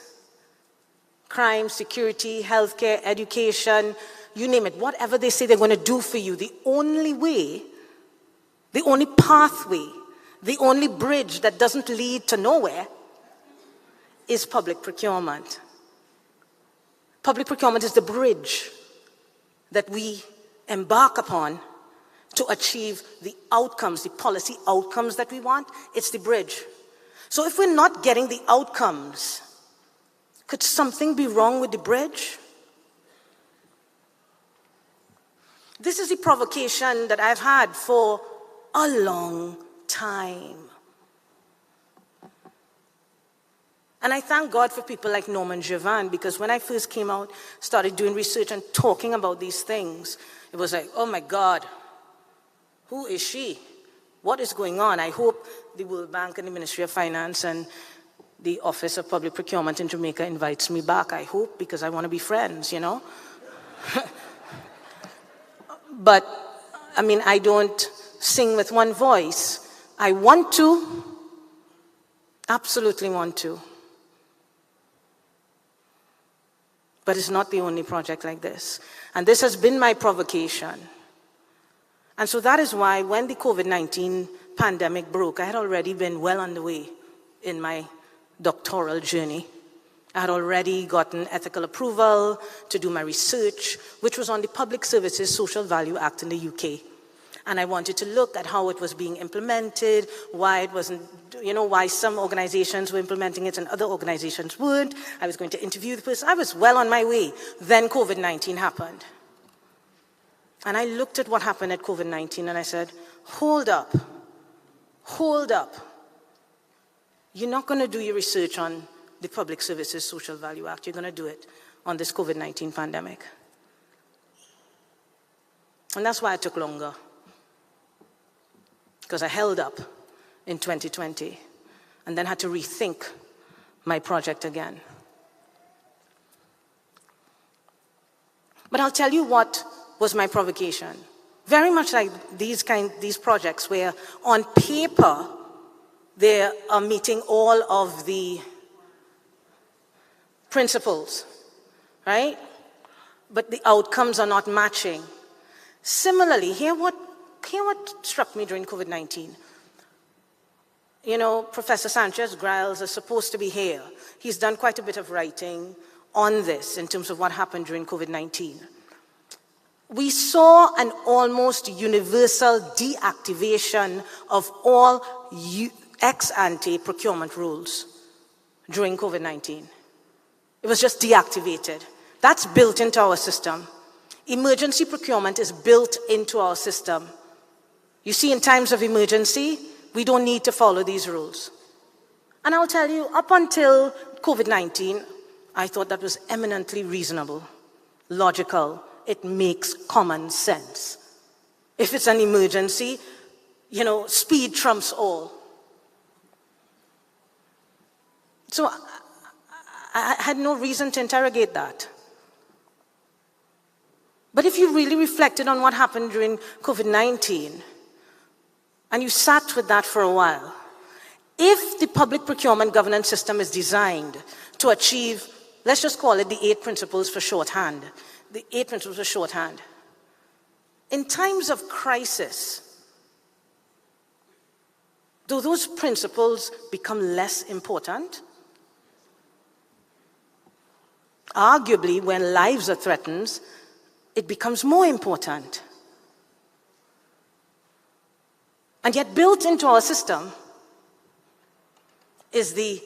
crime, security, healthcare, education, you name it, whatever they say they're going to do for you, the only way, the only pathway, the only bridge that doesn't lead to nowhere is public procurement. Public procurement is the bridge that we embark upon to achieve the outcomes, the policy outcomes that we want. It's the bridge. So if we're not getting the outcomes, could something be wrong with the bridge? This is the provocation that I've had for a long time. And I thank God for people like Norman Javan, because when I first came out, started doing research and talking about these things, it was like, oh my God, who is she? What is going on? I hope the World Bank and the Ministry of Finance and the Office of Public Procurement in Jamaica invites me back. I hope, because I want to be friends, you know? But, I mean, I don't sing with one voice. I want to, absolutely want to. But it's not the only project like this. And this has been my provocation. And so that is why when the COVID-19 pandemic broke, I had already been well underway in my doctoral journey. I had already gotten ethical approval to do my research, which was on the Public Services Social Value Act in the UK. And I wanted to look at how it was being implemented, why it wasn't, you know, why some organizations were implementing it and other organizations weren't. I was going to interview the person. I was well on my way. Then COVID-19 happened. And I looked at what happened at COVID-19 and I said, hold up. You're not going to do your research on the Public Services Social Value Act. You're going to do it on this COVID-19 pandemic. And that's why it took longer. Because I held up in 2020 and then had to rethink my project again. But I'll tell you what was my provocation. Very much like these projects where on paper they are meeting all of the principles, right? But the outcomes are not matching. Similarly, hear what struck me during COVID-19. You know, Professor Sanchez-Giles is supposed to be here. He's done quite a bit of writing on this in terms of what happened during COVID-19. We saw an almost universal deactivation of all ex-ante procurement rules during COVID-19. It was just deactivated. That's built into our system. Emergency procurement is built into our system. You see, in times of emergency, we don't need to follow these rules. And I'll tell you, up until COVID-19, I thought that was eminently reasonable, logical. It makes common sense. If it's an emergency, you know, speed trumps all. So I had no reason to interrogate that. But if you really reflected on what happened during COVID-19, and you sat with that for a while, if the public procurement governance system is designed to achieve, let's just call it the 8 principles for shorthand, the 8 principles for shorthand, in times of crisis, do those principles become less important? Arguably, when lives are threatened, it becomes more important. And yet built into our system is the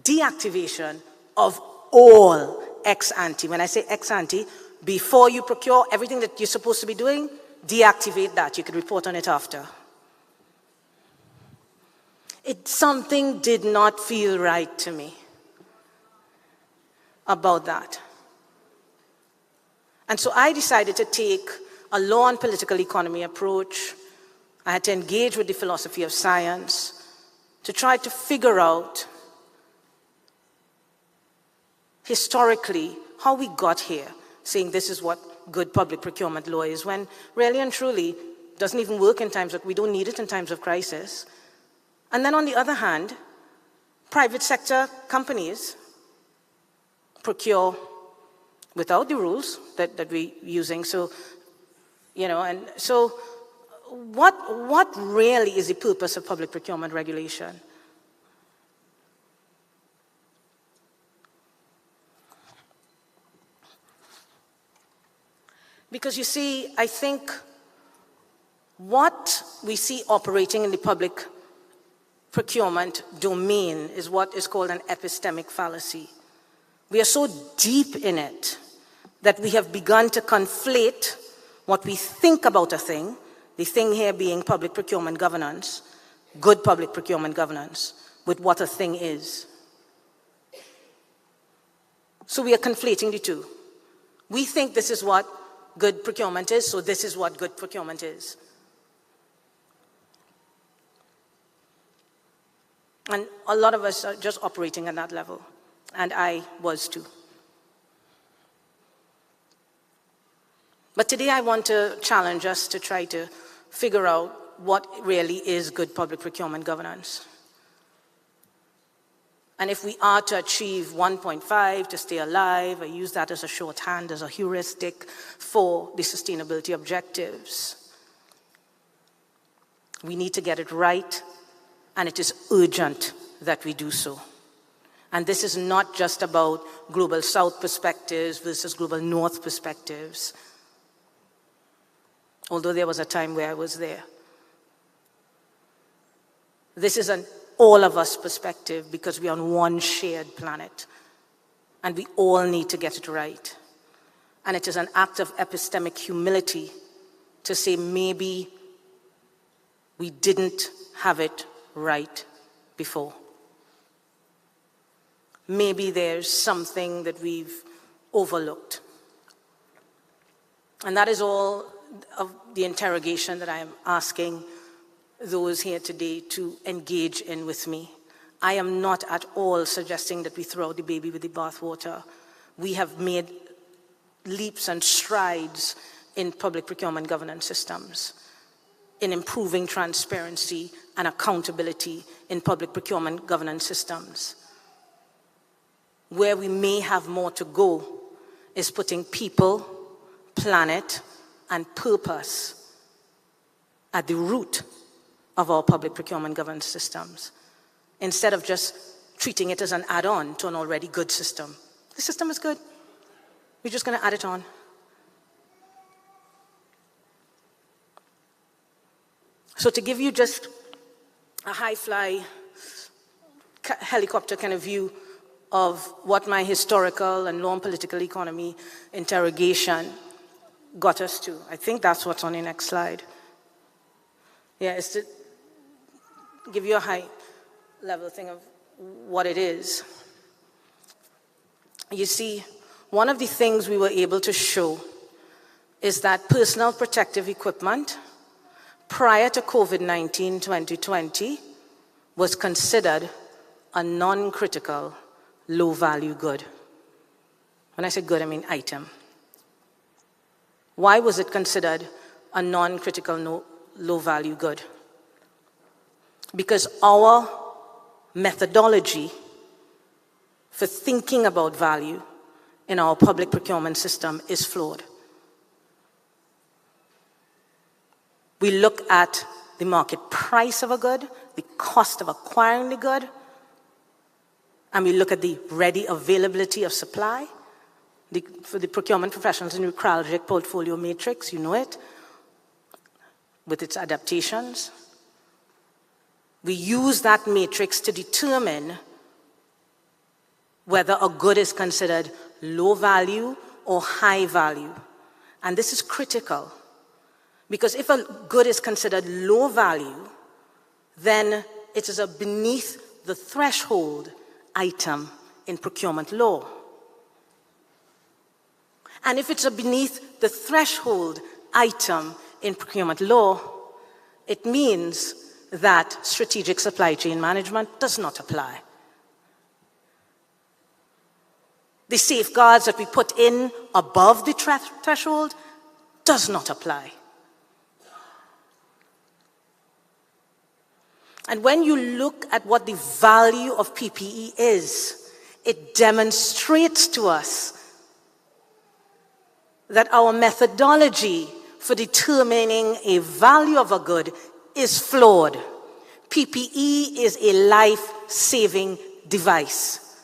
deactivation of all ex-ante. When I say ex-ante, before you procure everything that you're supposed to be doing, deactivate that. You could report on it after. Something did not feel right to me about that. And so I decided to take a law and political economy approach. I had to engage with the philosophy of science to try to figure out historically how we got here, saying this is what good public procurement law is, when really and truly doesn't even work in times of, we don't need it in times of crisis. And then on the other hand, private sector companies procure without the rules that we're using. So, you know, and so what really is the purpose of public procurement regulation? Because you see, I think what we see operating in the public procurement domain is what is called an epistemic fallacy. We are so deep in it that we have begun to conflate what we think about a thing, the thing here being public procurement governance, good public procurement governance, with what a thing is. So we are conflating the two. We think this is what good procurement is, so this is what good procurement is. And a lot of us are just operating at that level, and I was too. But today I want to challenge us to try to figure out what really is good public procurement governance. And if we are to achieve 1.5 to stay alive, I use that as a shorthand, as a heuristic for the sustainability objectives. We need to get it right, and it is urgent that we do so. And this is not just about global south perspectives versus global north perspectives, although there was a time where I was there. This is an all of us perspective because we're on one shared planet, and we all need to get it right. And it is an act of epistemic humility to say maybe we didn't have it right before. Maybe there's something that we've overlooked. And that is all of the interrogation that I am asking those here today to engage in with me. I am not at all suggesting that we throw out the baby with the bathwater. We have made leaps and strides in public procurement governance systems, in improving transparency and accountability in public procurement governance systems. Where we may have more to go is putting people, planet, and purpose at the root of our public procurement governance systems, instead of just treating it as an add-on to an already good system. The system is good. We're just going to add it on. So to give you just a high-fly helicopter kind of view of what my historical and law and political economy interrogation got us to. I think that's what's on the next slide. Yeah, it's to give you a high-level thing of what it is. You see, one of the things we were able to show is that personal protective equipment prior to COVID-19 2020 was considered a non-critical, low-value good. When I say good, I mean item. Why was it considered a non-critical, low-value good? Because our methodology for thinking about value in our public procurement system is flawed. We look at the market price of a good, the cost of acquiring the good, and we look at the ready availability of supply. For the procurement professionals in the neuralgic portfolio matrix, you know it, with its adaptations. We use that matrix to determine whether a good is considered low value or high value. And this is critical, because if a good is considered low value, then it is a beneath the threshold item in procurement law. And if it's a beneath the threshold item in procurement law, it means that strategic supply chain management does not apply. The safeguards that we put in above the threshold does not apply. And when you look at what the value of PPE is, it demonstrates to us that our methodology for determining a value of a good is flawed. PPE is a life-saving device.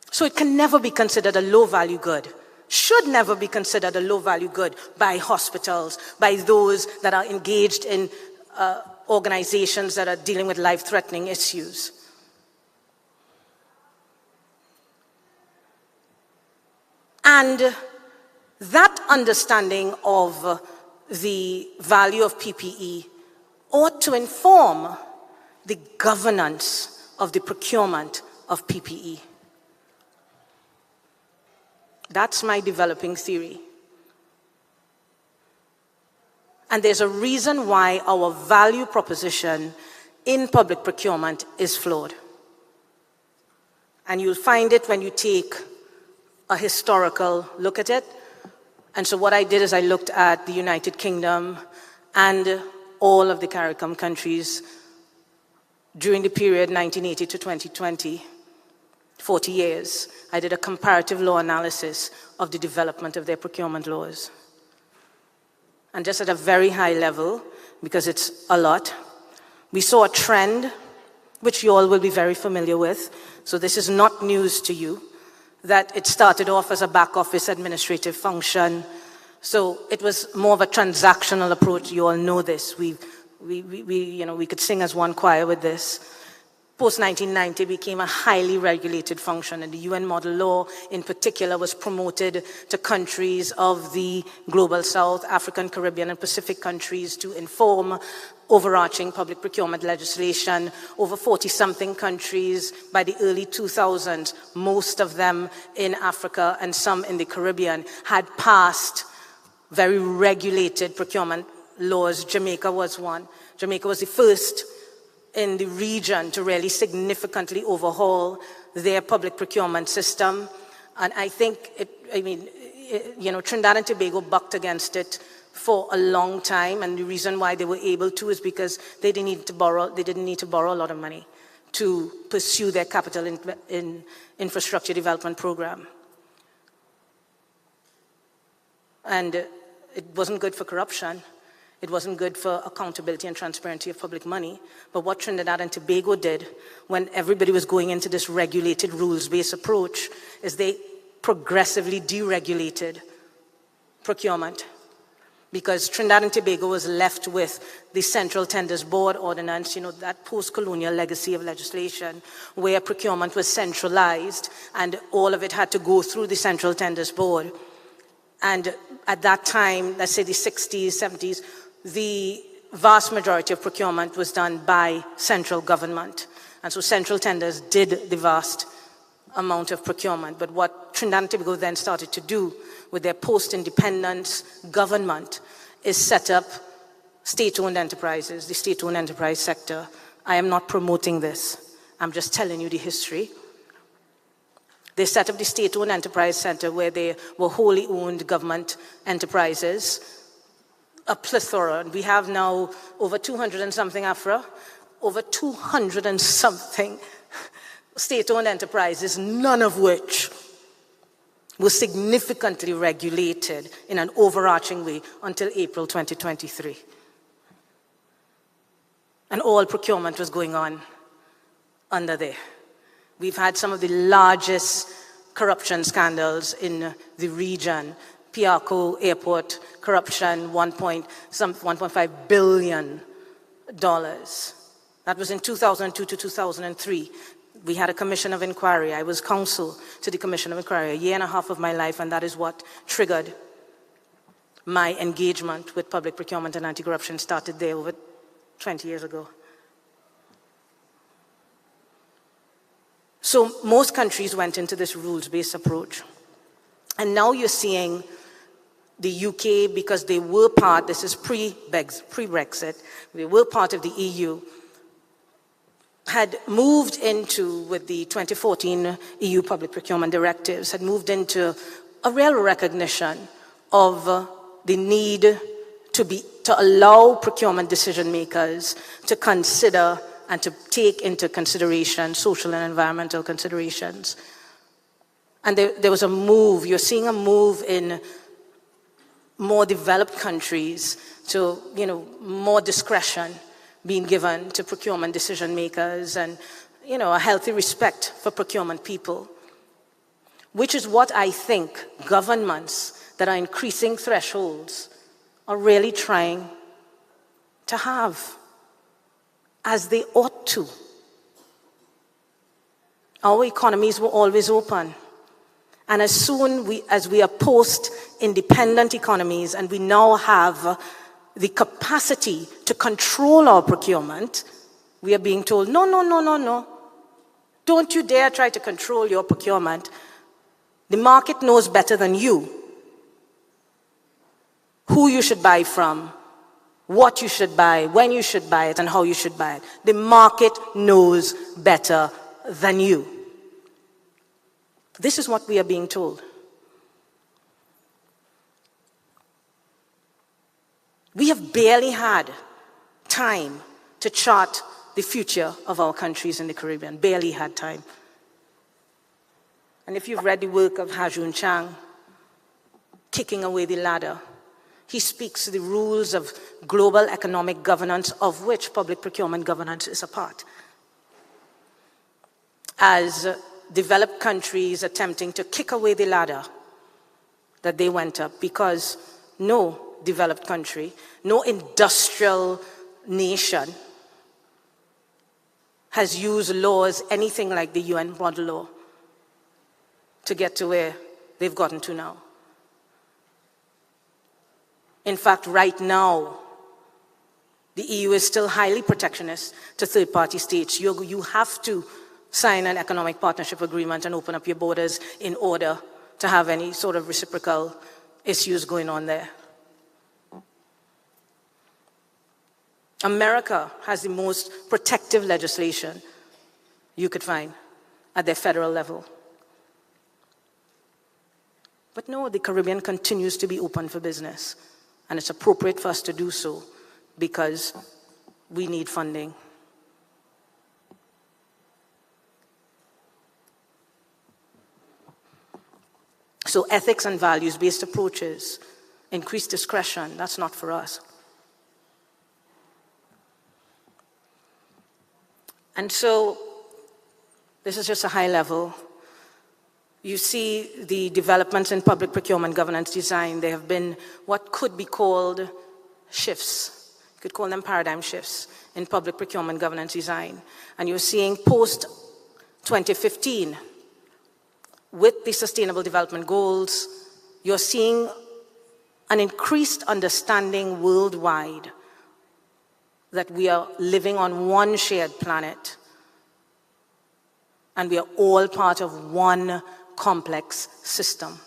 So it can never be considered a low-value good, should never be considered a low-value good by hospitals, by those that are engaged in organizations that are dealing with life-threatening issues. And that understanding of the value of PPE ought to inform the governance of the procurement of PPE. That's my developing theory. And there's a reason why our value proposition in public procurement is flawed. And you'll find it when you take a historical look at it. And so what I did is I looked at the United Kingdom and all of the CARICOM countries during the period 1980 to 2020, 40 years. I did a comparative law analysis of the development of their procurement laws. And just at a very high level, because it's a lot, we saw a trend, which you all will be very familiar with, so this is not news to you, that it started off as a back office administrative function. So it was more of a transactional approach. You all know this. We could sing as one choir with this. Post-1990 became a highly regulated function, and the UN model law in particular was promoted to countries of the Global South, African, Caribbean, and Pacific countries to inform overarching public procurement legislation. Over 40-something countries by the early 2000s, most of them in Africa and some in the Caribbean, had passed very regulated procurement laws. Jamaica was one. Jamaica was the first in the region to really significantly overhaul their public procurement system. And I think, Trinidad and Tobago bucked against it for a long time, and the reason why they were able to is because they didn't need to borrow a lot of money to pursue their capital in infrastructure development program. And it wasn't good for corruption. It wasn't good for accountability and transparency of public money. But what Trinidad and Tobago did when everybody was going into this regulated, rules-based approach is they progressively deregulated procurement, because Trinidad and Tobago was left with the Central Tenders Board Ordinance, that post-colonial legacy of legislation where procurement was centralized and all of it had to go through the Central Tenders Board. And at that time, let's say the 60s, 70s, the vast majority of procurement was done by central government. And so central tenders did the vast amount of procurement. But what Trinidad and Tobago then started to do with their post-independence government is set up state-owned enterprises, the state-owned enterprise sector. I am not promoting this. I'm just telling you the history. They set up the state-owned enterprise center where they were wholly owned government enterprises, a plethora. And we have now over 200 and something over 200 and something state-owned enterprises, none of which was significantly regulated in an overarching way until April 2023. And all procurement was going on under there. We've had some of the largest corruption scandals in the region. Piarco Airport corruption, $1.5 billion. That was in 2002 to 2003. We had a commission of inquiry. I was counsel to the commission of inquiry, a year and a half of my life, and that is what triggered my engagement with public procurement and anti-corruption. Started there over 20 years ago. So most countries went into this rules-based approach. And now you're seeing the UK, because they were part, this is pre-Brexit, they were part of the EU, had moved into, with the 2014 EU public procurement directives, had moved into a real recognition of the need to allow procurement decision makers to consider and to take into consideration social and environmental considerations. And there was a move, you're seeing a move in more developed countries to, more discretion being given to procurement decision makers and, a healthy respect for procurement people, which is what I think governments that are increasing thresholds are really trying to have, as they ought to. Our economies were always open. And as soon as we are post-independent economies and we now have the capacity to control our procurement, we are being told, no. Don't you dare try to control your procurement. The market knows better than you who you should buy from, what you should buy, when you should buy it, and how you should buy it. The market knows better than you. This is what we are being told. We have barely had time to chart the future of our countries in the Caribbean. Barely had time. And if you've read the work of Hajun Chang, Kicking Away the Ladder, he speaks to the rules of global economic governance, of which public procurement governance is a part. As developed countries attempting to kick away the ladder that they went up, because no developed country, no industrial nation has used laws anything like the UN model law to get to where they've gotten to now. In fact, right now, the EU is still highly protectionist to third-party states. You have to sign an economic partnership agreement and open up your borders in order to have any sort of reciprocal issues going on there. America has the most protective legislation you could find at their federal level. But no, the Caribbean continues to be open for business. And it's appropriate for us to do so because we need funding. So ethics and values-based approaches, increased discretion, that's not for us. And so this is just a high level. You see the developments in public procurement governance design. There have been what could be called shifts. You could call them paradigm shifts in public procurement governance design. And you're seeing post-2015, with the Sustainable Development Goals, you're seeing an increased understanding worldwide that we are living on one shared planet and we are all part of one complex system.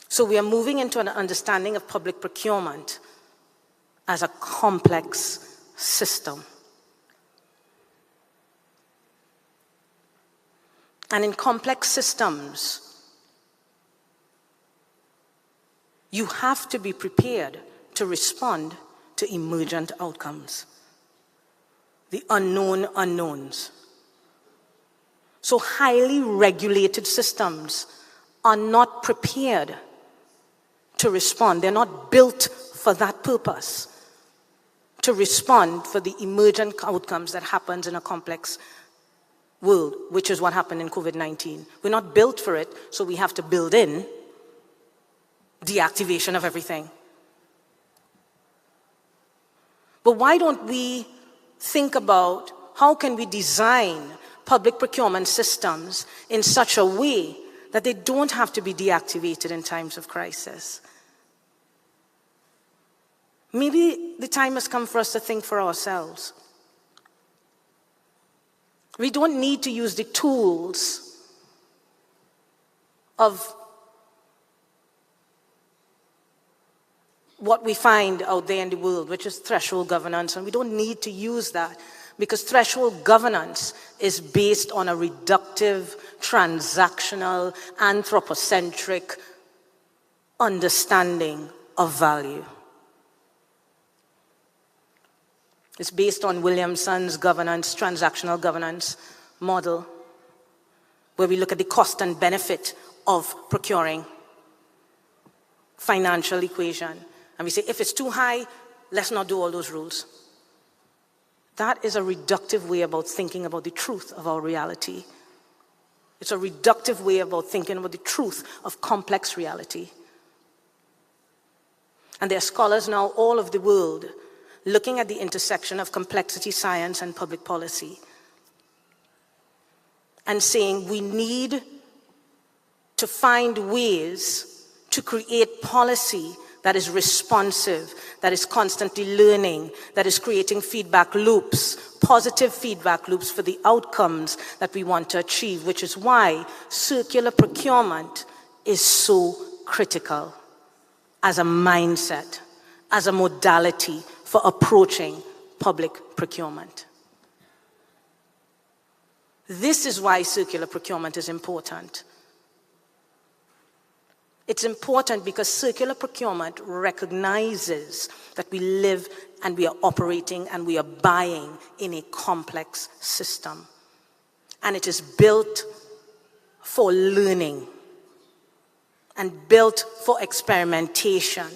So we are moving into an understanding of public procurement as a complex system. And in complex systems, you have to be prepared to respond to emergent outcomes, the unknown unknowns. So highly regulated systems are not prepared to respond. They're not built for that purpose, to respond for the emergent outcomes that happens in a complex world, which is what happened in COVID-19. We're not built for it, so we have to build in deactivation of everything. But why don't we think about how can we design public procurement systems in such a way that they don't have to be deactivated in times of crisis? Maybe the time has come for us to think for ourselves. We don't need to use the tools of what we find out there in the world, which is threshold governance, and we don't need to use that because threshold governance is based on a reductive, transactional, anthropocentric understanding of value. It's based on Williamson's governance, transactional governance model, where we look at the cost and benefit of procuring, financial equation. And we say, if it's too high, let's not do all those rules. That is a reductive way about thinking about the truth of our reality. It's a reductive way about thinking about the truth of complex reality. And there are scholars now all over the world looking at the intersection of complexity science and public policy and saying we need to find ways to create policy that is responsive, that is constantly learning, that is creating feedback loops, positive feedback loops for the outcomes that we want to achieve, which is why circular procurement is so critical as a mindset, as a modality for approaching public procurement. This is why circular procurement is important. It's important because circular procurement recognizes that we live and we are operating and we are buying in a complex system. And it is built for learning and built for experimentation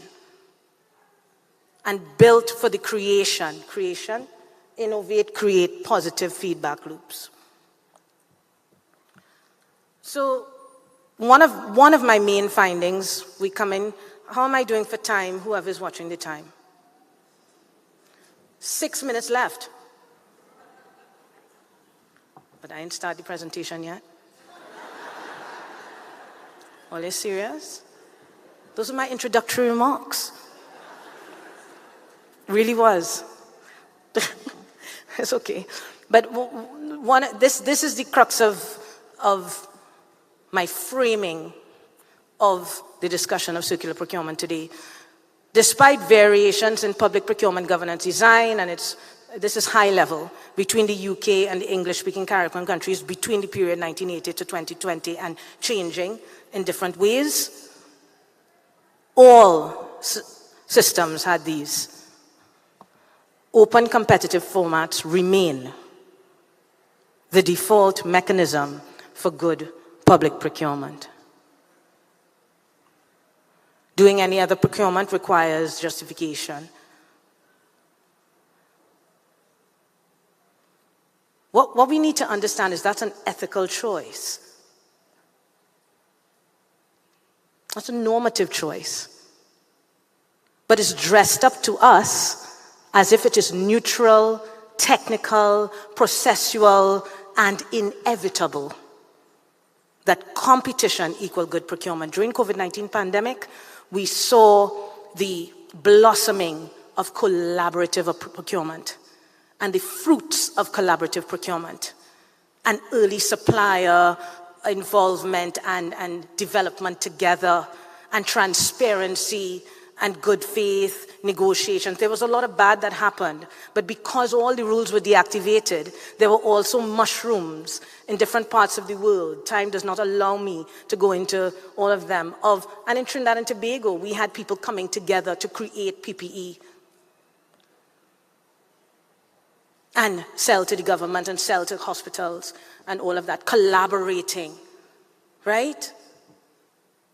and built for the creation, innovate, create positive feedback loops. So one of my main findings, we come in, how am I doing for time, whoever's watching the time? 6 minutes left. But I didn't start the presentation yet. Are you serious? Those are my introductory remarks. Really was. It's okay. But this is the crux of my framing of the discussion of circular procurement today. Despite variations in public procurement governance design, and this is high level, between the UK and the English-speaking Caribbean countries between the period 1980 to 2020 and changing in different ways, all systems had these. Open competitive formats remain the default mechanism for good public procurement. Doing any other procurement requires justification. What we need to understand is that's an ethical choice. That's a normative choice. But it's dressed up to us as if it is neutral, technical, processual, and inevitable. That competition equal good procurement. During COVID-19 pandemic, we saw the blossoming of collaborative procurement and the fruits of collaborative procurement and early supplier involvement and development together and transparency and good faith negotiations. There was a lot of bad that happened, but because all the rules were deactivated, there were also mushrooms in different parts of the world. Time does not allow me to go into all of them. And in Trinidad and Tobago, we had people coming together to create PPE and sell to the government and sell to hospitals and all of that, collaborating, right?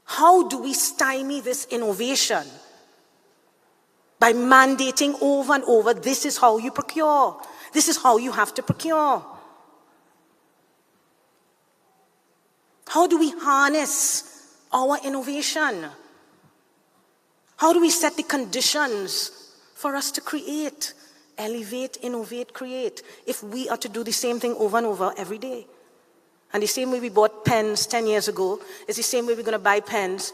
How do we stymie this innovation? By mandating over and over, this is how you procure. This is how you have to procure. How do we harness our innovation? How do we set the conditions for us to create, elevate, innovate, create, if we are to do the same thing over and over every day? And the same way we bought pens 10 years ago is the same way we're going to buy pens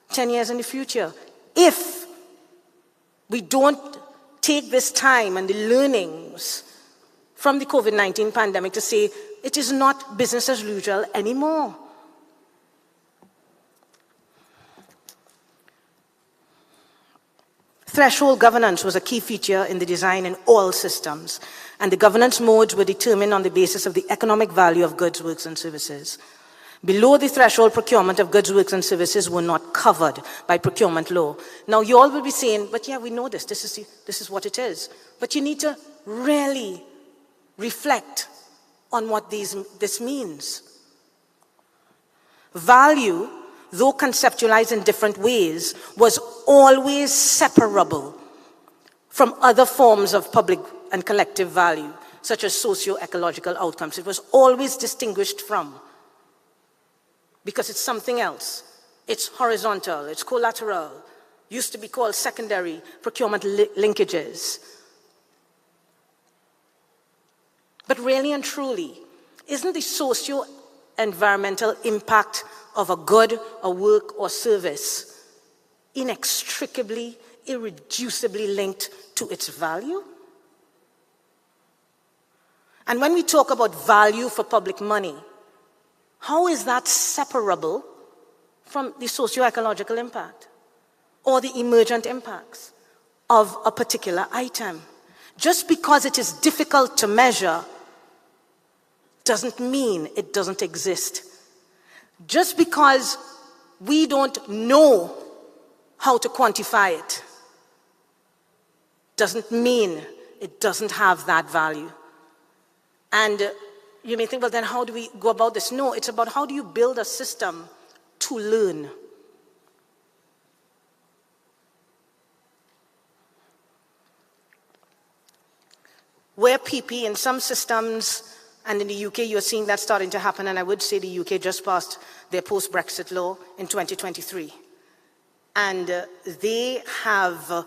10 years in the future. If we don't take this time and the learnings from the COVID-19 pandemic to say it is not business as usual anymore. Threshold governance was a key feature in the design in all systems, and the governance modes were determined on the basis of the economic value of goods, works, and services. Below the threshold, procurement of goods, works, and services were not covered by procurement law. Now, you all will be saying, but yeah, we know this. This is what it is. But you need to really reflect on what this means. Value, though conceptualized in different ways, was always separable from other forms of public and collective value, such as socio-ecological outcomes. It was always distinguished from, because it's something else. It's horizontal, it's collateral, used to be called secondary procurement linkages. But really and truly, isn't the socio-environmental impact of a good, a work, or service inextricably, irreducibly linked to its value? And when we talk about value for public money, how is that separable from the socio-ecological impact or the emergent impacts of a particular item? Just because it is difficult to measure doesn't mean it doesn't exist. Just because we don't know how to quantify it doesn't mean it doesn't have that value. And you may think, well, then how do we go about this? No, it's about how do you build a system to learn. Where PP in some systems, and in the UK you're seeing that starting to happen, and I would say the UK just passed their post-Brexit law in 2023. And they have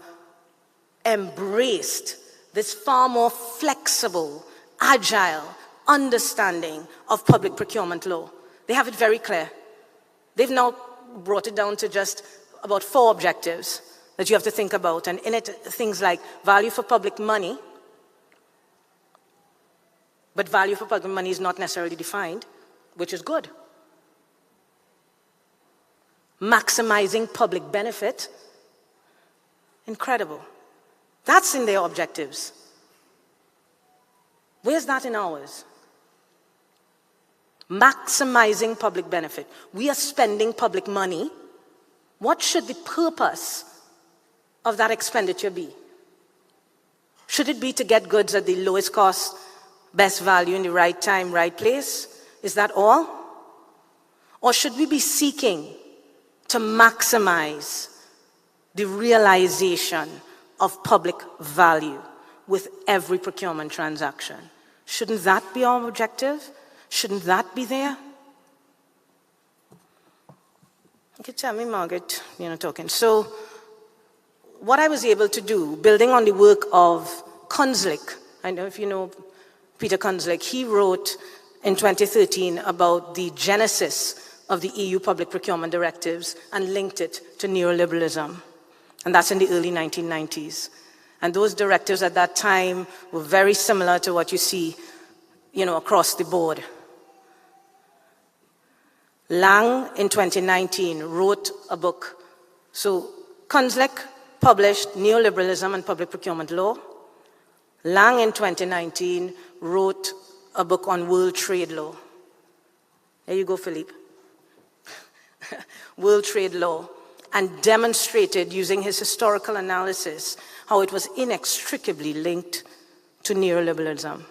embraced this far more flexible, agile understanding of public procurement law. They have it very clear. They've now brought it down to just about 4 objectives that you have to think about. And in it, things like value for public money, but value for public money is not necessarily defined, which is good. Maximizing public benefit, incredible. That's in their objectives. Where's that in ours? Maximizing public benefit. We are spending public money. What should the purpose of that expenditure be? Should it be to get goods at the lowest cost, best value in the right time, right place? Is that all? Or should we be seeking to maximize the realization of public value with every procurement transaction? Shouldn't that be our objective? Shouldn't that be there? You can tell me, Margaret, you're not talking. So what I was able to do, building on the work of Kunslik, I don't know if you know Peter Kunslik, he wrote in 2013 about the genesis of the EU public procurement directives and linked it to neoliberalism. And that's in the early 1990s. And those directives at that time were very similar to what you see, across the board. Lang, in 2019, wrote a book. So Kunslik published Neoliberalism and Public Procurement Law. Lang, in 2019, wrote a book on world trade law. There you go, Philippe. World trade law. And demonstrated, using his historical analysis, how it was inextricably linked to neoliberalism.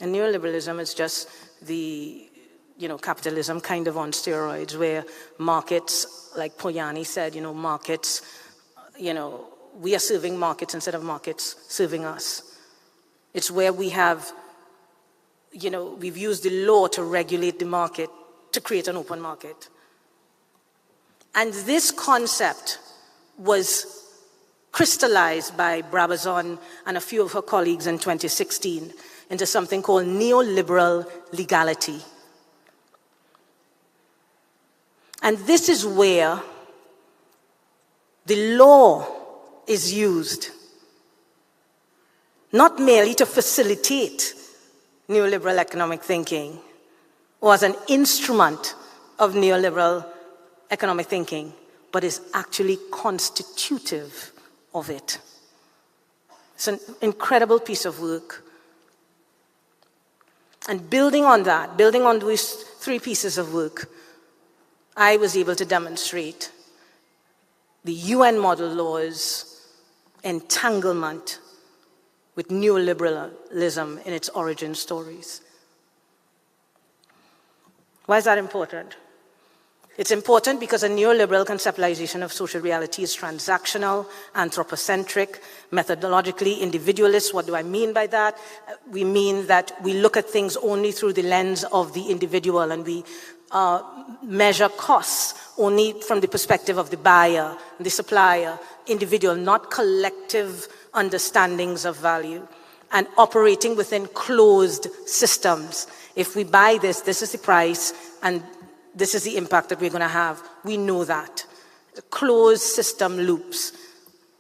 And neoliberalism is just the, capitalism kind of on steroids, where markets, like Poyani said, markets, we are serving markets instead of markets serving us. It's where we have, we've used the law to regulate the market, to create an open market. And this concept was crystallized by Brabazon and a few of her colleagues in 2016 into something called neoliberal legality. And this is where the law is used, not merely to facilitate neoliberal economic thinking or as an instrument of neoliberal economic thinking, but is actually constitutive of it. It's an incredible piece of work. And building on that, building on these 3 pieces of work, I was able to demonstrate the UN model law's entanglement with neoliberalism in its origin stories. Why is that important? It's important because a neoliberal conceptualization of social reality is transactional, anthropocentric, methodologically individualist. What do I mean by that? We mean that we look at things only through the lens of the individual, and we measure costs only from the perspective of the buyer, the supplier, individual, not collective understandings of value, and operating within closed systems. If we buy this, this is the price, and this is the impact that we're going to have We know that. Closed system loops.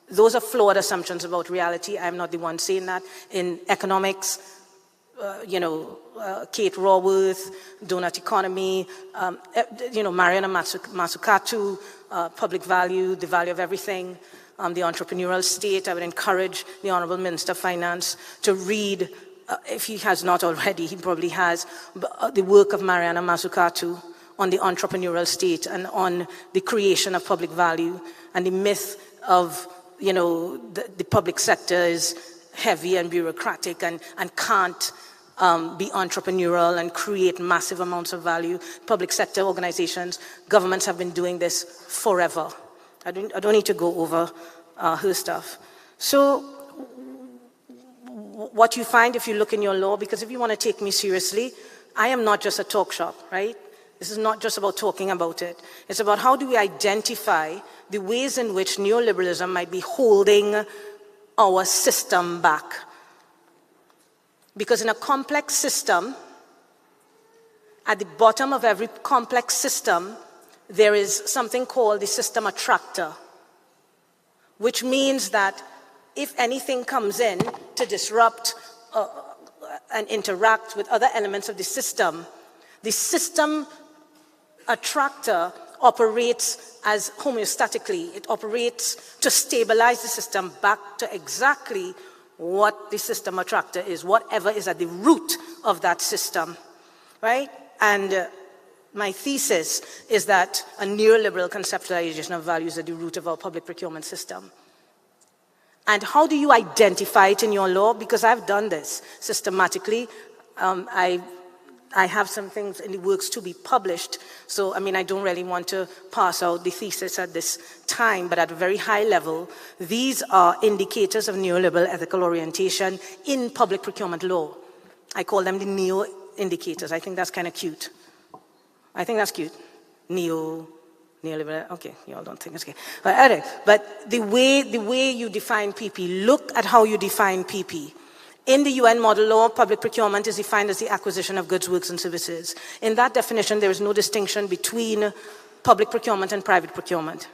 Those are flawed assumptions about reality. I'm not the one saying that. In economics, Kate Raworth, donut economy, Mariana Mazzucato, public value, the value of everything, the entrepreneurial state. I would encourage the Honorable Minister of Finance to read, if he has not already, he probably has, the work of Mariana Mazzucato on the entrepreneurial state and on the creation of public value and the myth of, the public sector is heavy and bureaucratic and can't be entrepreneurial and create massive amounts of value. Public sector organizations, governments have been doing this forever. I don't need to go over her stuff. So what you find if you look in your law, because if you want to take me seriously, I am not just a talk shop, right? This is not just about talking about it. It's about how do we identify the ways in which neoliberalism might be holding our system back. Because in a complex system, at the bottom of every complex system, there is something called the system attractor, which means that if anything comes in to disrupt and interact with other elements of the system attractor operates as homeostatically. It operates to stabilize the system back to exactly what the system attractor is, whatever is at the root of that system, right? And my thesis is that a neoliberal conceptualization of value is at the root of our public procurement system. And how do you identify it in your law? Because I've done this systematically. I have some things in the works to be published. So, I don't really want to pass out the thesis at this time, but at a very high level, these are indicators of neoliberal ethical orientation in public procurement law. I call them the neo-indicators. I think that's kind of cute. I think that's cute. Neoliberal, okay, you all don't think it's okay. But the way you define PP, look at how you define PP. In the UN model law, public procurement is defined as the acquisition of goods, works, and services. In that definition, there is no distinction between public procurement and private procurement.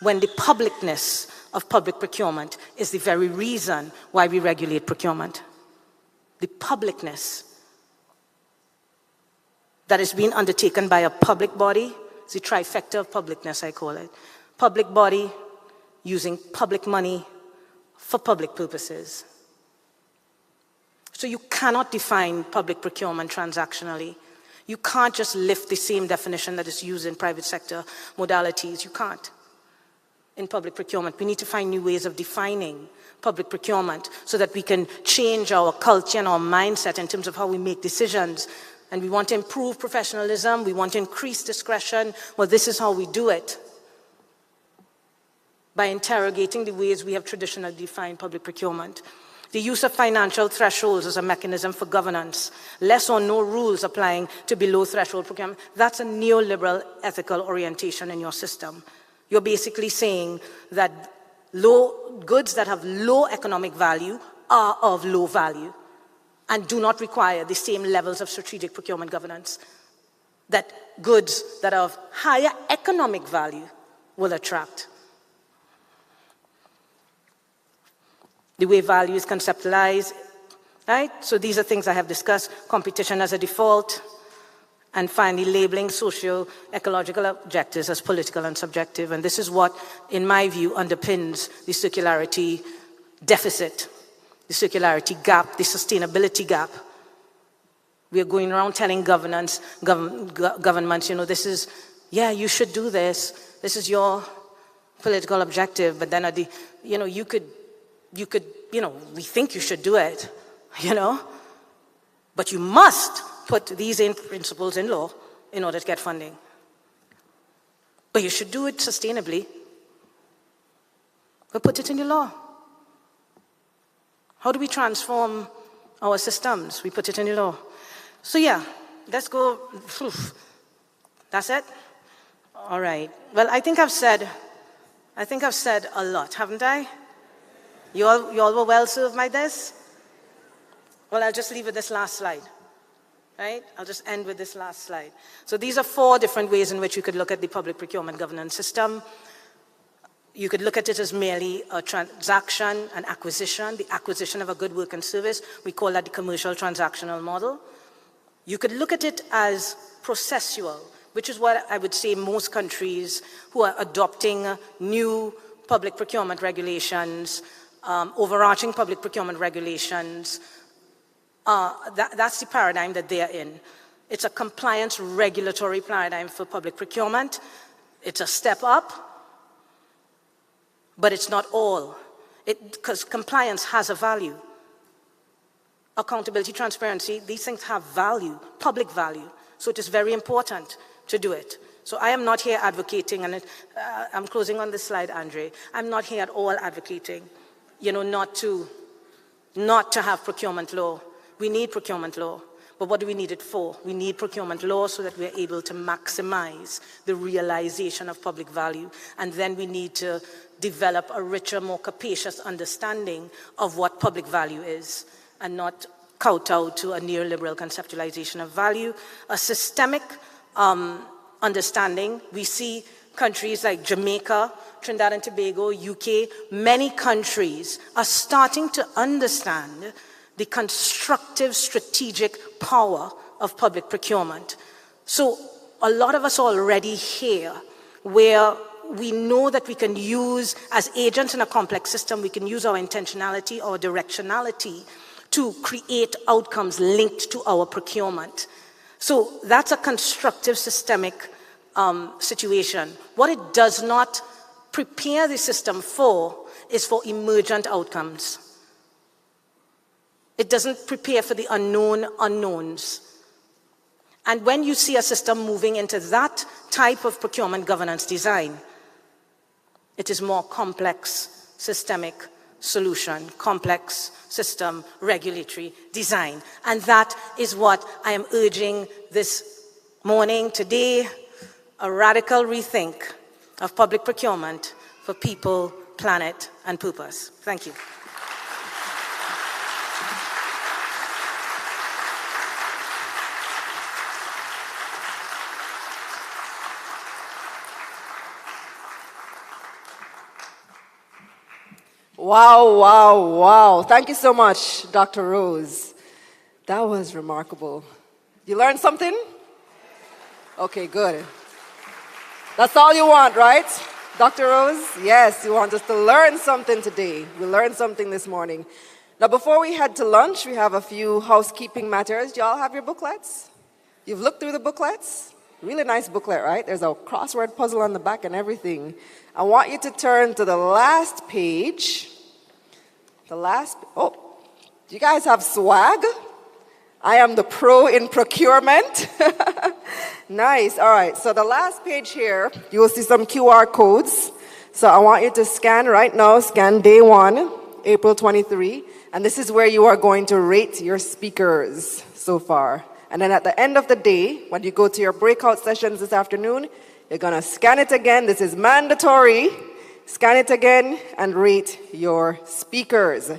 When the publicness of public procurement is the very reason why we regulate procurement. The publicness that is being undertaken by a public body, it's the trifecta of publicness, I call it. Public body using public money for public purposes. So you cannot define public procurement transactionally. You can't just lift the same definition that is used in private sector modalities. You can't. In public procurement, we need to find new ways of defining public procurement so that we can change our culture and our mindset in terms of how we make decisions. And we want to improve professionalism. We want to increase discretion. Well, this is how we do it. By interrogating the ways we have traditionally defined public procurement. The use of financial thresholds as a mechanism for governance, less or no rules applying to below threshold procurement, that's a neoliberal ethical orientation in your system. You're basically saying that goods that have low economic value are of low value and do not require the same levels of strategic procurement governance that goods that are of higher economic value will attract. The way value is conceptualized, right? So these are things I have discussed. Competition as a default. And finally, labeling socio-ecological objectives as political and subjective. And this is what, in my view, underpins the circularity deficit, the circularity gap, the sustainability gap. We are going around telling governments, this is, you should do this. This is your political objective. But then, we think you should do it, But you must put these principles in law in order to get funding. But you should do it sustainably. But put it in your law. How do we transform our systems? We put it in your law. So let's go. That's it? All right. Well, I think I've said a lot, haven't I? You all were well served by this? Well, I'll just leave with this last slide. right? I'll just end with this last slide. So these are 4 different ways in which you could look at the public procurement governance system. You could look at it as merely a transaction, an acquisition, the acquisition of a good, work, and service. We call that the commercial transactional model. You could look at it as processual, which is what I would say most countries who are adopting new public procurement regulations, overarching public procurement regulations, that's the paradigm that they are in. It's a compliance regulatory paradigm for public procurement. It's a step up, but it's not all. Because compliance has a value. Accountability, transparency, these things have value, public value. So it is very important to do it. So I am not here advocating, and I'm closing on this slide, Andre. I'm not here at all advocating, not to have procurement law. We need procurement law. But what do we need it for? We need procurement law so that we're able to maximize the realization of public value. And then we need to develop a richer, more capacious understanding of what public value is, and not kowtow to a neoliberal conceptualization of value. A systemic understanding. We see countries like Jamaica, Trinidad and Tobago, UK, many countries are starting to understand the constructive strategic power of public procurement. So a lot of us already here, where we know that we can use, as agents in a complex system, we can use our intentionality or directionality to create outcomes linked to our procurement. So that's a constructive systemic situation. What it does not prepare the system for is for emergent outcomes. It doesn't prepare for the unknown unknowns. And when you see a system moving into that type of procurement governance design, it is more complex systemic solution, complex system regulatory design. And that is what I am urging this morning, today, a radical rethink of public procurement for people, planet, and purpose. Thank you. Wow, wow, wow. Thank you so much, Dr. Rose. That was remarkable. You learned something? Okay, good. That's all you want, right, Dr. Rose? Yes, you want us to learn something today. We learned something this morning. Now, before we head to lunch, we have a few housekeeping matters. Do y'all have your booklets? You've looked through the booklets? Really nice booklet, right? There's a crossword puzzle on the back and everything. I want you to turn to the last page. Oh, do you guys have swag? I am the pro in procurement. Nice, all right. So the last page here, you will see some QR codes. So I want you to scan right now, scan day 1, April 23. And this is where you are going to rate your speakers so far. And then at the end of the day, when you go to your breakout sessions this afternoon, you're going to scan it again. This is mandatory. Scan it again and rate your speakers.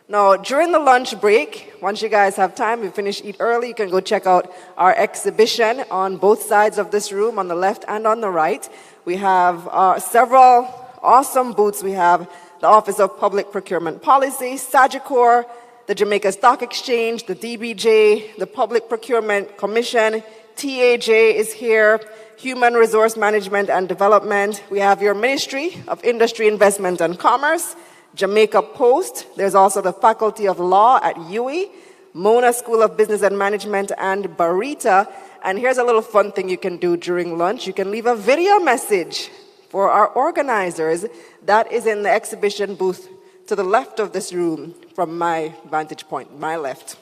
Now, during the lunch break, once you guys have time, we finish eat early, you can go check out our exhibition on both sides of this room, on the left and on the right. We have several awesome booths. We have the Office of Public Procurement Policy, Sagicor, the Jamaica Stock Exchange, the DBJ, the Public Procurement Commission, TAJ is here, Human Resource Management and Development. We have your Ministry of Industry, Investment and Commerce, Jamaica Post. There's also the Faculty of Law at UWI, Mona School of Business and Management, and Barita. And here's a little fun thing you can do during lunch. You can leave a video message for our organizers. That is in the exhibition booth to the left of this room from my vantage point, my left.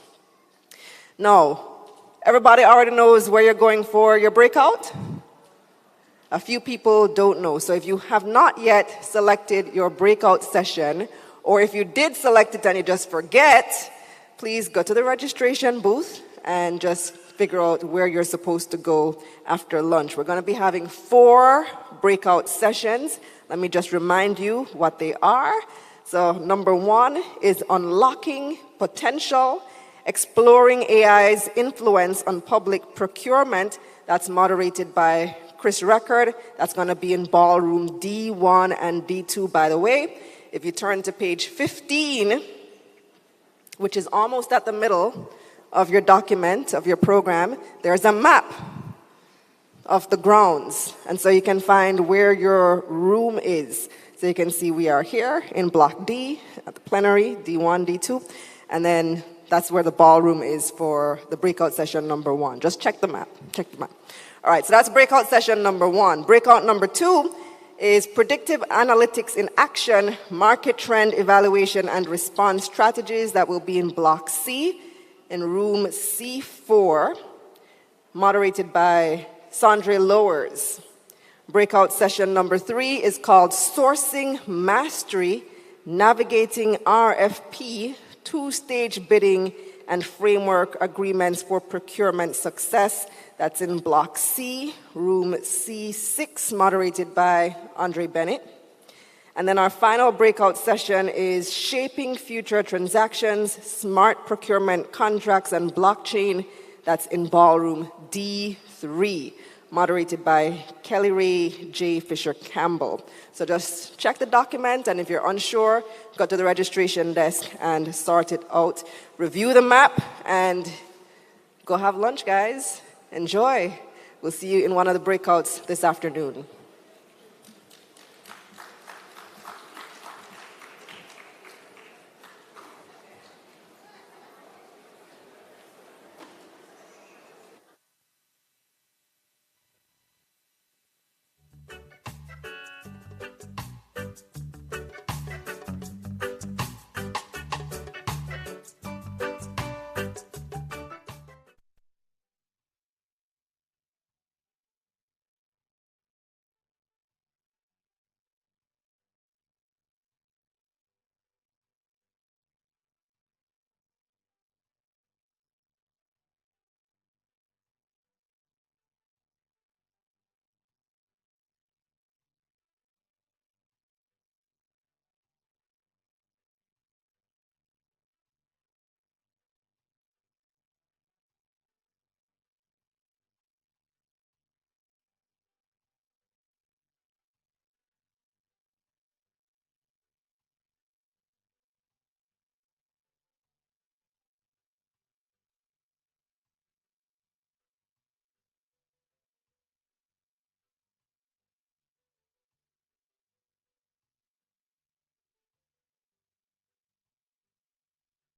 Now, everybody already knows where you're going for your breakout? A few people don't know. So if you have not yet selected your breakout session, or if you did select it and you just forget, please go to the registration booth and just figure out where you're supposed to go after lunch. We're going to be having 4 breakout sessions. Let me just remind you what they are. So number 1 is unlocking potential, Exploring AI's Influence on Public Procurement. That's moderated by Chris Record. That's going to be in ballroom D1 and D2, by the way. If you turn to page 15, which is almost at the middle of your document, of your program, there's a map of the grounds. And so you can find where your room is. So you can see we are here in block D at the plenary, D1, D2, and then that's where the ballroom is for the breakout session number 1. Just check the map, check the map. All right, so that's breakout session number 1. Breakout number 2 is Predictive Analytics in Action, Market Trend Evaluation and Response Strategies. That will be in block C, in room C4, moderated by Sandre Lowers. Breakout session number 3 is called Sourcing Mastery, Navigating RFP, Two-Stage Bidding and Framework Agreements for Procurement Success. That's in block C, room C6, moderated by Bennett. And then our final breakout session is Shaping Future Transactions, Smart Procurement Contracts and Blockchain. That's in ballroom D3. Moderated by Kelly Ray J. Fisher Campbell. So just check the document, and if you're unsure, go to the registration desk and sort it out. Review the map, and go have lunch, guys. Enjoy. We'll see you in one of the breakouts this afternoon.